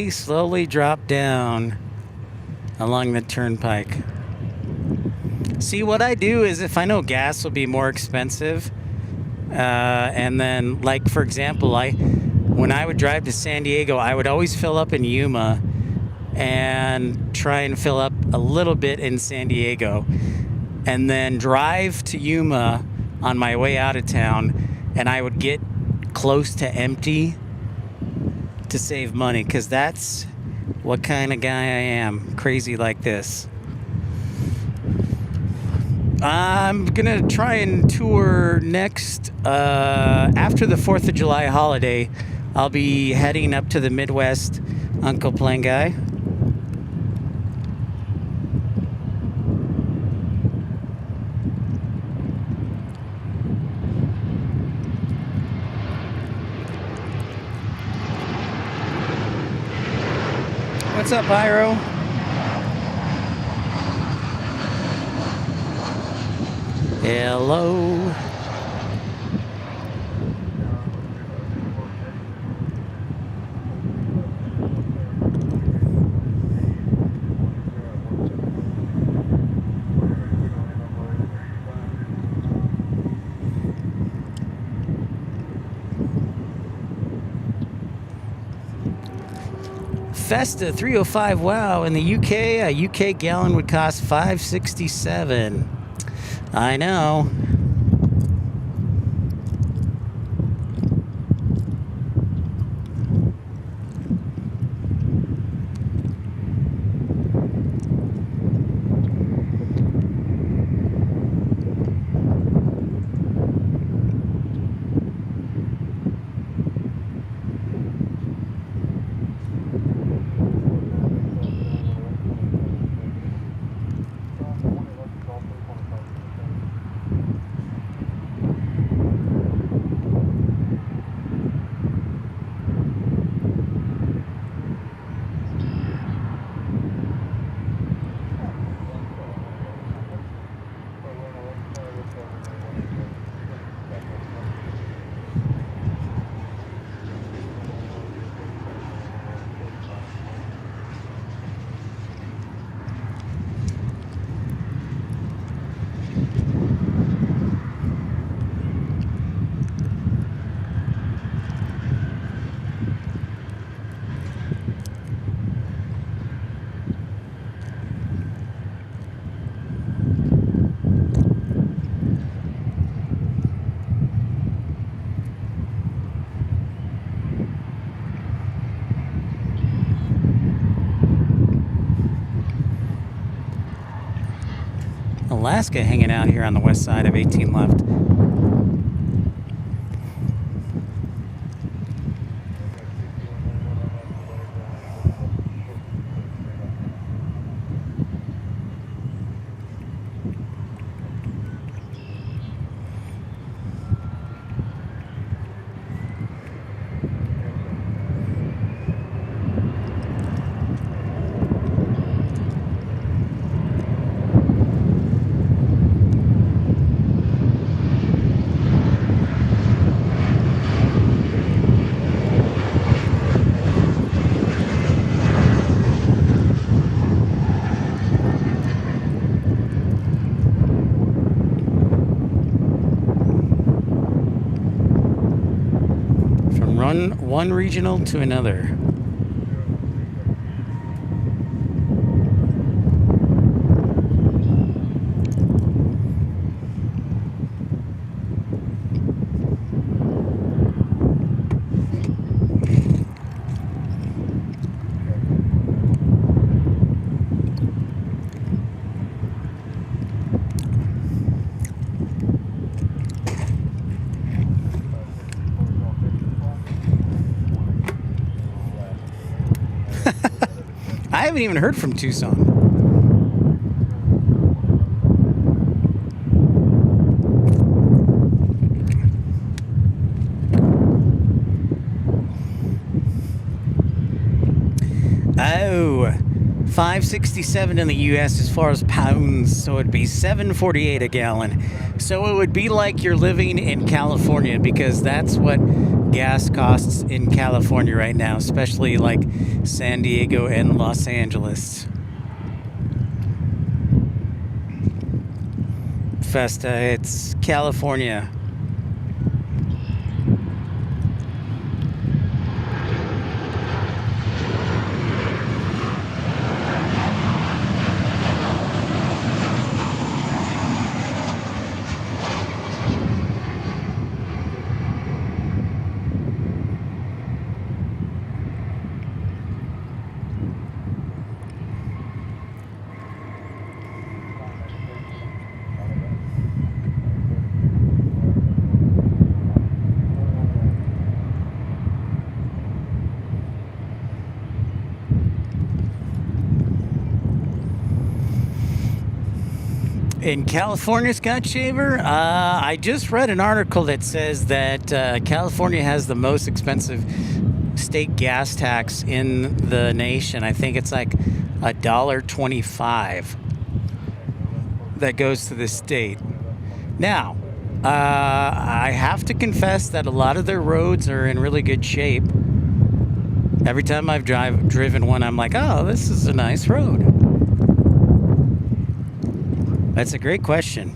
Slowly drop down along the turnpike. See, what I do is if I know gas will be more expensive, and then, like, for example, when I would drive to San Diego, I would always fill up in Yuma and try and fill up a little bit in San Diego, and then drive to Yuma on my way out of town, and I would get close to empty to save money, because that's what kind of guy I am, crazy like this. I'm gonna try and tour next after the 4th of July holiday. I'll be heading up to the Midwest, Uncle Plain Guy. What's up, Pyro? Hello. Festa 305. Wow, in the UK, a UK gallon would cost 5.67. I know. Alaska hanging out here on the west side of 18 left. One regional to another. I haven't even heard from Tucson. Oh, 5.67 in the U.S. as far as pounds, so it'd be 7.48 a gallon. So it would be like you're living in California, because that's what gas costs in California right now, especially like San Diego and Los Angeles. Festa, it's California. In California, Scott Shaver, I just read an article that says that California has the most expensive state gas tax in the nation. I think it's like $1.25 that goes to the state. Now, I have to confess that a lot of their roads are in really good shape. Every time I've driven one, I'm like, oh, this is a nice road. That's a great question.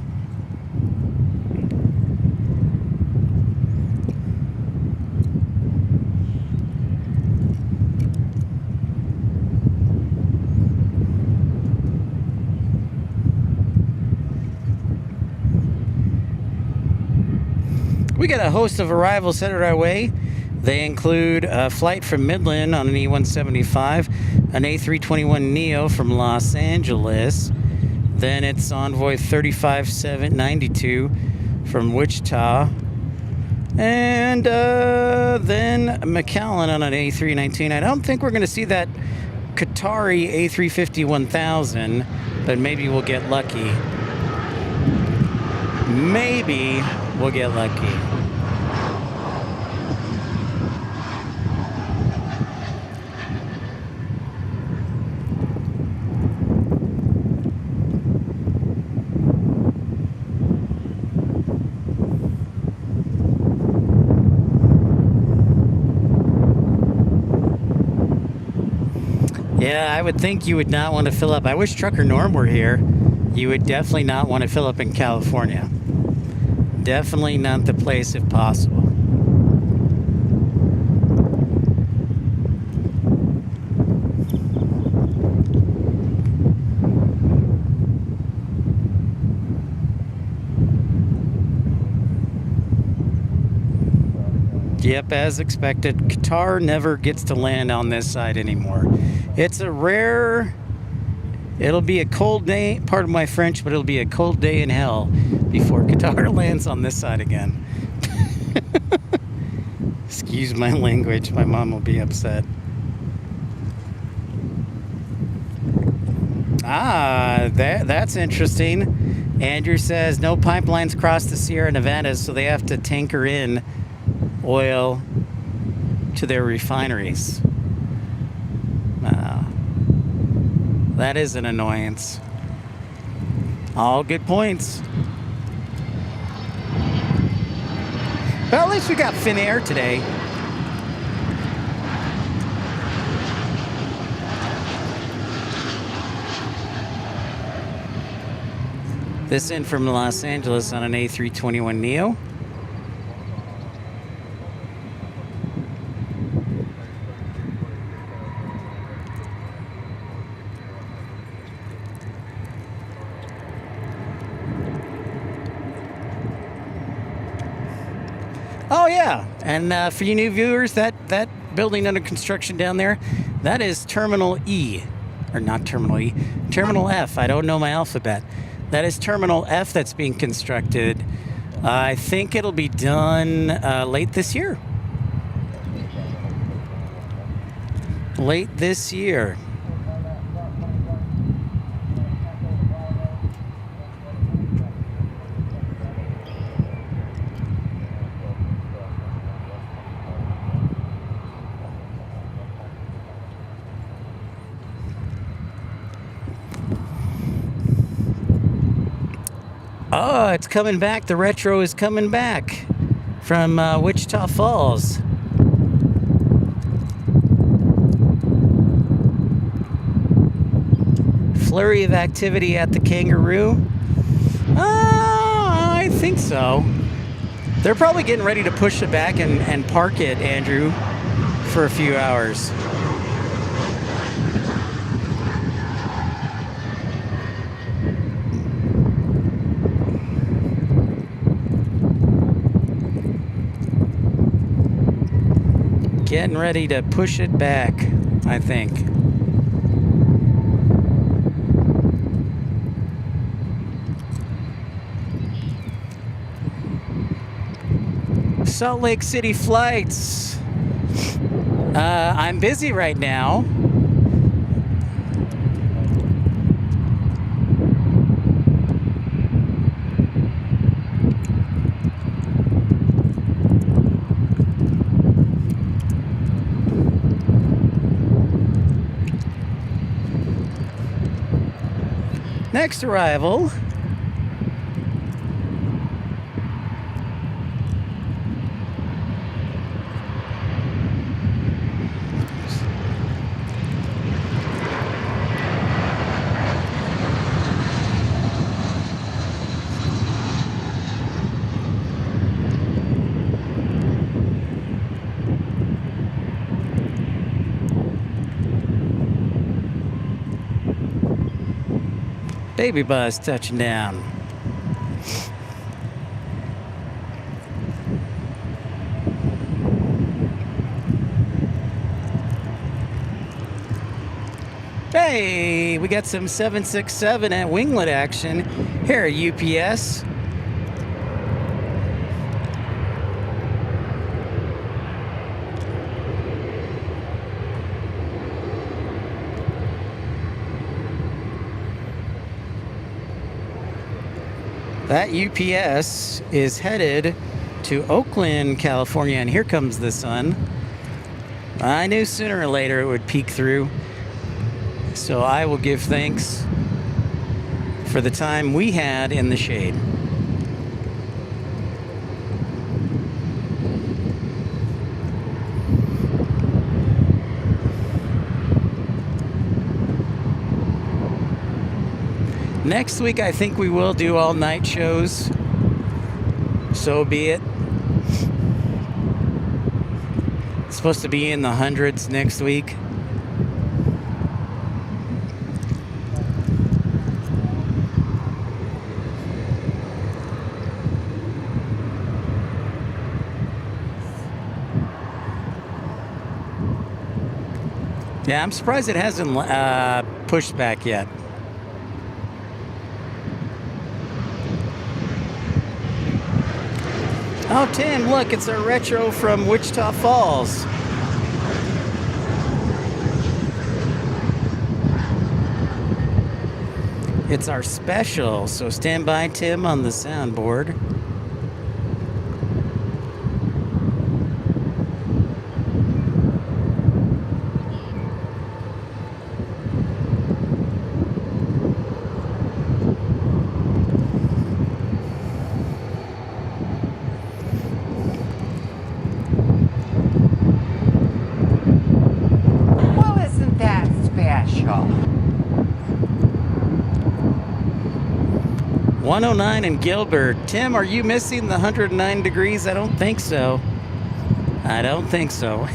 We got a host of arrivals headed our way. They include a flight from Midland on an E-175, an A321neo from Los Angeles. Then it's Envoy 35792 from Wichita. And then McAllen on an A319. I don't think we're going to see that Qatari A350 1000, but maybe we'll get lucky. Maybe we'll get lucky. Yeah, I would think you would not want to fill up. I wish Trucker Norm were here. You would definitely not want to fill up in California. Definitely not the place if possible. Yep, as expected, Qatar never gets to land on this side anymore. It's a rare... It'll be a cold day, pardon my French, but it'll be a cold day in hell before Qatar lands on this side again. Excuse my language, my mom will be upset. That's interesting. Andrew says no pipelines cross the Sierra Nevadas, so they have to tanker in oil to their refineries. That is an annoyance. All good points. Well, at least we got Finnair today. This in from Los Angeles on an A321neo. Oh yeah, and for you new viewers, that building under construction down there, that is Terminal E, or not Terminal E, Terminal F. I don't know my alphabet. That is Terminal F that's being constructed. I think it'll be done late this year. Late this year. Oh, it's coming back. The retro is coming back from Wichita Falls. Flurry of activity at the Kangaroo? I think so. They're probably getting ready to push it back and park it, Andrew, for a few hours. Getting ready to push it back, I think. Salt Lake City flights. I'm busy right now. Next arrival. Baby bus touching down. Hey, we got some 767 at winglet action here at UPS. That UPS is headed to Oakland, California, and here comes the sun. I knew sooner or later it would peek through, so I will give thanks for the time we had in the shade. Next week, I think we will do all night shows. So be it. It's supposed to be in the hundreds next week. Yeah, I'm surprised it hasn't pushed back yet. Oh, Tim, look, it's a retro from Wichita Falls. It's our special, so stand by, Tim, on the soundboard. Well, isn't that special? 109 in Gilbert. Tim, are you missing the 109 degrees? I don't think so. I don't think so.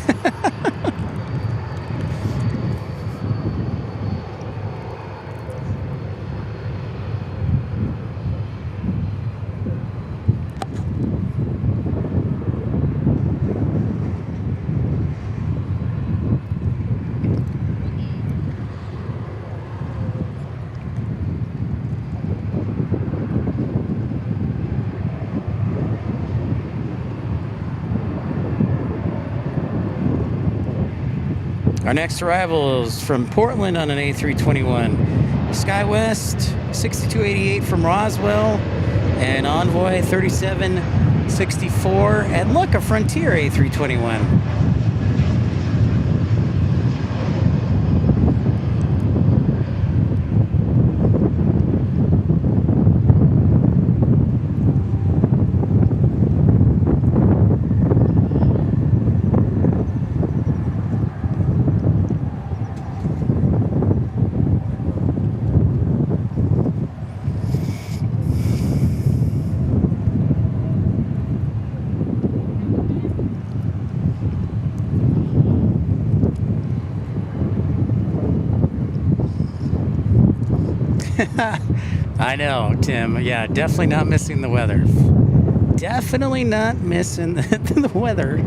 Our next arrival is from Portland on an A321. SkyWest 6288 from Roswell, and Envoy 3764, and look, a Frontier A321. I know, Tim. Yeah, definitely not missing the weather. Definitely not missing the weather.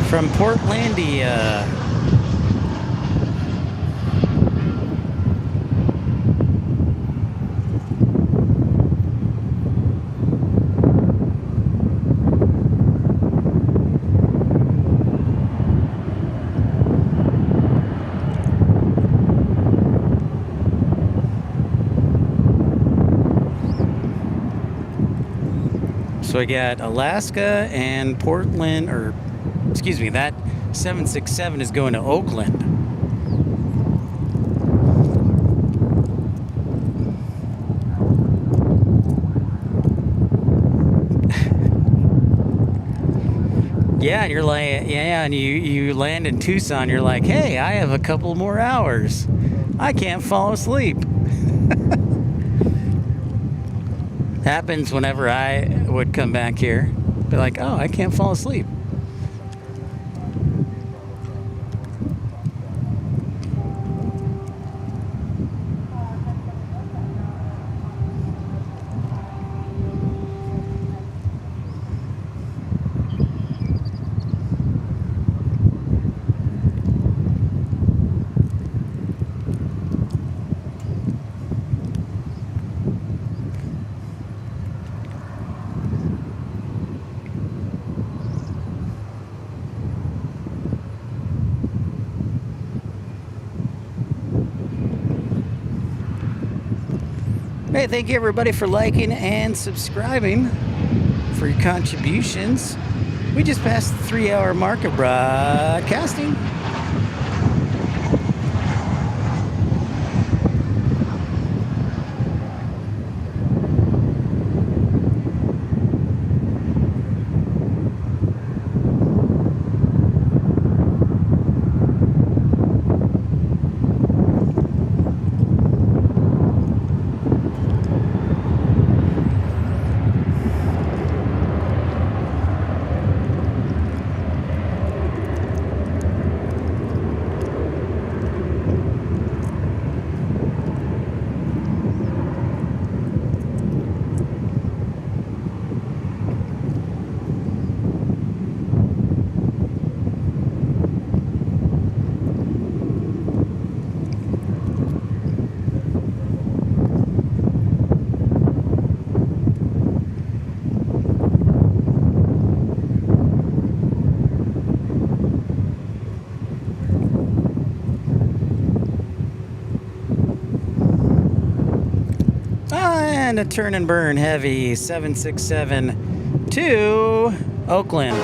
From Portlandia. So I got Alaska and Portland, or excuse me, that 767 is going to Oakland. Yeah, and you're like, yeah, and you land in Tucson. You're like, hey, I have a couple more hours. I can't fall asleep. Happens whenever I would come back here. Be like, oh, I can't fall asleep. Hey, thank you everybody for liking and subscribing, for your contributions. We just passed the 3-hour mark of broadcasting. And a turn and burn heavy 767 to Oakland.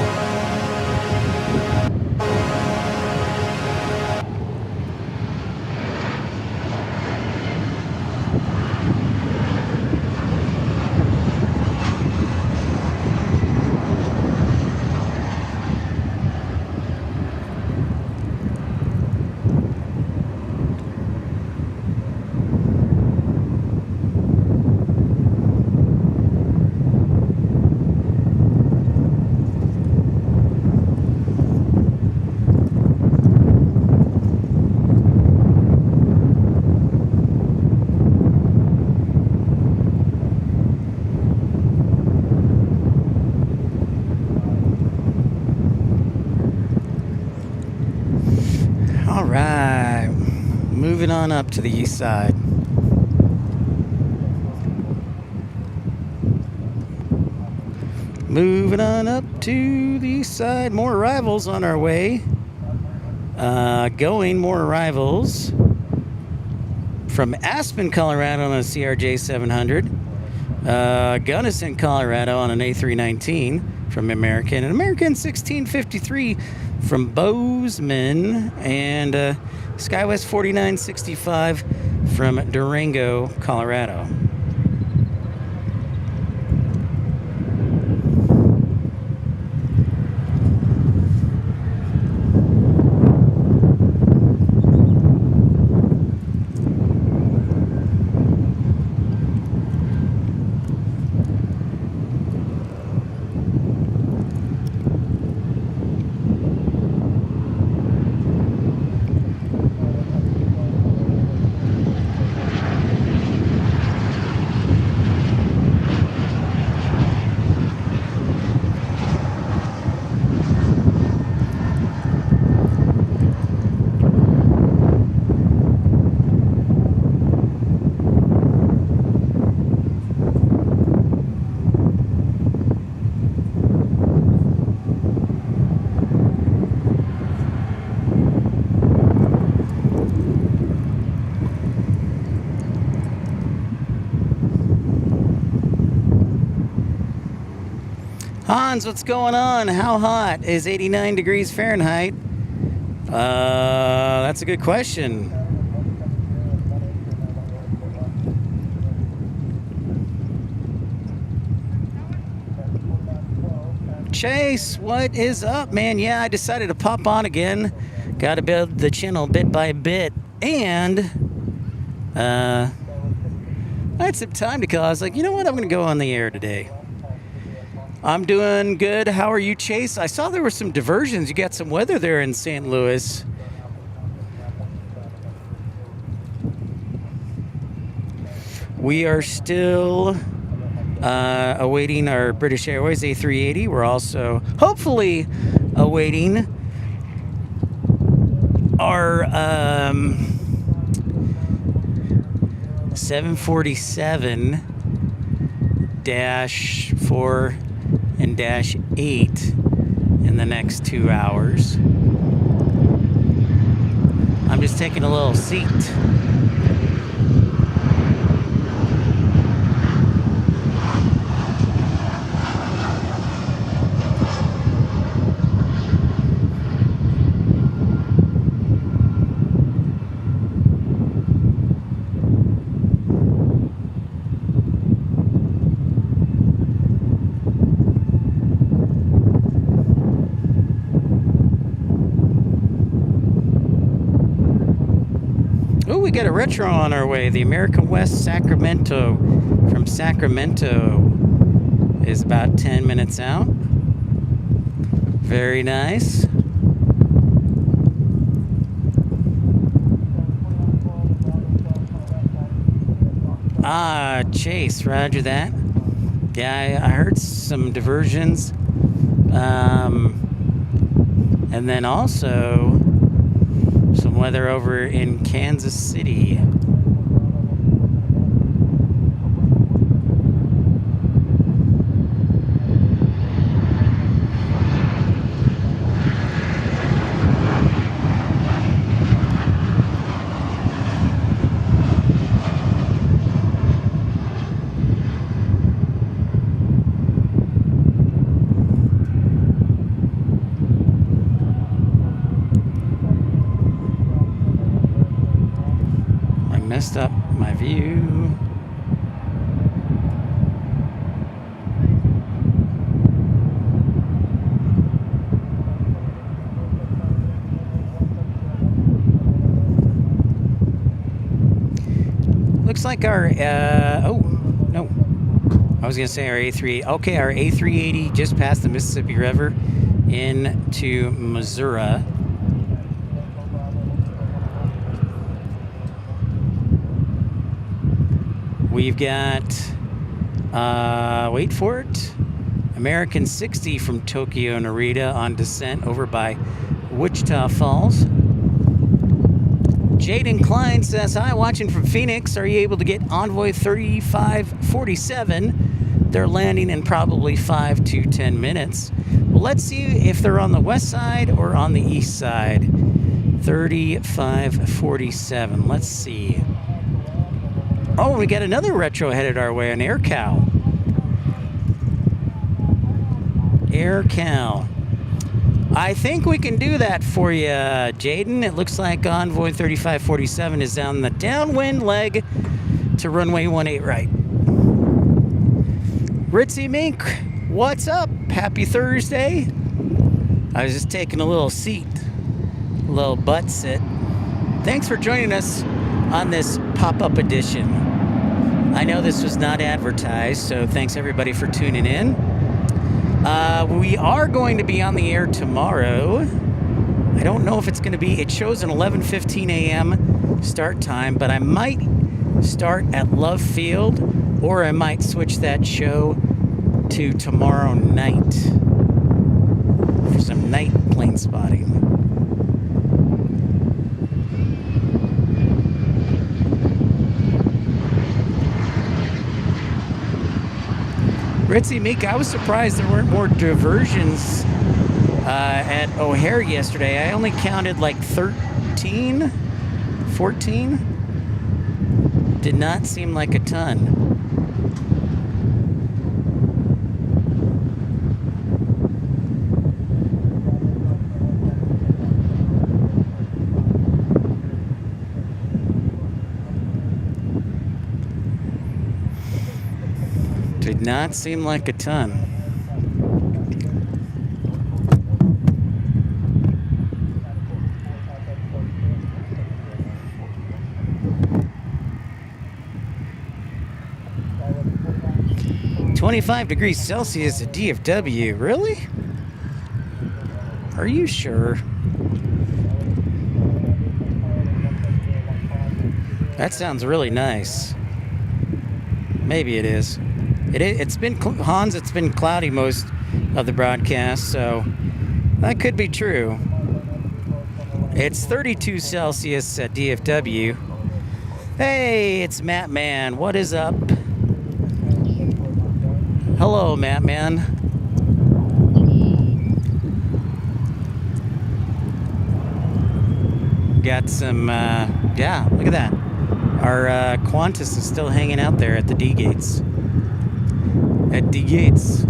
All right, moving on up to the east side. Moving on up to the east side. More arrivals on our way. More arrivals from Aspen, Colorado on a CRJ 700. Gunnison, Colorado on an A319 from American. An American 1653 from Bozeman. And SkyWest 4965 from Durango, Colorado. Hans, what's going on? How hot is 89 degrees Fahrenheit? That's a good question. Chase, what is up, man? Yeah, I decided to pop on again. Got to build the channel bit by bit. And I had some time to kill. I was like, you know what? I'm going to go on the air today. I'm doing good. How are you, Chase? I saw there were some diversions. You got some weather there in St. Louis. We are still awaiting our British Airways A380. We're also hopefully awaiting our 747-4 and -8 in the next 2 hours. I'm just taking a little seat. We got a retro on our way. The American West Sacramento from Sacramento is about 10 minutes out. Very nice. Chase, roger that. Yeah, I heard some diversions. And then also some weather over in Kansas City. Messed up my view. Looks like our oh no, I was gonna say our A3. Okay, our A380 just passed the Mississippi River into Missouri. We've got, wait for it, American 60 from Tokyo Narita on descent over by Wichita Falls. Jaden Klein says, hi, watching from Phoenix. Are you able to get Envoy 3547? They're landing in probably 5 to 10 minutes. Well, let's see if they're on the west side or on the east side. 3547, let's see. Oh, we got another retro headed our way, an AirCal. AirCal. I think we can do that for you, Jaden. It looks like Envoy 3547 is down the downwind leg to runway 18 right. Ritzy Mink, what's up? Happy Thursday. I was just taking a little seat, a little butt sit. Thanks for joining us on this pop-up edition. I know this was not advertised, so thanks everybody for tuning in. We are going to be on the air tomorrow. I don't know if it's going to be, it shows an 11:15 a.m. start time, but I might start at Love Field, or I might switch that show to tomorrow night for some night plane spotting. Ritzy Meek, I was surprised there weren't more diversions at O'Hare yesterday. I only counted like 13, 14. Did not seem like a ton. Did not seem like a ton. 25 degrees Celsius at DFW. Really? Are you sure? That sounds really nice. Maybe it is. It's been, Hans, it's been cloudy most of the broadcast, so that could be true. It's 32 Celsius at DFW. Hey, it's Matt Man. What is up? Hello, Matt Man. Got some, yeah, look at that. Our Qantas is still hanging out there at the D gates. At D gates.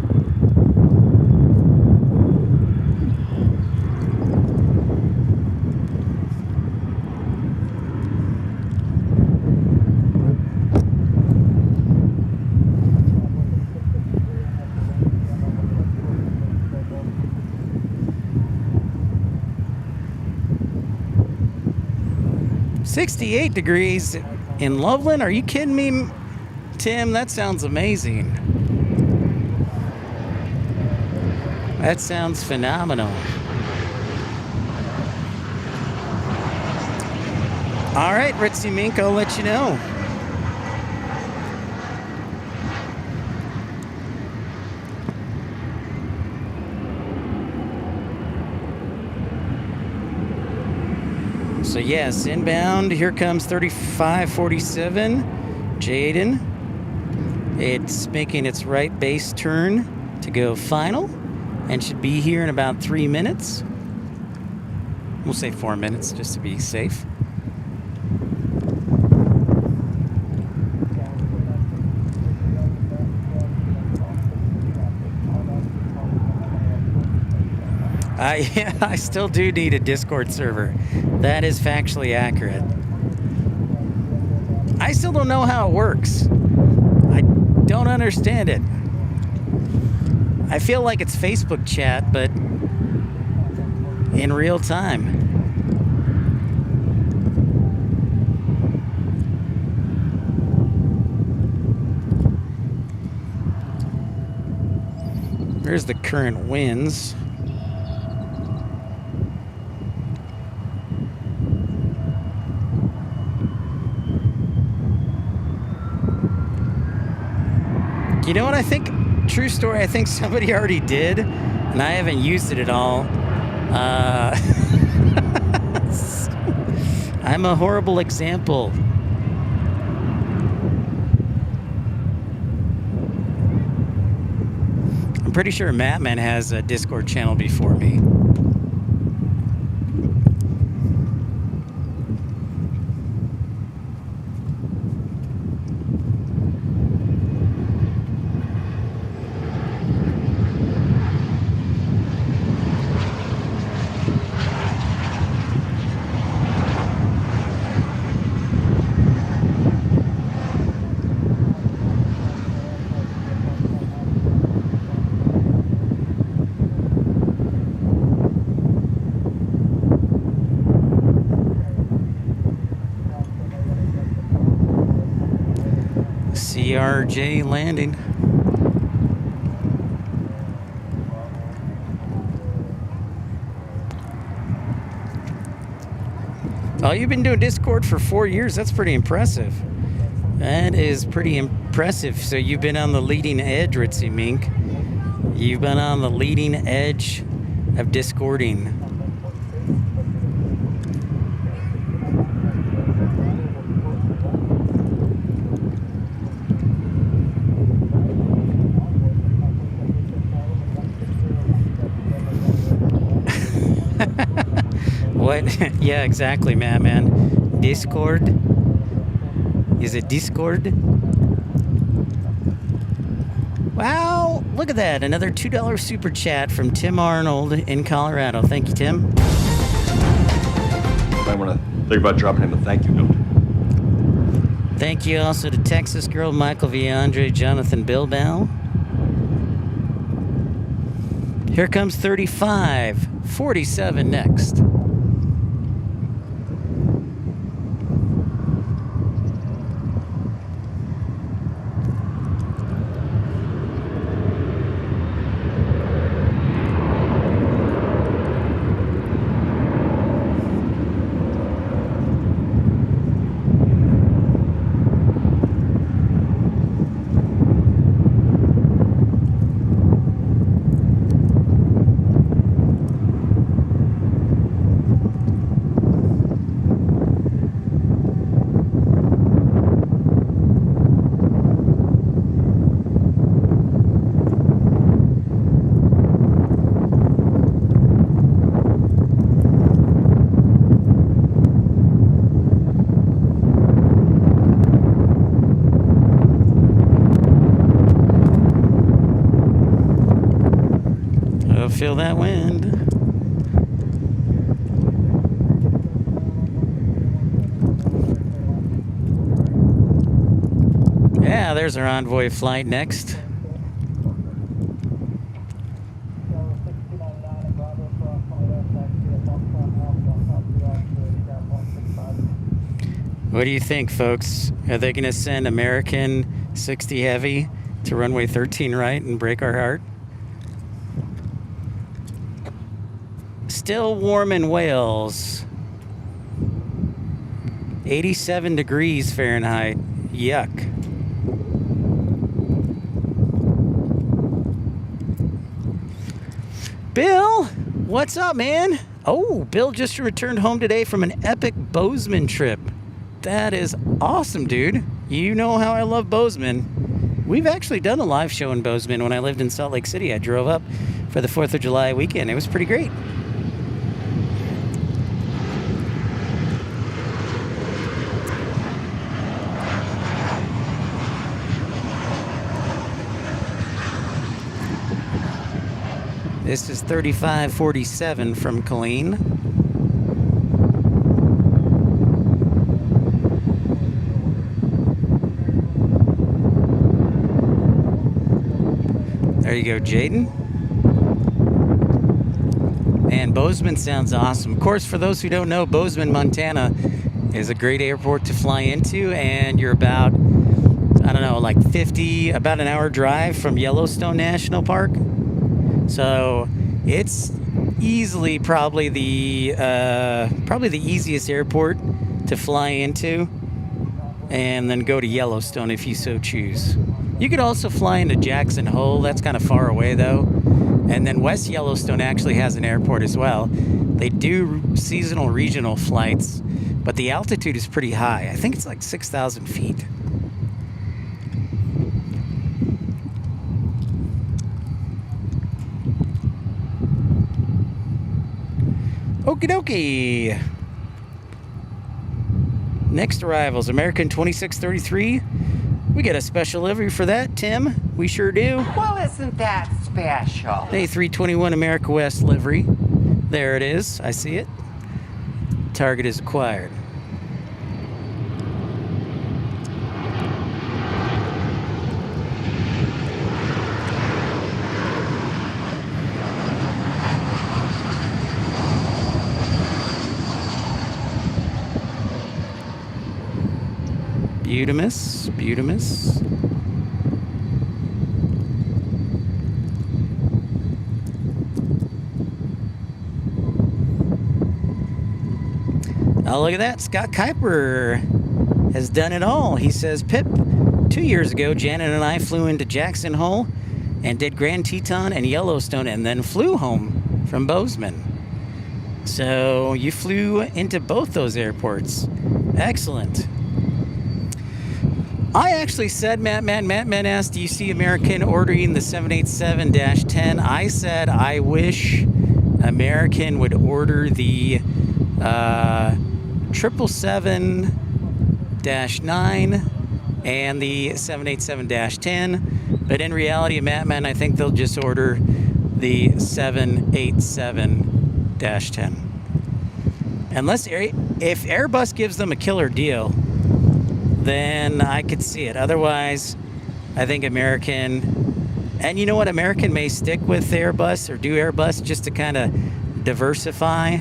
$68 degrees in Loveland? Are you kidding me, Tim? That sounds amazing. That sounds phenomenal. All right, Ritzy Mink, I'll let you know. So yes, inbound, here comes 3547, Jaden. It's making its right base turn to go final and should be here in about 3 minutes. We'll say 4 minutes just to be safe. Yeah, I still do need a Discord server. That is factually accurate. I still don't know how it works. I don't understand it. I feel like it's Facebook chat, but in real time. There's the current winds. You know what I think? True story, I think somebody already did, and I haven't used it at all. I'm a horrible example. I'm pretty sure Mattman has a Discord channel before me. CRJ landing. Oh, you've been doing Discord for 4 years. That's pretty impressive. That is pretty impressive. So you've been on the leading edge, Ritzy Mink. You've been on the leading edge of Discording. What? Yeah, exactly, man. Discord? Is it Discord? Wow, look at that. Another $2 super chat from Tim Arnold in Colorado. Thank you, Tim. I want to think about dropping him a thank you note. Thank you also to Texas Girl, Michael Viandre, Jonathan Bilbao. Here comes 3547 next. feel that wind. Yeah, there's our envoy flight next. What do you think, folks? Are they going to send American 60 Heavy to runway 13 right and break our heart? Still warm in Wales. 87 degrees Fahrenheit. Yuck. Bill, what's up, man? Oh, Bill just returned home today from an epic Bozeman trip. That is awesome, dude. You know how I love Bozeman. We've actually done a live show in Bozeman when I lived in Salt Lake City. I drove up for the 4th of July weekend. It was pretty great. This is 3547 from Colleen. There you go, Jaden. And Bozeman sounds awesome. Of course, for those who don't know, Bozeman, Montana is a great airport to fly into, and you're about, I don't know, like about an hour drive from Yellowstone National Park. So it's easily probably the easiest airport to fly into, and then go to Yellowstone if you so choose. You could also fly into Jackson Hole. That's kind of far away, though. And then West Yellowstone actually has an airport as well. They do seasonal regional flights, but the altitude is pretty high. I think it's like 6,000 feet. Okie dokie. Next arrivals, American 2633. We get a special livery for that, Tim. We sure do. Well, isn't that special? A321 America West livery. There it is. I see it. Target is acquired. Beautimus, Beautimus. Oh, look at that. Scott Kuiper has done it all. He says, Pip, 2 years ago, Janet and I flew into Jackson Hole and did Grand Teton and Yellowstone and then flew home from Bozeman. So you flew into both those airports. Excellent. I actually said, Matt asked, do you see American ordering the 787-10? I said, I wish American would order the 777-9 and the 787-10. But in reality, Matt, I think they'll just order the 787-10. Unless, if Airbus gives them a killer deal, then I could see it. Otherwise, I think American, and you know what, American may stick with Airbus or do Airbus just to kind of diversify,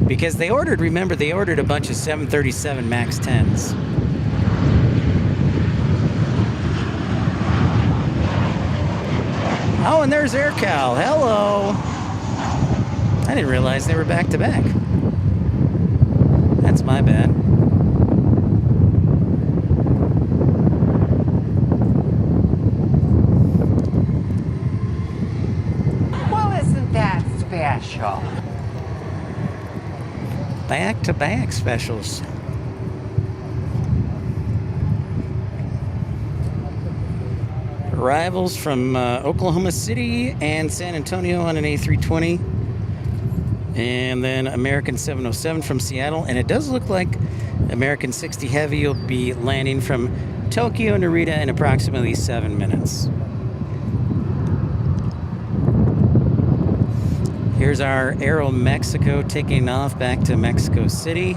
because they ordered a bunch of 737 MAX 10s. Oh, and there's AirCal. Hello. I didn't realize they were back to back. That's my bad. Special. Back-to-back specials. Arrivals from Oklahoma City and San Antonio on an A320. And then American 707 from Seattle. And it does look like American 60 Heavy will be landing from Tokyo, Narita in approximately 7 minutes. Here's our Aero Mexico taking off back to Mexico City.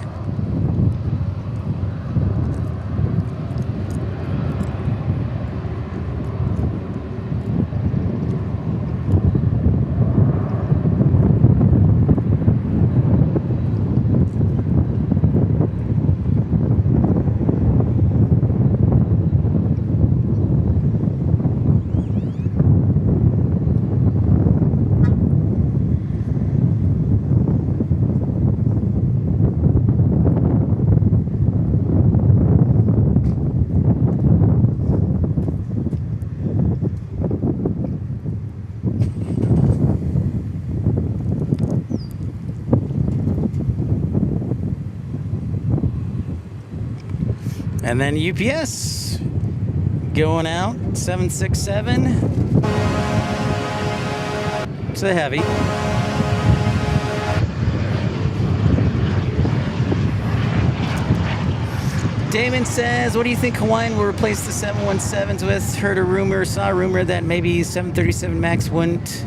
And then UPS going out 767. It's a heavy. Damon says, what do you think Hawaiian will replace the 717s with? Saw a rumor that maybe 737 MAX wouldn't.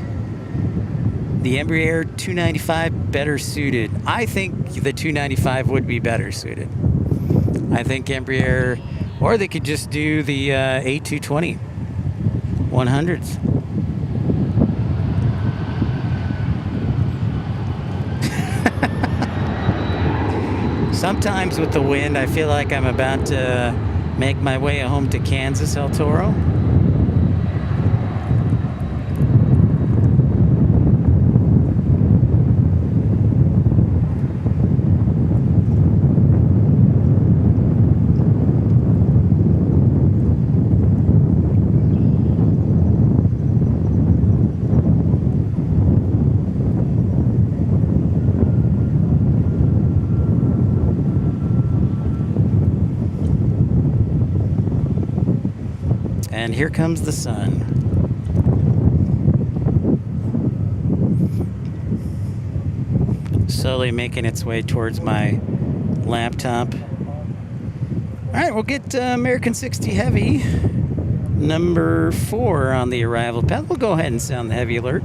The Embraer 295 better suited. I think the 295 would be better suited. I think Embraer, or they could just do the A220 100s. Sometimes with the wind, I feel like I'm about to make my way home to Kansas, El Toro. And here comes the sun. Slowly making its way towards my laptop. All right, we'll get American 60 Heavy, number 4 on the arrival path. We'll go ahead and sound the heavy alert.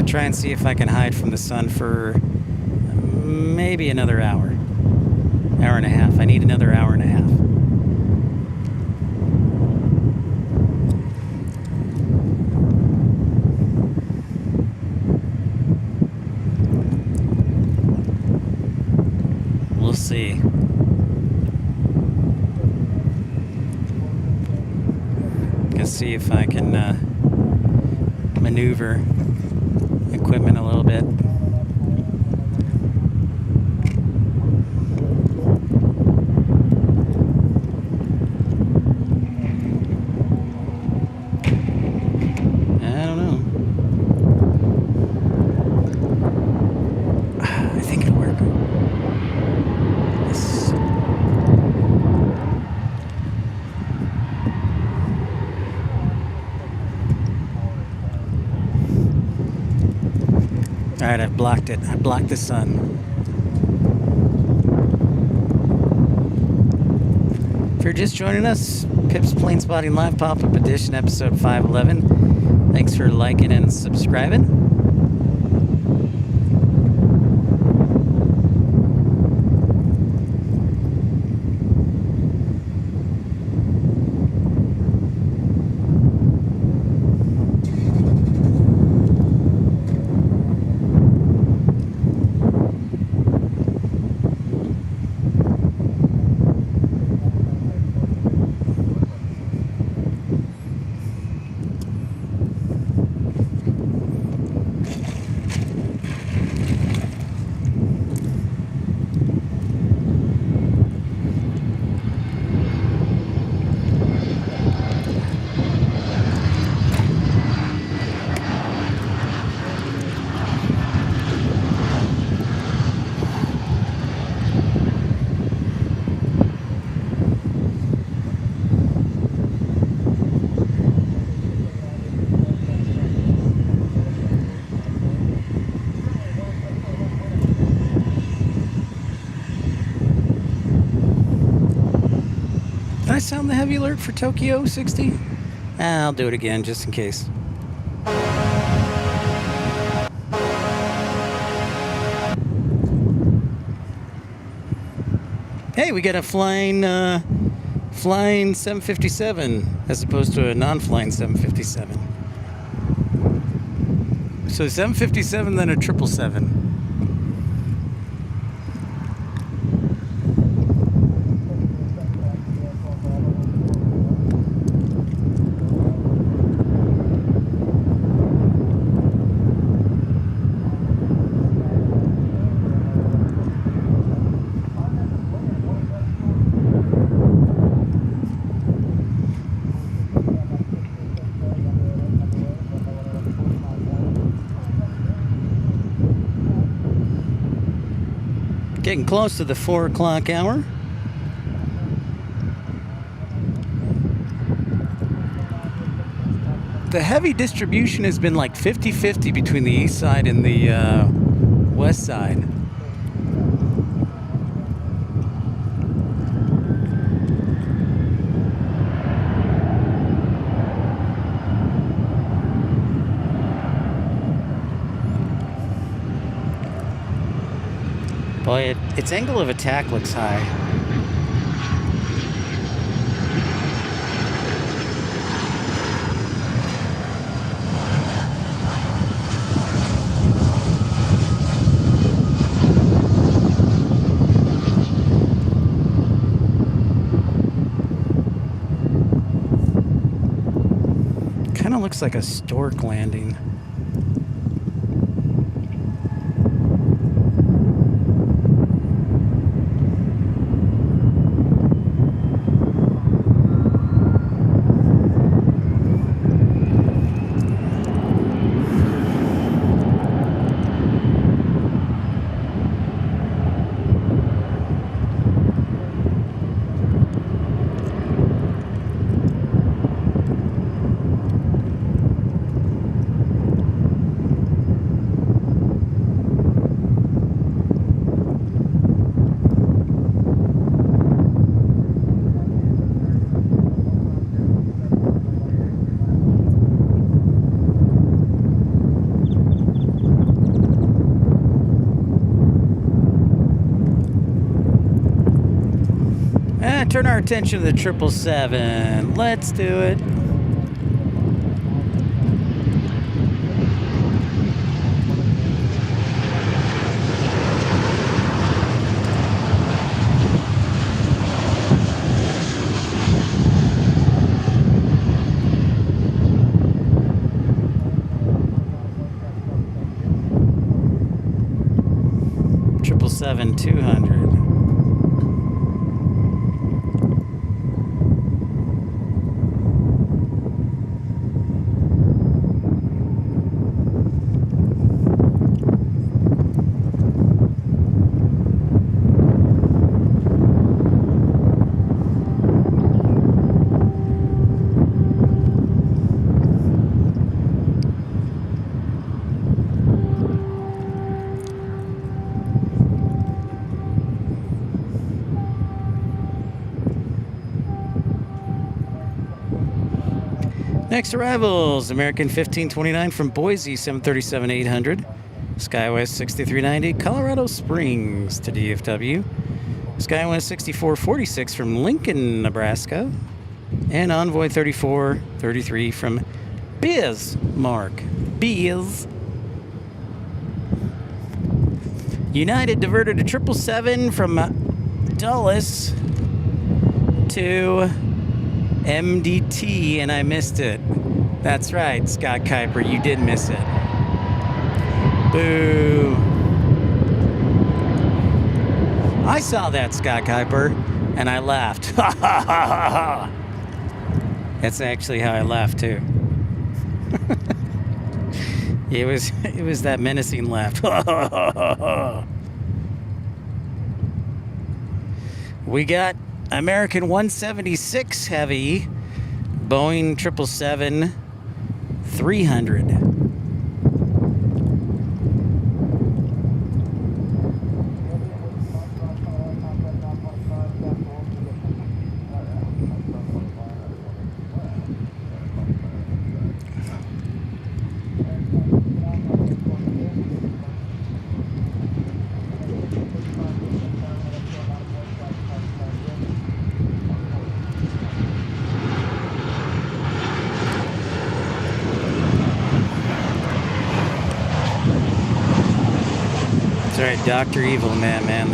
Try and see if I can hide from the sun for maybe another hour and a half. I need another hour and a half. We'll see. Gonna see if I can maneuver equipment a little bit. I don't know. I think it'll work. Yes. All right, I've blocked it. I blocked the sun. If you're just joining us, Pip's Plane Spotting Live Pop-Up Edition, episode 511. Thanks for liking and subscribing. I sound the heavy alert for Tokyo 60? I'll do it again just in case. Hey, we got a flying 757 as opposed to a non-flying 757. So 757, then a 777. Getting close to the 4 o'clock hour. The heavy distribution has been like 50-50 between the east side and the west side. Boy, its angle of attack looks high. Kind of looks like a stork landing. Turn our attention to the 777. Let's do it. Triple 200. Next arrivals, American 1529 from Boise, 737-800. SkyWest 6390, Colorado Springs to DFW. SkyWest 6446 from Lincoln, Nebraska. And Envoy 3433 from Bismarck. Biz. United diverted a 777 from Dulles to MDT, and I missed it. That's right, Scott Kuiper, you did miss it. Boo. I saw that, Scott Kuiper, and I laughed. Ha ha ha ha ha. That's actually how I laughed too. It was that menacing laugh. We got American 176 heavy, Boeing 777-300. right, Dr. Evil Man,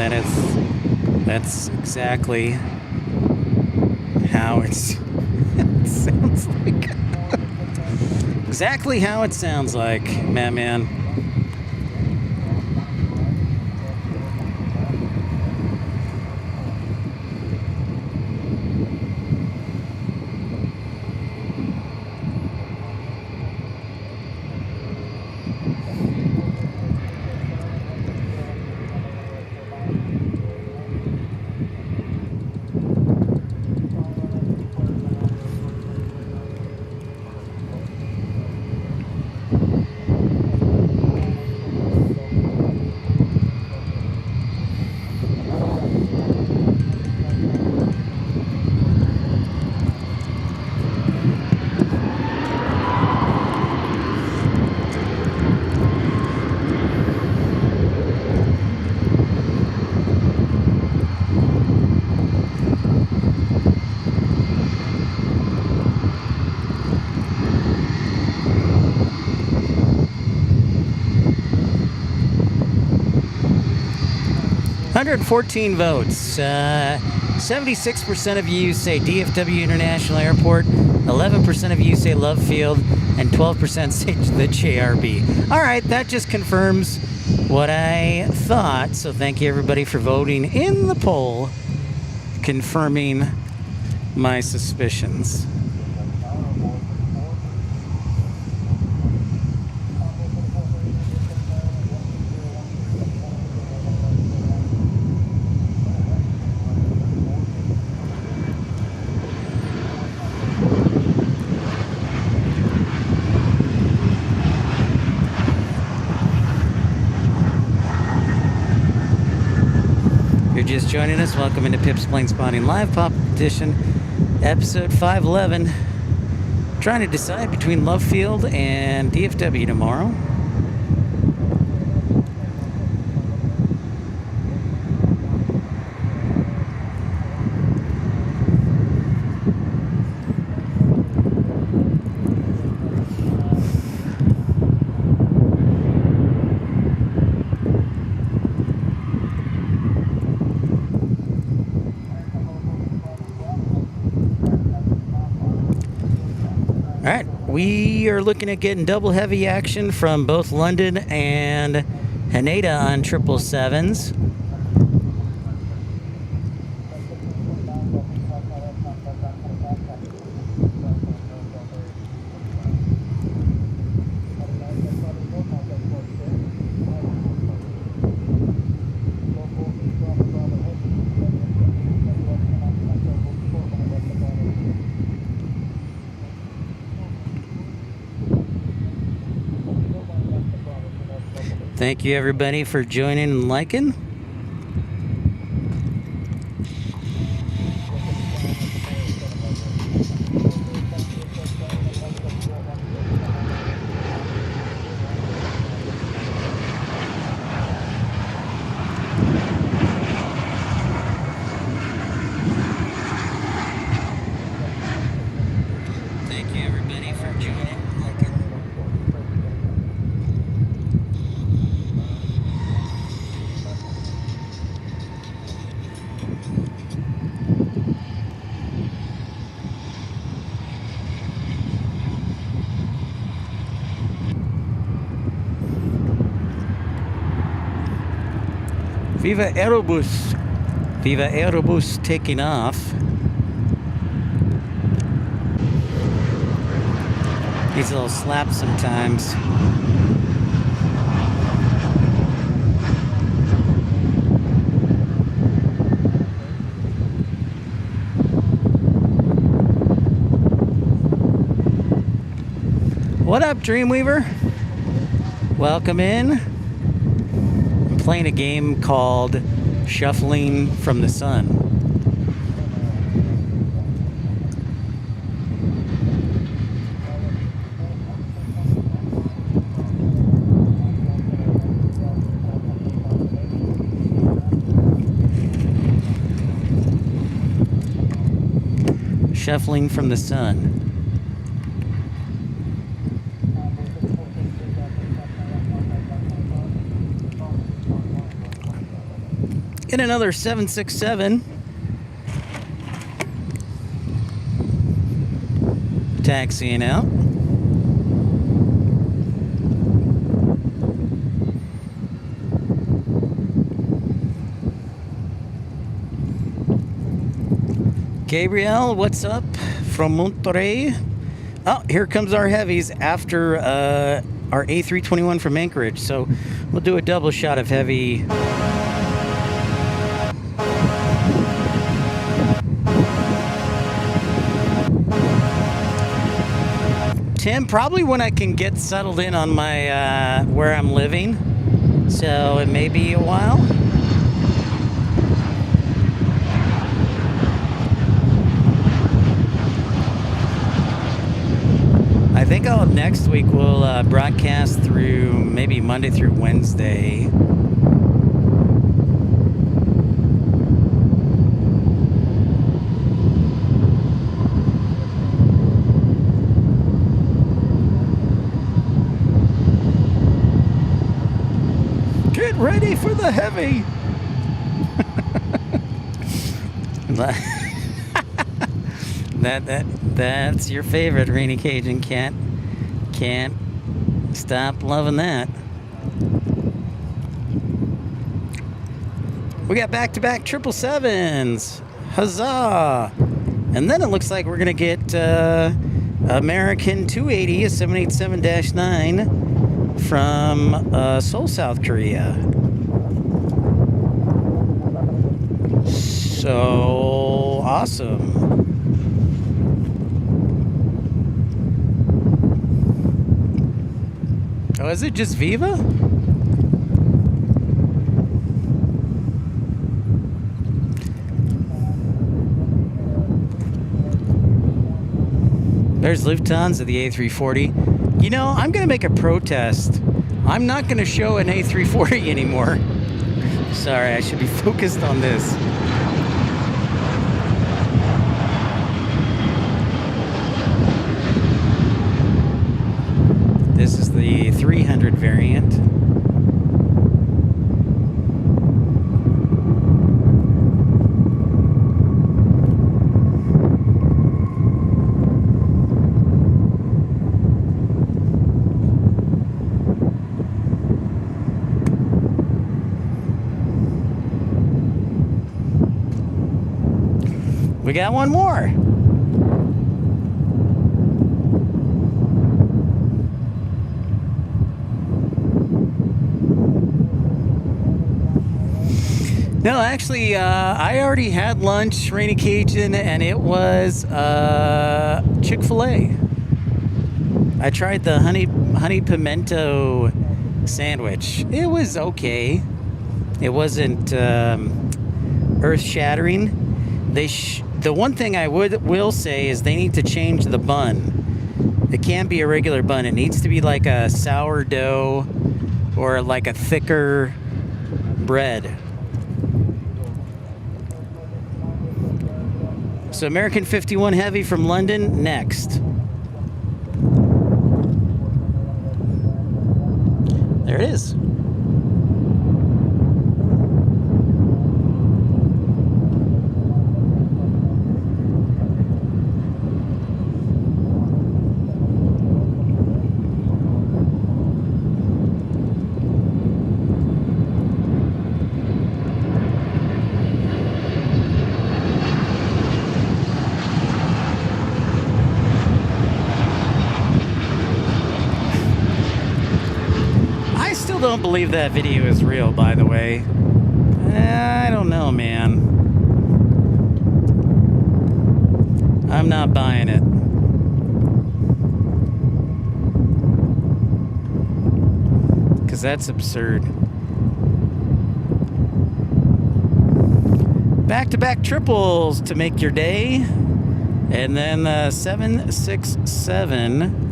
that's exactly how it sounds like. Exactly how it sounds like, man. 114 votes. 76% of you say DFW International Airport, 11% of you say Love Field, and 12% say the JRB. All right, that just confirms what I thought. So thank you everybody for voting in the poll, confirming my suspicions. Just joining us, welcome into Pip's Planespotting Live Pop Edition, episode 511. Trying to decide between Love Field and DFW tomorrow. All right, we are looking at getting double heavy action from both London and Haneda on 777s. Thank you everybody for joining and liking. Thank you everybody for joining and liking. Viva Aerobus! Viva Aerobus taking off. These little slaps sometimes. What up, Dreamweaver? Welcome in. Playing a game called Shuffling from the Sun. Shuffling from the Sun. in another 767. Taxiing out. Gabriel, what's up from Monterrey? Oh, here comes our heavies after our A321 from Anchorage. So we'll do a double shot of heavy. Tim, probably when I can get settled in on my where I'm living. So it may be a while. I think next week we'll broadcast through maybe Monday through Wednesday. Get ready for the heavy. That's your favorite, Rainy Cajun. Can't stop loving that. We got back-to-back 777s. Huzzah! And then it looks like we're gonna get American 280, a 787-9 from Seoul, South Korea. So awesome. Oh, is it just Viva? There's Lufthansa of the A340. You know, I'm going to make a protest. I'm not going to show an A340 anymore. Sorry, I should be focused on this. This is the 300 variant. We got one more. No, actually, I already had lunch, Rainy Cajun, and it was Chick-fil-A. I tried the honey pimento sandwich. It was okay. It wasn't earth-shattering. The one thing I will say is they need to change the bun. It can't be a regular bun. It needs to be like a sourdough or like a thicker bread. So American 51 Heavy from London next. There it is. Don't believe that video is real, by the way. I don't know, man. I'm not buying it. Because that's absurd. Back-to-back triples to make your day. And then the 767.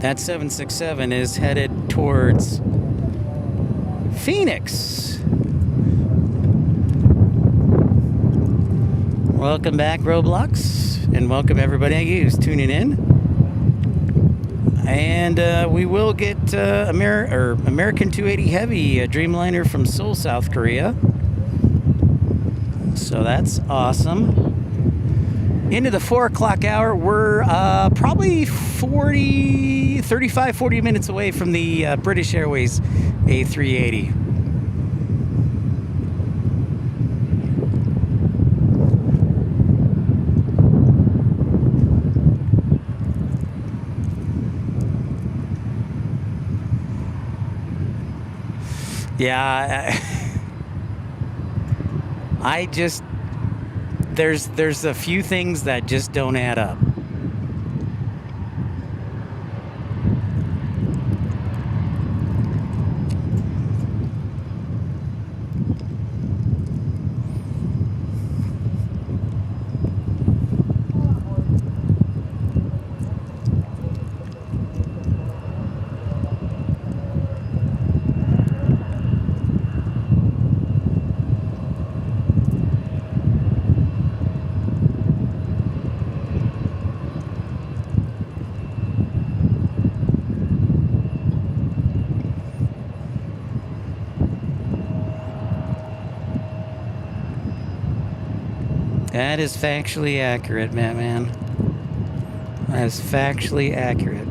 That 767 is headed towards Phoenix. Welcome back, Roblox, and welcome everybody who's tuning in. And we will get American 280 Heavy, a Dreamliner from Seoul, South Korea. So that's awesome. Into the 4 o'clock hour, we're probably 35, 40 minutes away from the British Airways A380. Yeah, I just there's a few things that just don't add up. That is factually accurate, man. That is factually accurate.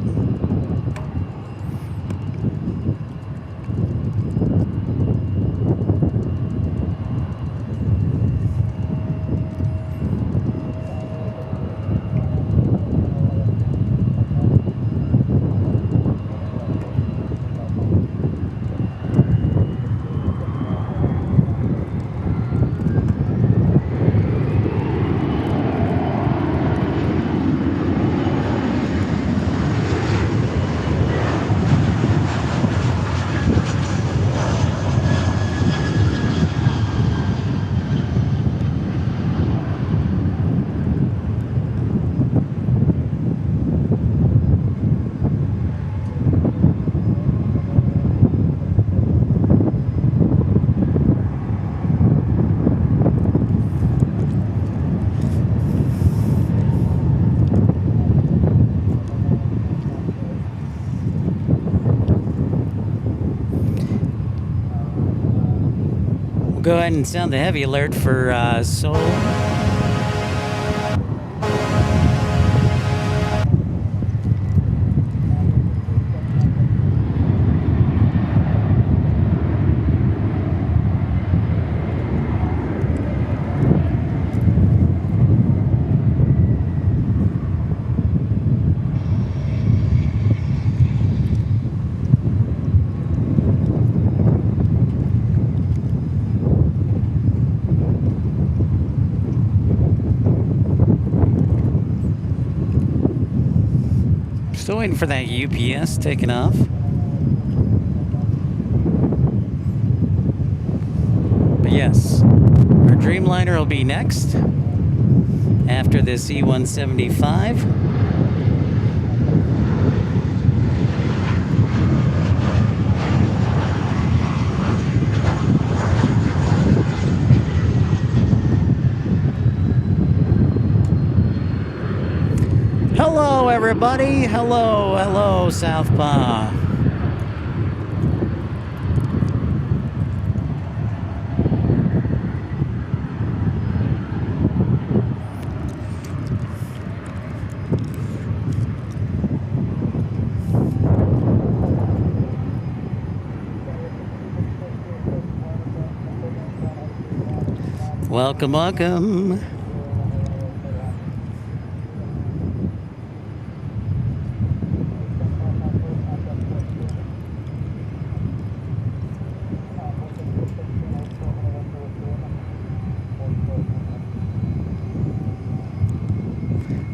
Go ahead and sound the heavy alert for Seoul. Still waiting for that UPS taking off. But yes, our Dreamliner will be next after this E175. Hello, everybody. Hello, Southpaw. Welcome.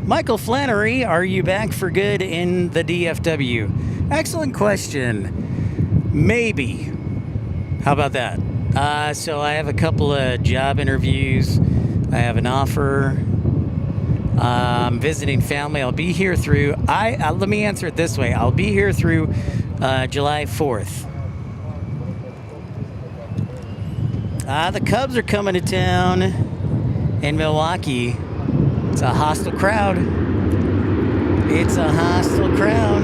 Michael Flannery, are you back for good in the DFW? Excellent question. Maybe. How about that? So I have a couple of job interviews. I have an offer. I'm visiting family. I'll be here through... let me answer it this way. I'll be here through July 4th. The Cubs are coming to town in Milwaukee. It's a hostile crowd. It's a hostile crowd.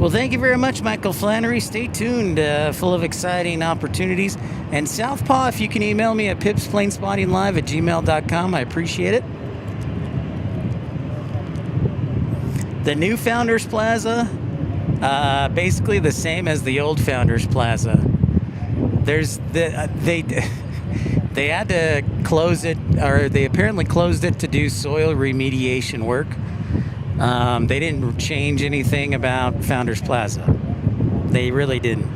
Well, thank you very much, Michael Flannery. Stay tuned, full of exciting opportunities. And Southpaw, if you can email me at pipsplanespottinglive@gmail.com, I appreciate it. The new Founders Plaza, basically the same as the old Founders Plaza. They had to close it, or they apparently closed it to do soil remediation work. They didn't change anything about Founders Plaza. They really didn't.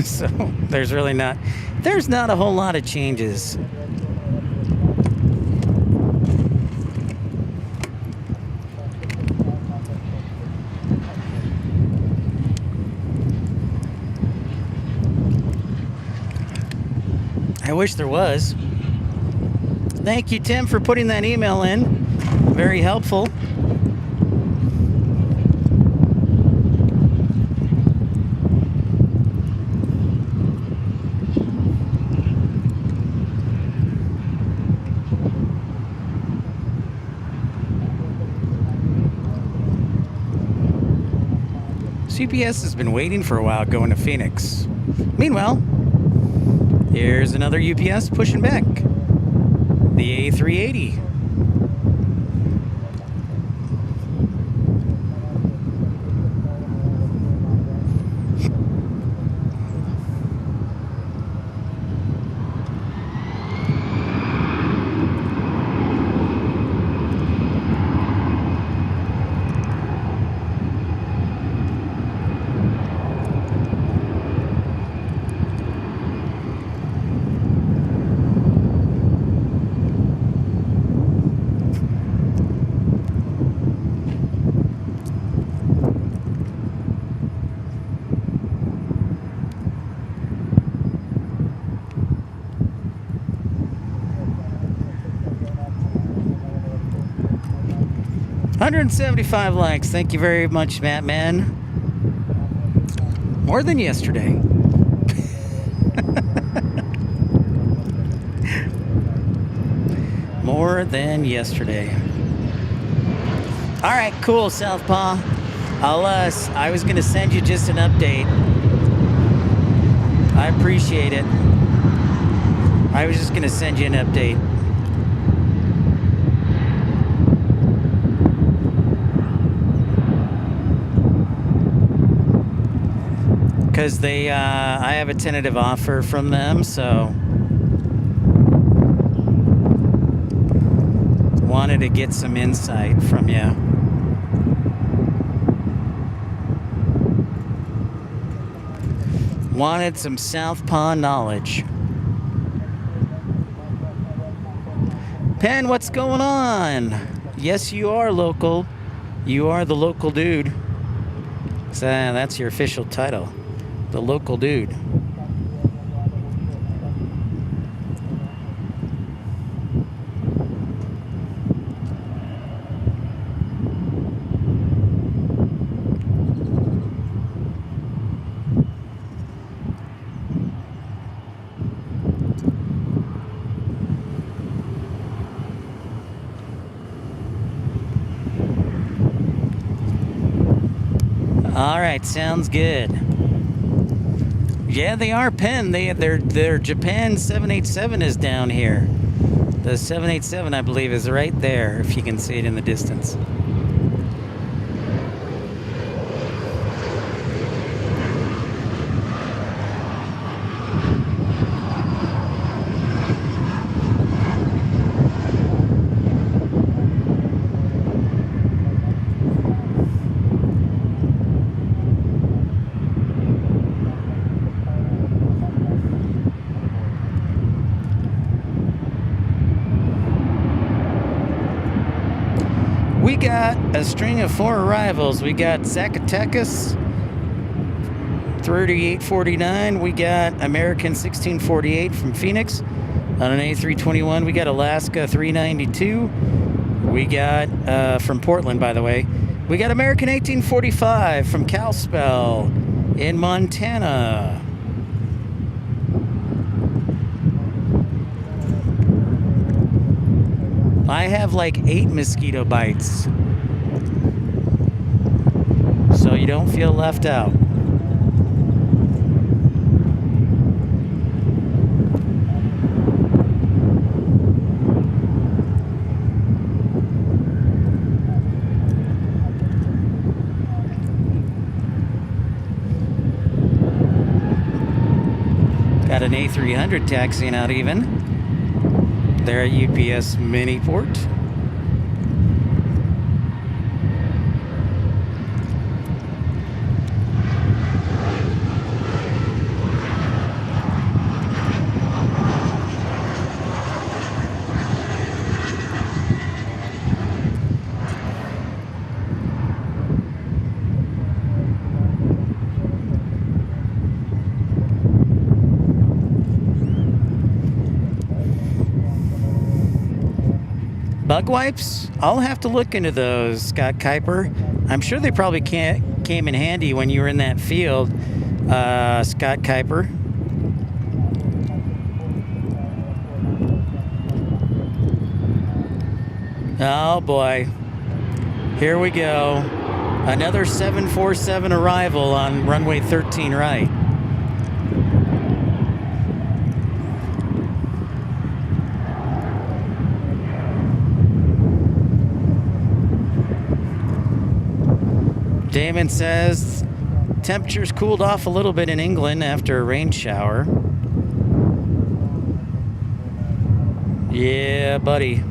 So there's not a whole lot of changes. I wish there was. Thank you, Tim, for putting that email in. Very helpful. CPS has been waiting for a while going to Phoenix. Meanwhile, here's another UPS pushing back. The A380. $175 likes. Thank you very much, Matt Man. More than yesterday. More than yesterday. All right, cool, Southpaw. I was gonna send you just an update. I appreciate it. I was just gonna send you an update. Because I have a tentative offer from them, so wanted to get some insight from you. Wanted some Southpaw knowledge. Penn, what's going on? Yes, you are local. You are the local dude. So that's your official title. The local dude. All right, sounds good. Yeah, they are Penn. Their Japan 787 is down here. The 787, I believe, is right there, if you can see it in the distance. We got a string of 4 arrivals. We got Zacatecas 3849. We got American 1648 from Phoenix on an A321. We got Alaska 392. We got from Portland, by the way. We got American 1845 from Kalispell in Montana. I have like 8 mosquito bites. So don't feel left out. Got an A300 taxiing out even. There at UPS Miniport. Bug wipes? I'll have to look into those, Scott Kuiper. I'm sure they probably came in handy when you were in that field, Scott Kuiper. Oh boy. Here we go. Another 747 arrival on runway 13 right. Damon says temperatures cooled off a little bit in England after a rain shower. Yeah, buddy.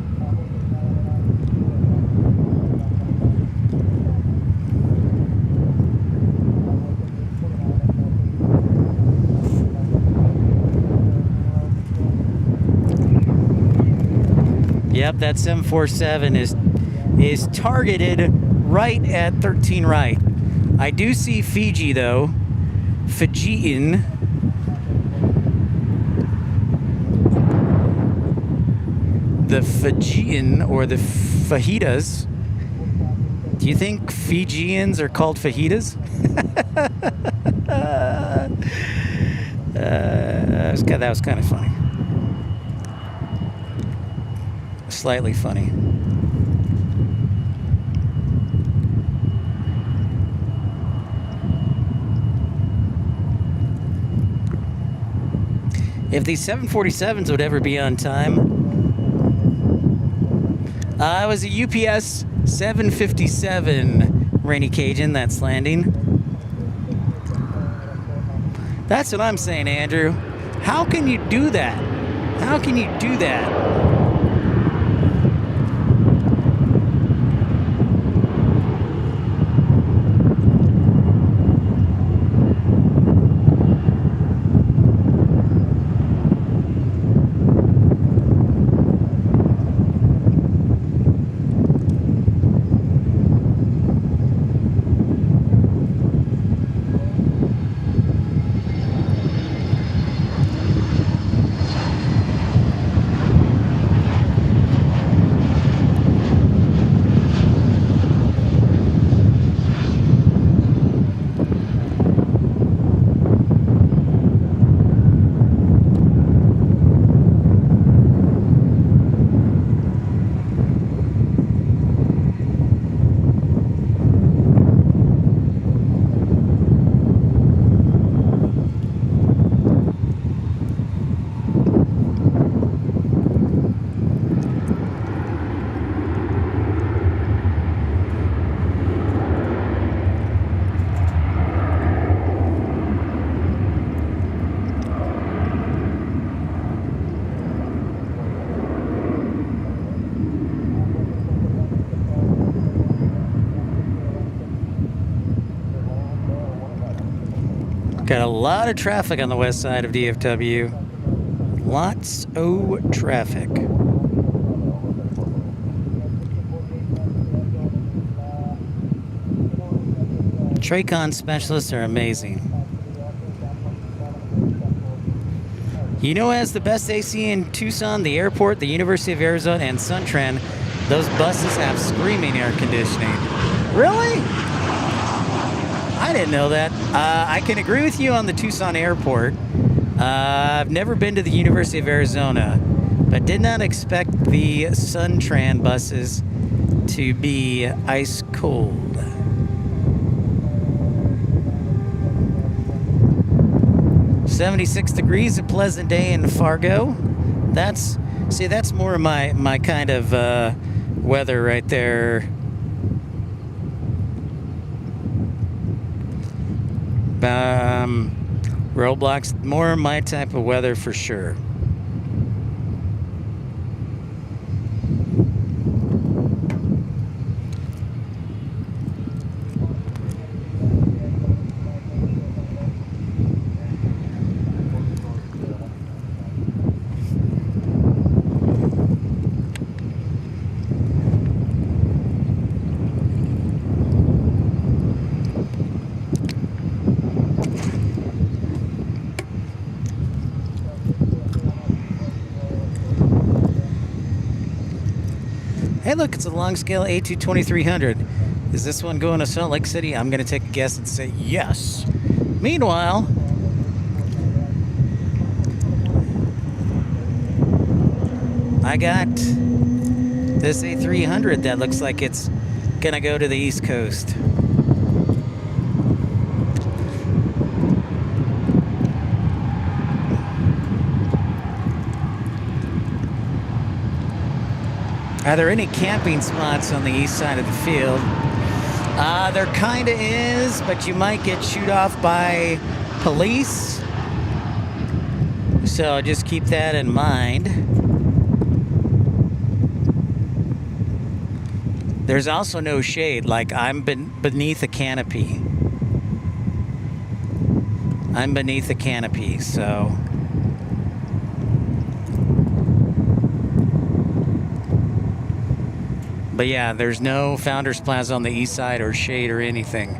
Yep, that 747 is targeted right at 13 right. I do see Fiji though. Fijian. The Fijian or the fajitas. Do you think Fijians are called fajitas? That was kind of funny. Slightly funny. If these 747s would ever be on time, it was a UPS 757 Rainy Cajun that's landing. That's what I'm saying, Andrew. How can you do that? How can you do that? Got a lot of traffic on the west side of DFW. Lots of traffic. Tracon specialists are amazing. You know, as the best AC in Tucson, the airport, the University of Arizona, and Suntran, those buses have screaming air conditioning. Really? I didn't know that. I can agree with you on the Tucson airport. I've never been to the University of Arizona, but did not expect the Suntran buses to be ice cold. 76 degrees, a pleasant day in Fargo. That's more of my kind of weather right there. Roadblocks, more my type of weather for sure. Hey, look, it's a long scale A2 2300. Is this one going to Salt Lake City? I'm going to take a guess and say yes. Meanwhile, I got this A300 that looks like it's going to go to the East Coast. Are there any camping spots on the east side of the field? There kind of is, but you might get shooed off by police. So just keep that in mind. There's also no shade, like I'm beneath a canopy. I'm beneath a canopy, so... But yeah, there's no Founders Plaza on the east side or shade or anything.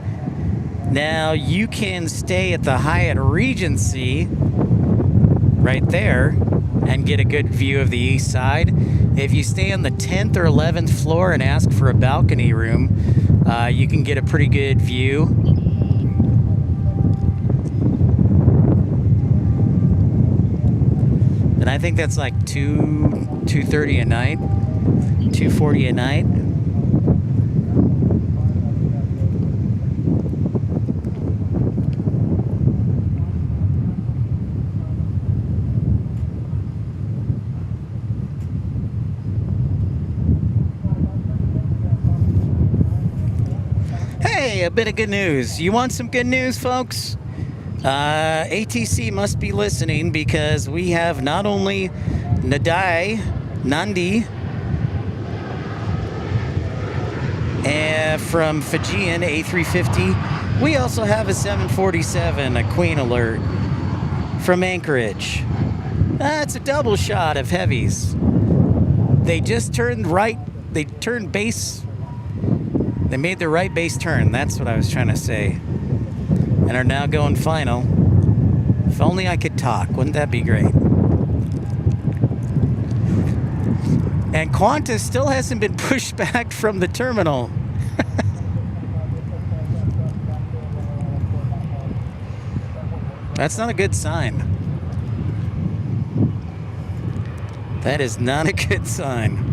Now, you can stay at the Hyatt Regency right there and get a good view of the east side. If you stay on the 10th or 11th floor and ask for a balcony room, you can get a pretty good view. And I think that's like $230 a night. $240 a night. Hey, a bit of good news. You want some good news, folks? ATC must be listening because we have not only Nandi from Fijian A350. We also have a 747, a Queen Alert from Anchorage. That's a double shot of heavies. They just turned right. They turned base. They made the right base turn. That's what I was trying to say. And are now going final. If only I could talk. Wouldn't that be great? And Qantas still hasn't been pushed back from the terminal. That's not a good sign. That is not a good sign.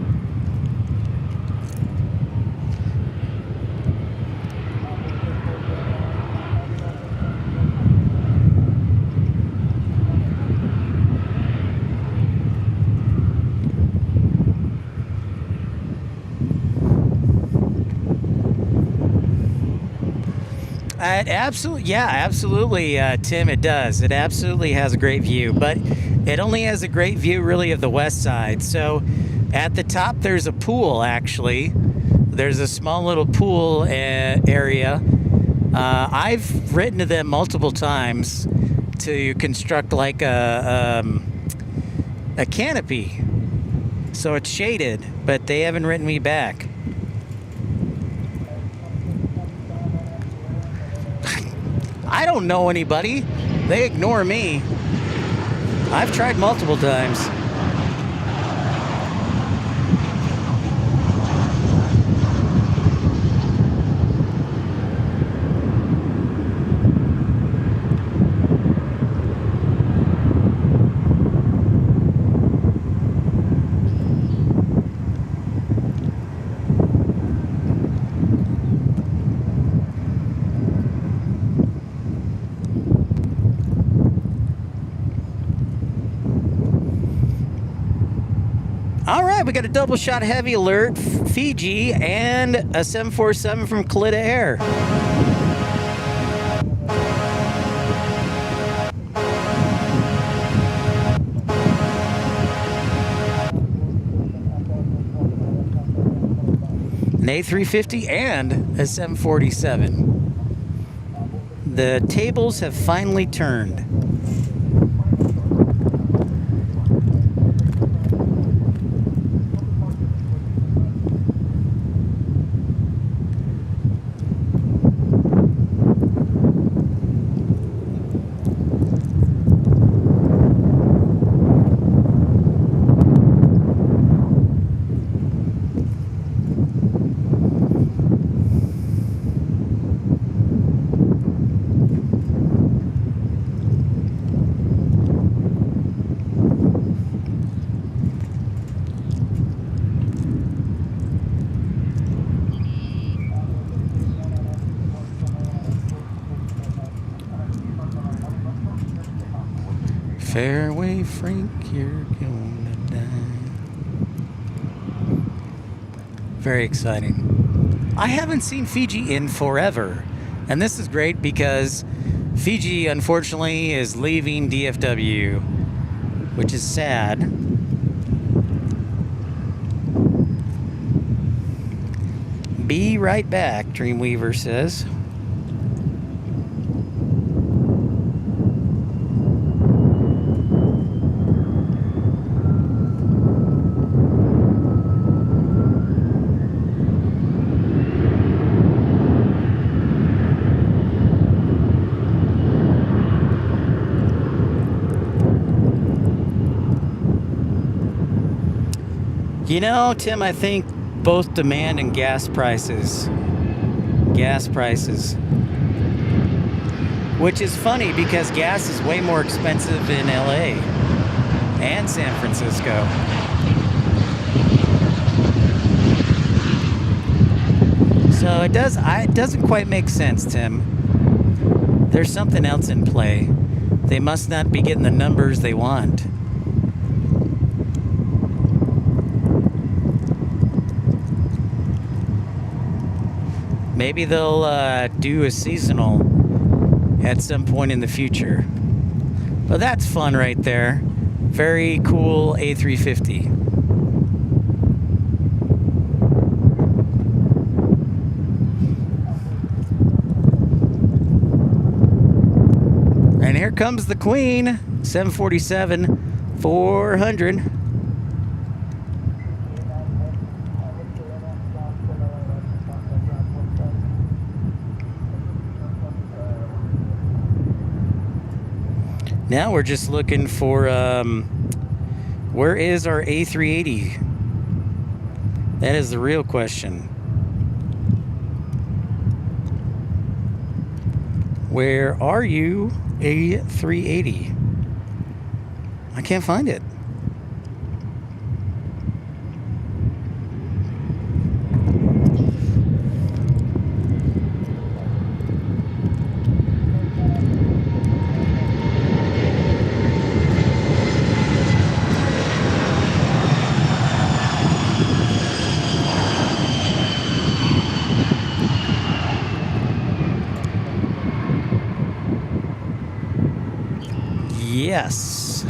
Absolutely, Tim, it does. It absolutely has a great view, but it only has a great view, really, of the west side. So at the top, there's a pool, actually. There's a small little pool area. I've written to them multiple times to construct like a canopy. So it's shaded, but they haven't written me back. I don't know anybody. They ignore me. I've tried multiple times. All right, we got a double shot heavy alert, Fiji, and a 747 from Kalita Air. An A350 and a 747. The tables have finally turned. Fairway Frank, you're gonna die. Very exciting. I haven't seen Fiji in forever. And this is great because Fiji, unfortunately, is leaving DFW, which is sad. Be right back, Dreamweaver says. You know, Tim, I think both demand and gas prices. Which is funny because gas is way more expensive in LA and San Francisco. So it doesn't quite make sense, Tim. There's something else in play. They must not be getting the numbers they want. Maybe they'll do a seasonal at some point in the future. But that's fun right there. Very cool A350. And here comes the Queen, 747-400. Now we're just looking for, where is our A380? That is the real question. Where are you, A380? I can't find it. Yes.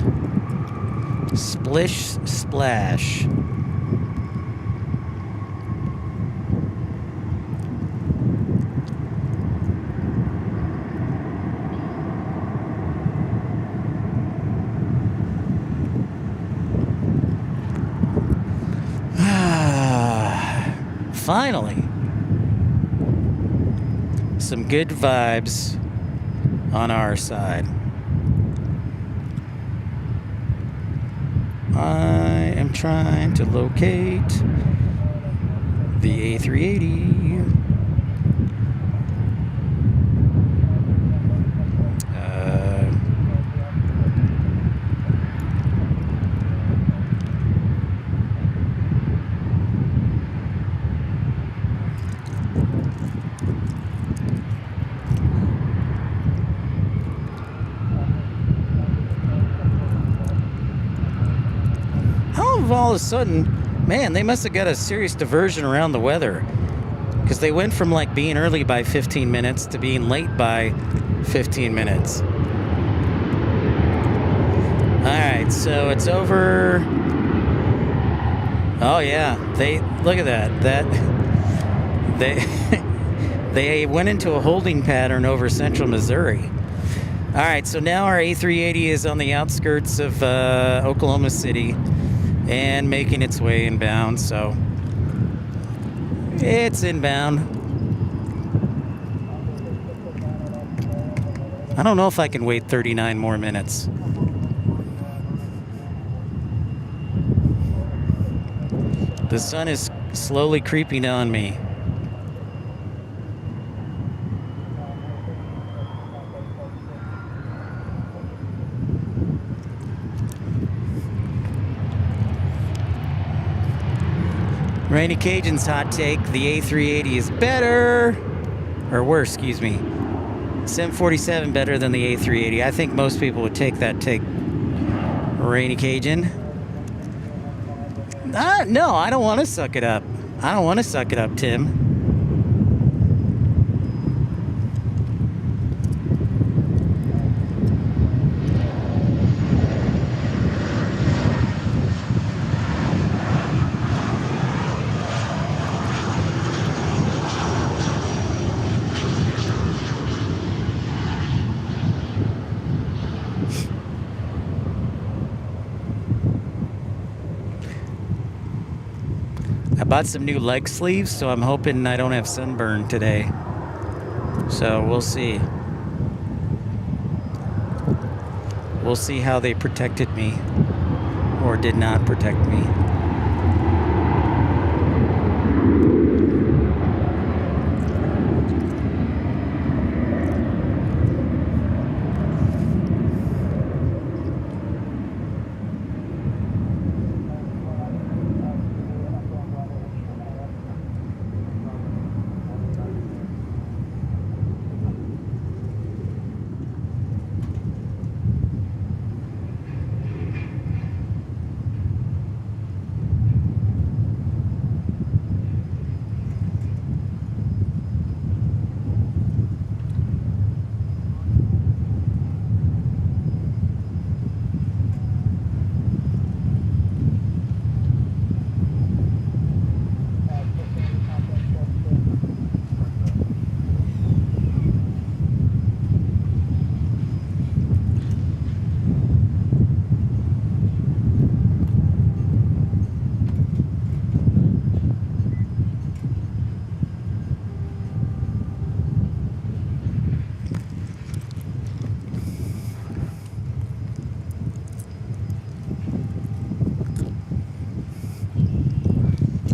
Splish splash. Finally. Some good vibes on our side. I am trying to locate the A380. How of all of a sudden, man, they must have got a serious diversion around the weather. Because they went from like being early by 15 minutes to being late by 15 minutes. Alright, so it's over. Oh yeah, look at that. They went into a holding pattern over central Missouri. Alright, so now our A380 is on the outskirts of Oklahoma City and making its way inbound, so it's inbound. I don't know if I can wait 39 more minutes. The sun is slowly creeping on me. Rainy Cajun's hot take, the A380 is better, or worse, excuse me. 747 better than the A380. I think most people would take that take, Rainy Cajun. No, I don't want to suck it up. I don't want to suck it up, Tim. I bought some new leg sleeves, so I'm hoping I don't have sunburn today. So we'll see. We'll see how they protected me or did not protect me.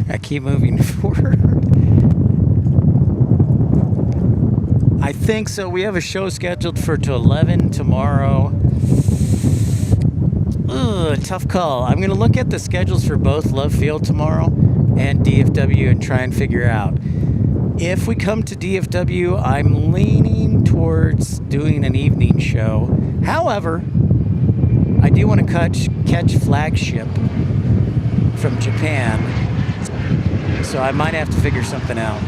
I keep moving forward. I think so. We have a show scheduled for 11 tomorrow. Ugh, tough call. I'm going to look at the schedules for both Love Field tomorrow and DFW and try and figure out. If we come to DFW, I'm leaning towards doing an evening show. However, I do want to catch Flagship from Japan. So I might have to figure something out.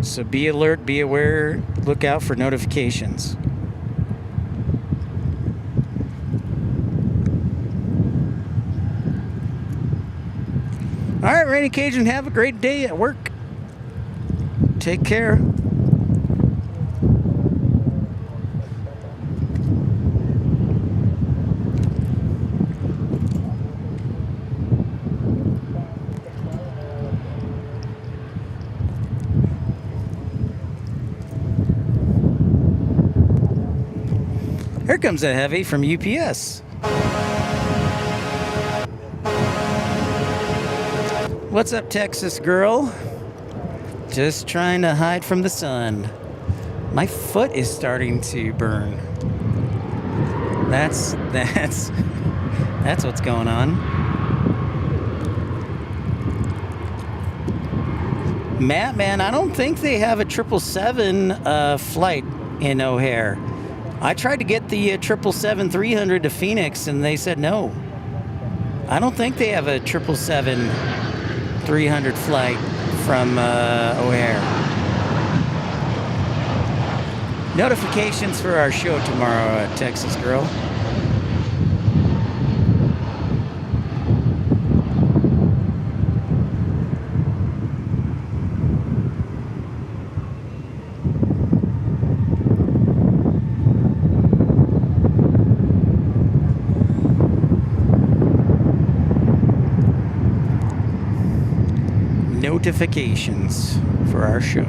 So be alert, be aware, look out for notifications. All right, Rainy Cajun, have a great day at work. Take care. Here comes a heavy from UPS. What's up, Texas girl? Just trying to hide from the sun. My foot is starting to burn. That's what's going on. Matt, man, I don't think they have a 777 flight in O'Hare. I tried to get the 777-300 to Phoenix, and they said no. I don't think they have a 777-300 flight from O'Hare. Notifications for our show tomorrow, Texas girl. Notifications for our show.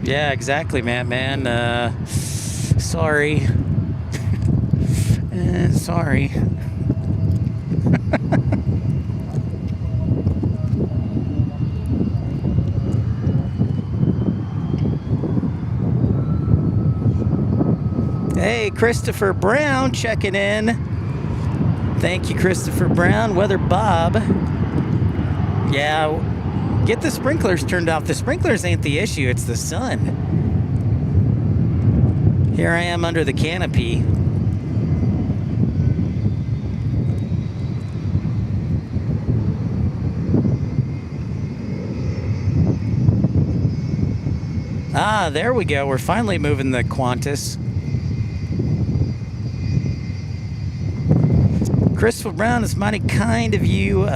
Yeah, exactly, man. Sorry. Sorry. Hey, Christopher Brown checking in. Thank you, Christopher Brown. Weather Bob. Yeah, get the sprinklers turned off. The sprinklers ain't the issue, it's the sun. Here I am under the canopy. Ah, there we go. We're finally moving the Qantas. Christopher Brown, is mighty kind of you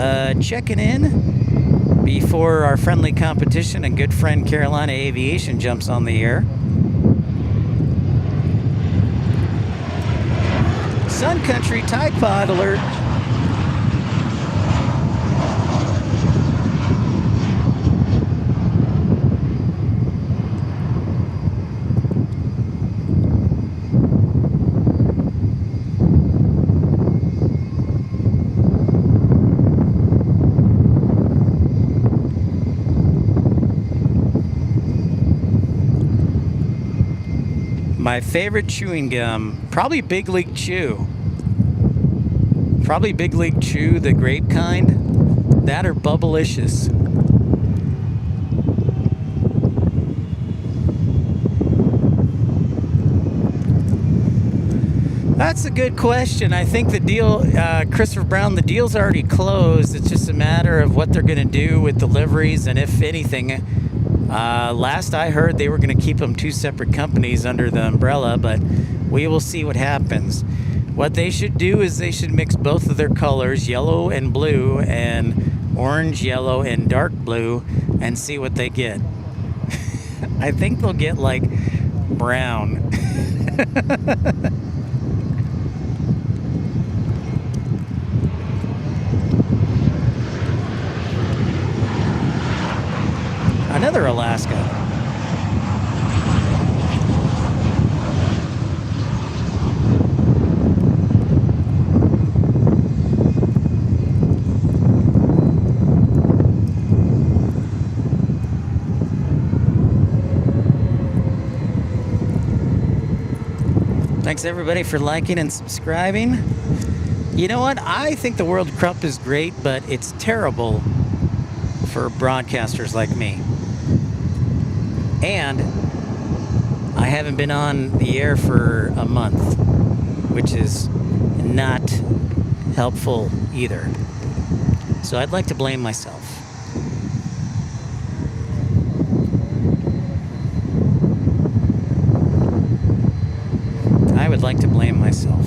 checking in before our friendly competition and good friend Carolina Aviation jumps on the air. Sun Country Tide Pod alert. My favorite chewing gum, probably Big League Chew. Probably Big League Chew, the grape kind. That or Bubblicious. That's a good question. I think the deal, Christopher Brown, the deal's already closed. It's just a matter of what they're going to do with deliveries and if anything. Last I heard, they were going to keep them two separate companies under the umbrella, but we will see what happens. What they should do is they should mix both of their colors, yellow and blue, and orange, yellow, and dark blue, and see what they get. I think they'll get, like, brown. Another Alaska. Thanks everybody for liking and subscribing. You know what? I think the World Cup is great, but it's terrible for broadcasters like me. And I haven't been on the air for a month, which is not helpful either. So I'd like to blame myself. I would like to blame myself.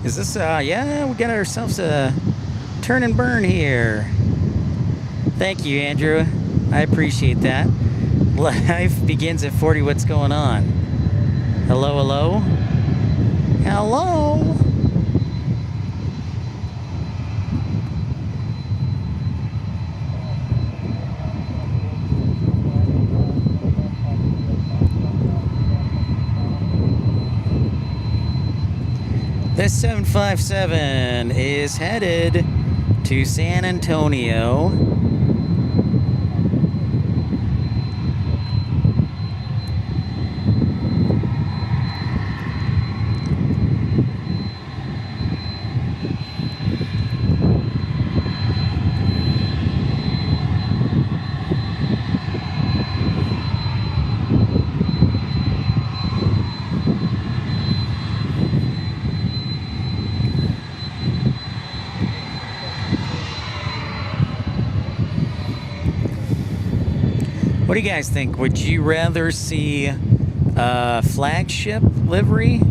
Is this, yeah, we got ourselves a turn and burn here. Thank you, Andrew. I appreciate that. Life begins at 40. What's going on? Hello, hello? Hello? This 757 is headed to San Antonio. What do you guys think? Would you rather see a flagship livery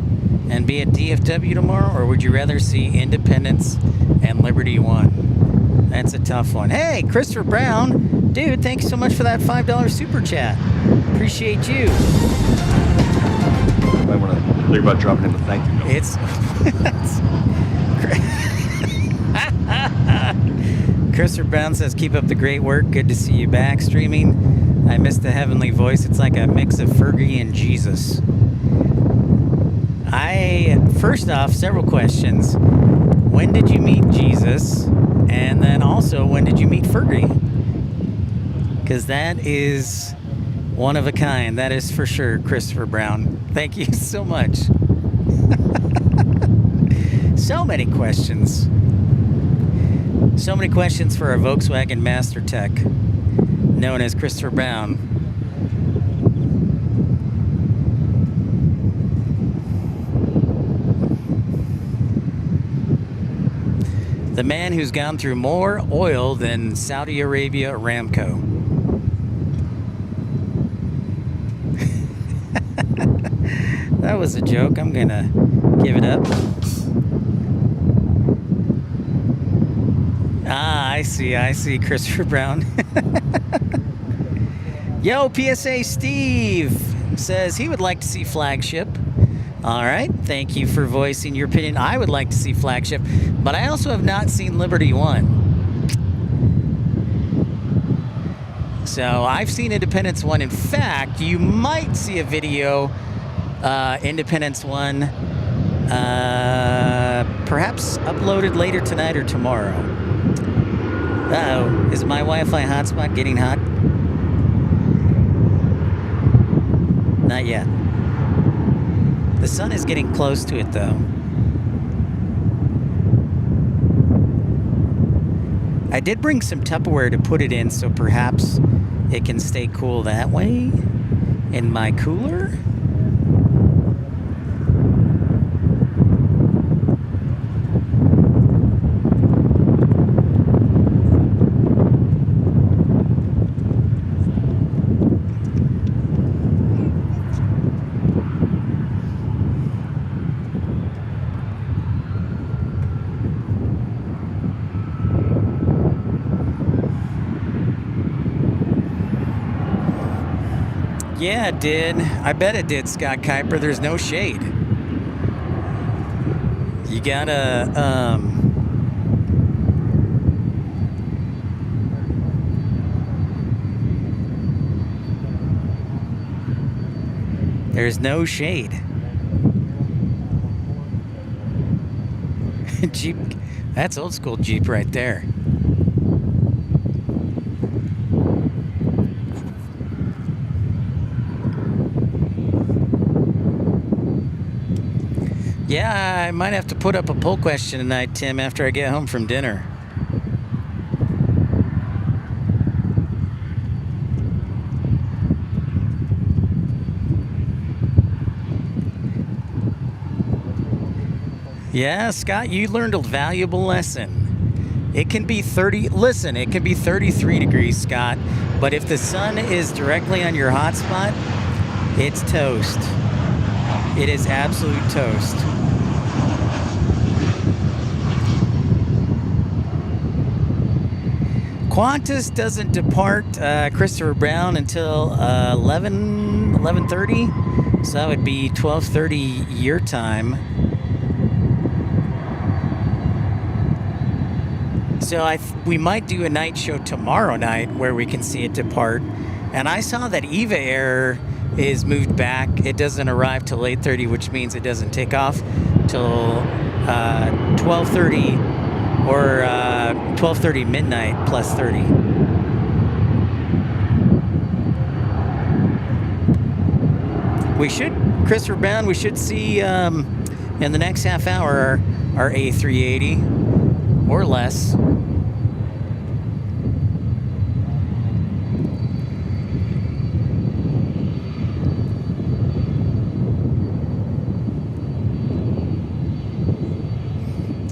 and be at DFW tomorrow, or would you rather see Independence and Liberty One? That's a tough one. Hey, Christopher Brown. Dude, thanks so much for that $5 super chat. Appreciate you. You might want to think about dropping him a thank you note. It's... Christopher Brown says, keep up the great work. Good to see you back streaming. I miss the heavenly voice. It's like a mix of Fergie and Jesus. First off, several questions. When did you meet Jesus? And then also, when did you meet Fergie? Because that is one of a kind. That is for sure, Christopher Brown. Thank you so much. So many questions. So many questions for our Volkswagen Master Tech, known as Christopher Brown. The man who's gone through more oil than Saudi Arabia Aramco. That was a joke. I'm gonna give it up. Ah, I see, Christopher Brown. Yo, PSA Steve says he would like to see Flagship. All right, thank you for voicing your opinion. I would like to see Flagship, but I also have not seen Liberty One. So I've seen Independence One. In fact, you might see a video, Independence One, perhaps uploaded later tonight or tomorrow. Uh-oh, is my Wi-Fi hotspot getting hot? Not yet. The sun is getting close to it, though. I did bring some Tupperware to put it in, so perhaps it can stay cool that way in my cooler. Yeah, it did. I bet it did, Scott Kuiper. There's no shade. You gotta, there's no shade. Jeep, that's old school Jeep right there. Yeah, I might have to put up a poll question tonight, Tim, after I get home from dinner. Yeah, Scott, you learned a valuable lesson. It can be 33 degrees, Scott, but if the sun is directly on your hotspot, it's toast. It is absolute toast. Qantas doesn't depart Christopher Brown until 11:30, so that would be 12:30 your time. So we might do a night show tomorrow night where we can see it depart. And I saw that Eva Air is moved back. It doesn't arrive till 8:30, which means it doesn't take off till 12:30 or 12:30 midnight plus 30. We should, Christopher Brown, we should see in the next half hour our A380 or less.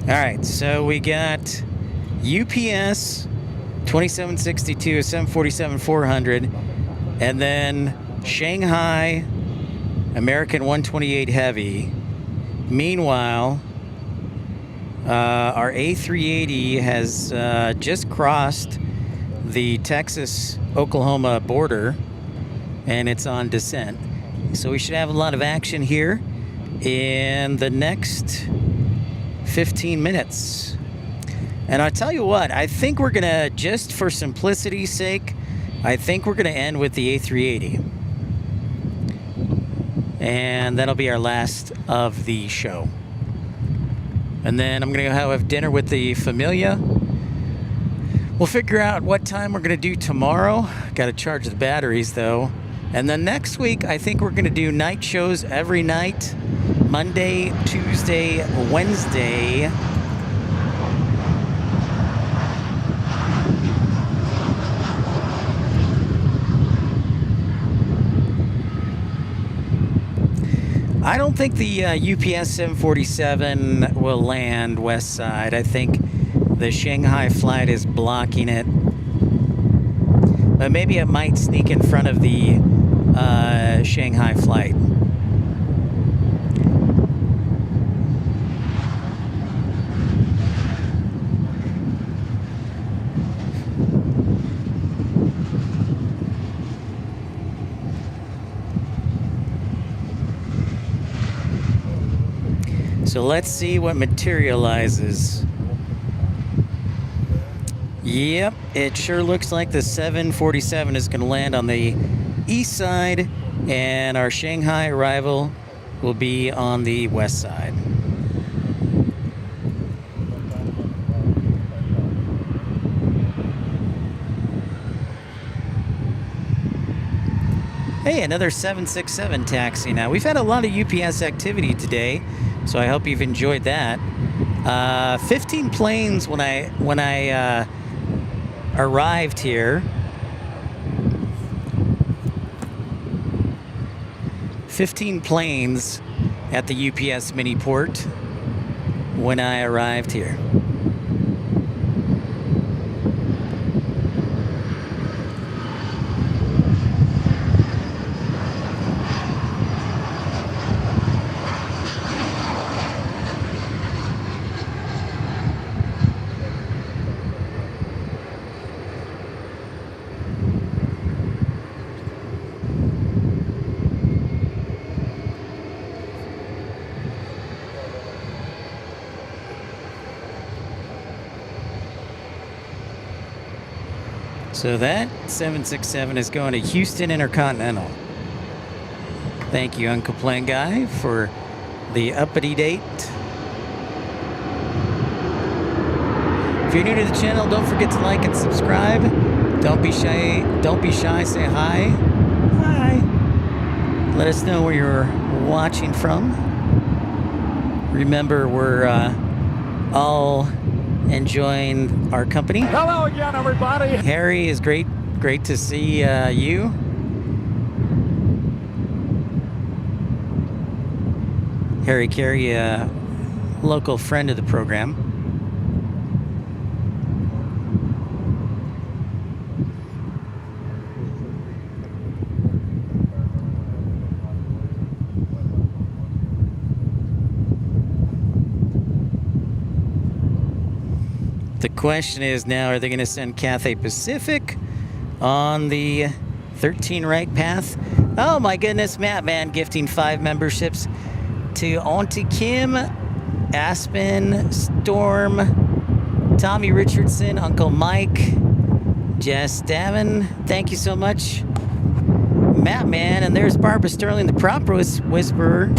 All right, so we got UPS 2762, 747-400, and then Shanghai American 128 Heavy. Meanwhile, our A380 has just crossed the Texas-Oklahoma border, and it's on descent. So we should have a lot of action here in the next 15 minutes. And I'll tell you what, I think we're gonna, just for simplicity's sake, I think we're gonna end with the A380. And that'll be our last of the show. And then I'm gonna go have dinner with the Familia. We'll figure out what time we're gonna do tomorrow. Gotta charge the batteries though. And then next week, I think we're gonna do night shows every night. Monday, Tuesday, Wednesday. I don't think the UPS 747 will land west side. I think the Shanghai flight is blocking it. But maybe it might sneak in front of the Shanghai flight. So let's see what materializes. Yep, it sure looks like the 747 is going to land on the east side, and our Shanghai arrival will be on the west side. Hey, another 767 taxi now. We've had a lot of UPS activity today, so I hope you've enjoyed that. 15 planes when I arrived here. 15 planes at the UPS mini port when I arrived here. So that 767 is going to Houston Intercontinental. Thank you, Uncle Plane Guy, for the uppity date. If you're new to the channel, don't forget to like and subscribe. Don't be shy. Don't be shy. Say hi. Hi. Let us know where you're watching from. Remember, we're all enjoying our company. Hello again, everybody. Harry, is great to see you. Harry Carey, a local friend of the program. The question is now, are they going to send Cathay Pacific on the 13 right path? Oh my goodness, Matt Man gifting 5 memberships to Auntie Kim, Aspen, Storm, Tommy Richardson, Uncle Mike, Jess Davin. Thank you so much, Matt Man. And there's Barbara Sterling, the prop whisperer.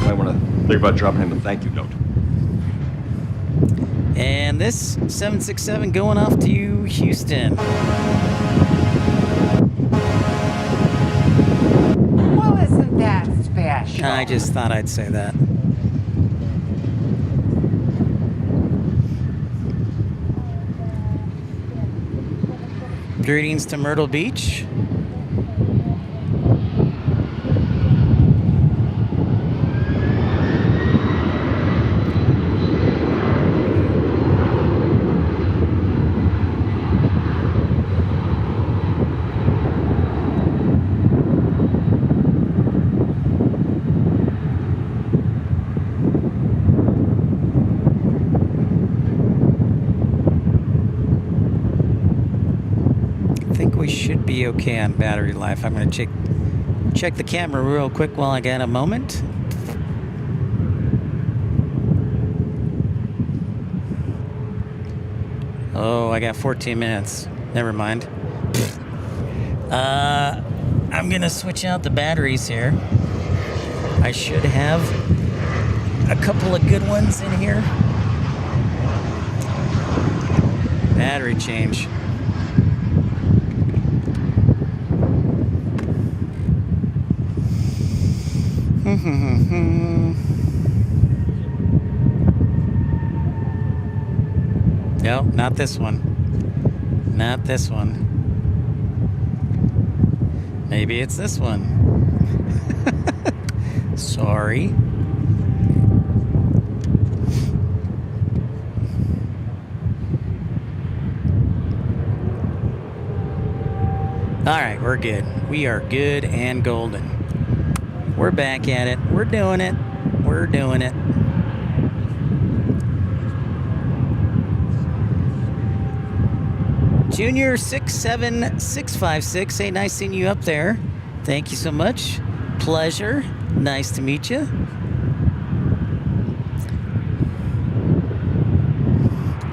I want to think about dropping him a thank you note. And this 767 going off to Houston. Well, isn't that special? I just thought I'd say that. Greetings to Myrtle Beach. Should be okay on battery life. I'm going to check the camera real quick while I get a moment. Oh, I got 14 minutes. Never mind. I'm going to switch out the batteries here. I should have a couple of good ones in here. Battery change. No, not this one. Not this one. Maybe it's this one. Sorry. All right, we're good. We are good and golden. We're back at it. We're doing it. We're doing it. Junior 67656. Hey, nice seeing you up there. Thank you so much. Pleasure. Nice to meet you.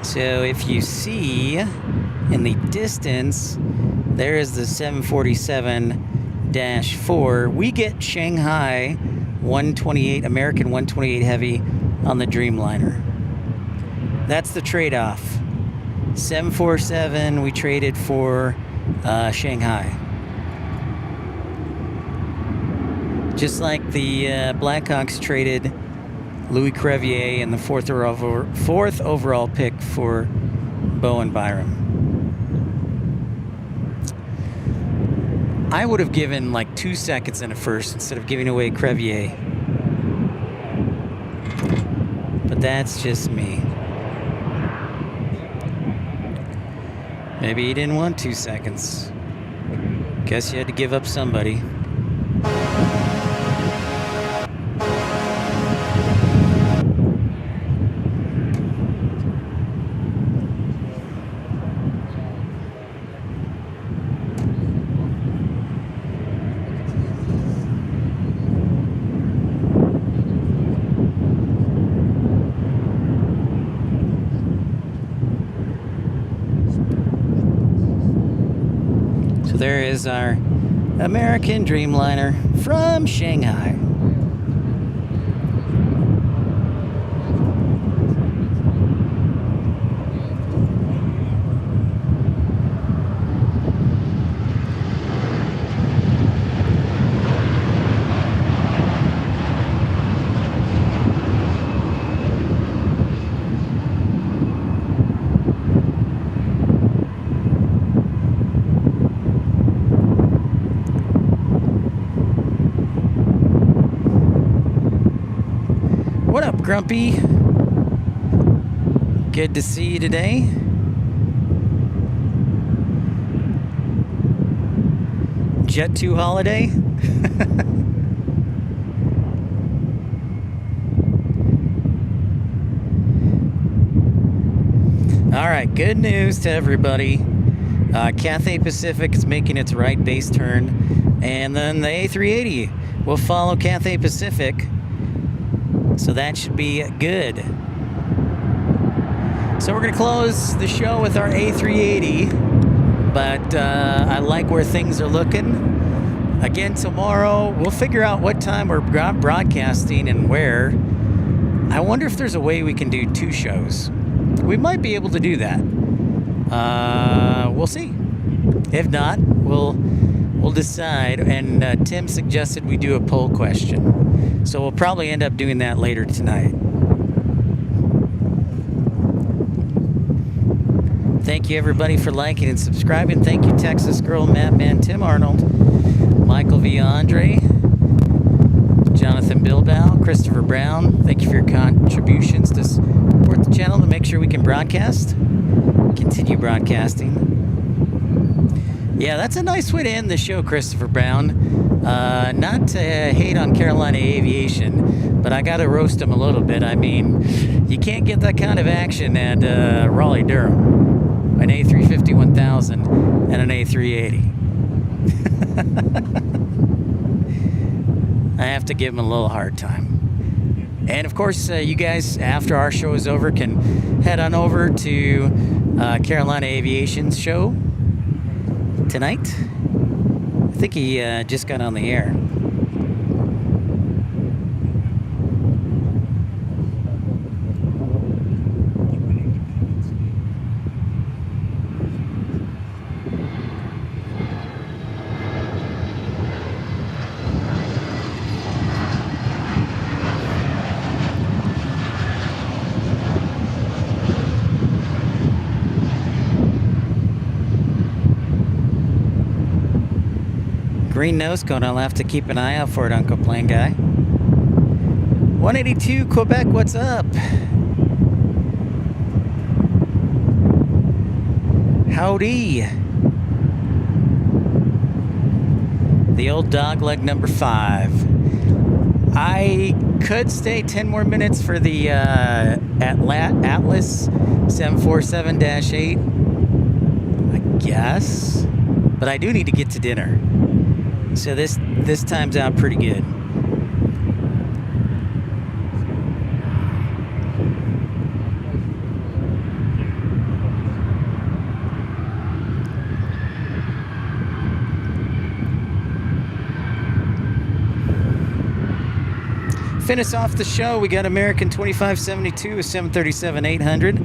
So if you see in the distance, there is the 747-4. We get Shanghai 128, American 128 Heavy on the Dreamliner. That's the trade-off. 747 we traded for Shanghai. Just like the Blackhawks traded Louis Crevier in the fourth overall pick for Bo and Byram. I would have given like 2 seconds in a first instead of giving away Crevier. But that's just me. Maybe he didn't want 2 seconds. Guess you had to give up somebody. There is our American Dreamliner from Shanghai. What up, Grumpy? Good to see you today. Jet 2 holiday? right, good news to everybody. Cathay Pacific is making its right base turn, and then the A380 will follow Cathay Pacific, so that should be good. So we're going to close the show with our A380, but I like where things are looking. Again, tomorrow, we'll figure out what time we're broadcasting and where. I wonder if there's a way we can do 2 shows. We might be able to do that. We'll see. If not, we'll decide. And Tim suggested we do a poll question. So we'll probably end up doing that later tonight. Thank you, everybody, for liking and subscribing. Thank you, Texas Girl, Matt Man, Tim Arnold, Michael V. Andre, Jonathan Bilbao, Christopher Brown. Thank you for your contributions to support the channel to make sure we can broadcast, continue broadcasting. Yeah, that's a nice way to end the show, Christopher Brown. Not to hate on Carolina Aviation, but I got to roast them a little bit. I mean, you can't get that kind of action at Raleigh-Durham. An A350-1000 and an A380. I have to give them a little hard time. And of course, you guys, after our show is over, can head on over to Carolina Aviation's show tonight. I think he just got on the air. Green nose cone, I'll have to keep an eye out for it, Uncle Plane Guy. 182 Quebec, what's up? Howdy. The old dog leg number 5. I could stay 10 more minutes for the Atlas 747-8, I guess. But I do need to get to dinner. So this times out pretty good. Finish off the show, we got American 2572, a 737-800.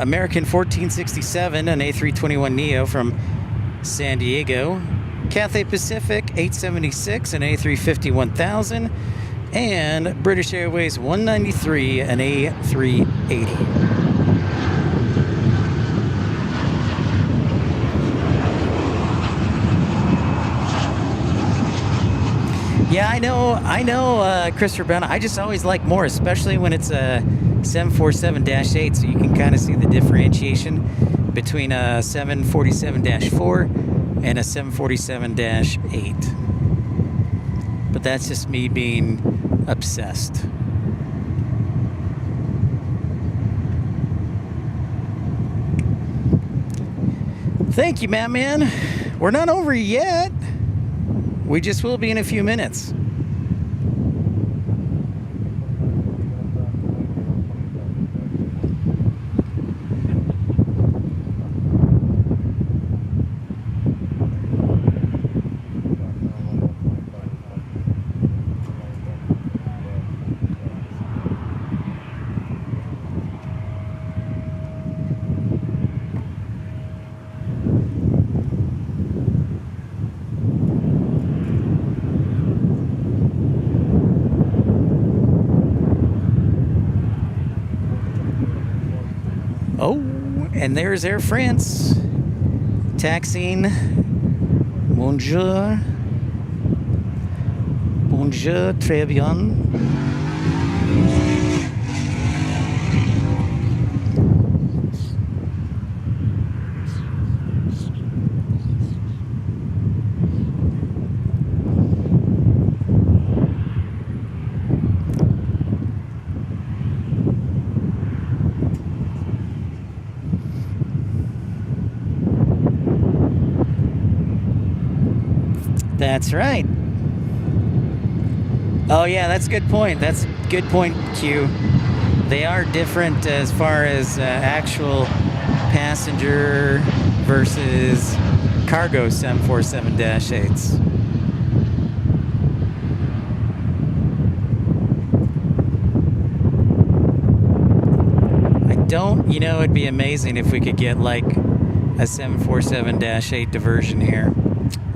American 1467, an A321neo from San Diego. Cathay Pacific 876, an A350-1000, and British Airways 193, an A380. Yeah, I know, Christopher Brown. I just always like more, especially when it's a 747-8, so you can kind of see the differentiation between a 747-4 and a 747-8. But that's just me being obsessed. Thank you, Madman. We're not over yet. We just will be in a few minutes. Oh, and there's Air France. Taxiing. Bonjour. Bonjour, très bien. That's right. Oh yeah, that's a good point. That's a good point, Q. They are different as far as actual passenger versus cargo 747-8s. You know, it'd be amazing if we could get like a 747-8 diversion here.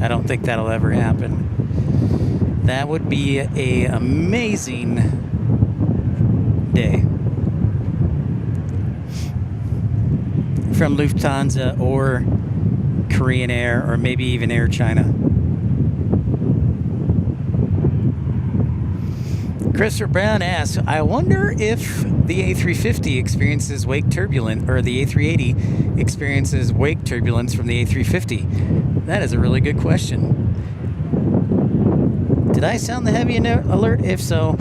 I don't think that'll ever happen. That would be a amazing day. From Lufthansa or Korean Air or maybe even Air China. Christopher Brown asks, I wonder if the A350 experiences wake turbulence, or the A380 experiences wake turbulence from the A350. That is a really good question. Did I sound the heavy alert? If so,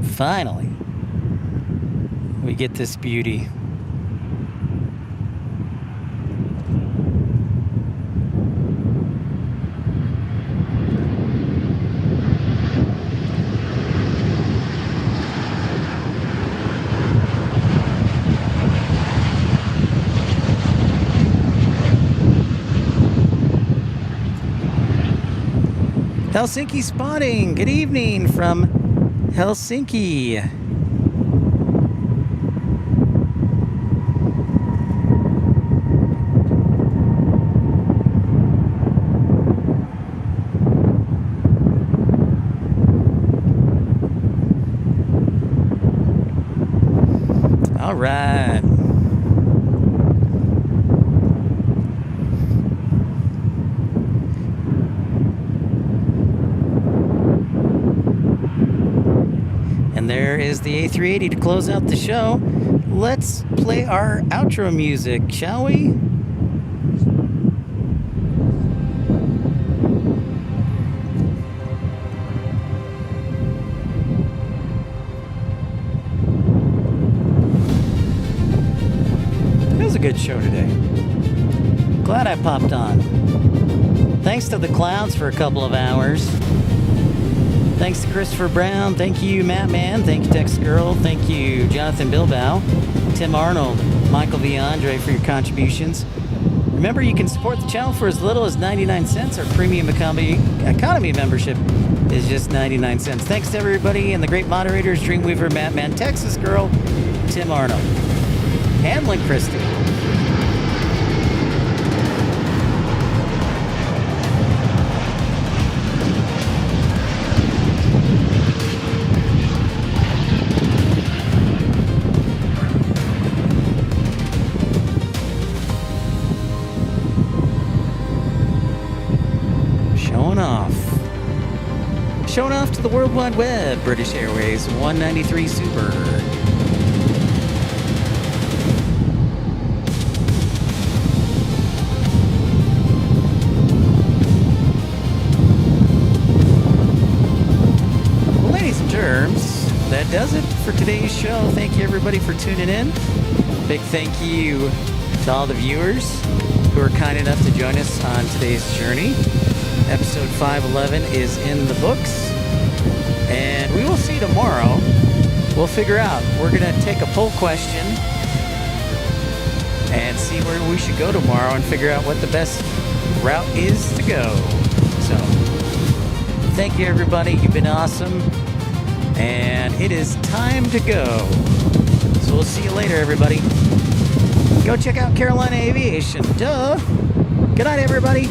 finally, we get this beauty. Helsinki spotting. Good evening from Helsinki. All right. And there is the A380 to close out the show. Let's play our outro music, shall we? It was a good show today. Glad I popped on. Thanks to the clouds for a couple of hours. Thanks to Christopher Brown. Thank you, Matt Man. Thank you, Tex Girl. Thank you, Jonathan Bilbao, Tim Arnold, Michael V. Andre for your contributions. Remember, you can support the channel for as little as 99 cents. Our premium economy membership is just 99 cents. Thanks to everybody and the great moderators, Dreamweaver, Matt Man, Texas Girl, Tim Arnold, Hamlin Christie. Showing off to the World Wide Web, British Airways 193 Super. Well, ladies and germs, that does it for today's show. Thank you everybody for tuning in. Big thank you to all the viewers who are kind enough to join us on today's journey. Episode 511 is in the books. And we will see tomorrow. We'll figure out. We're going to take a poll question and see where we should go tomorrow and figure out what the best route is to go. So, thank you everybody. You've been awesome. And it is time to go. So we'll see you later, everybody. Go check out Carolina Aviation. Duh. Good night, everybody.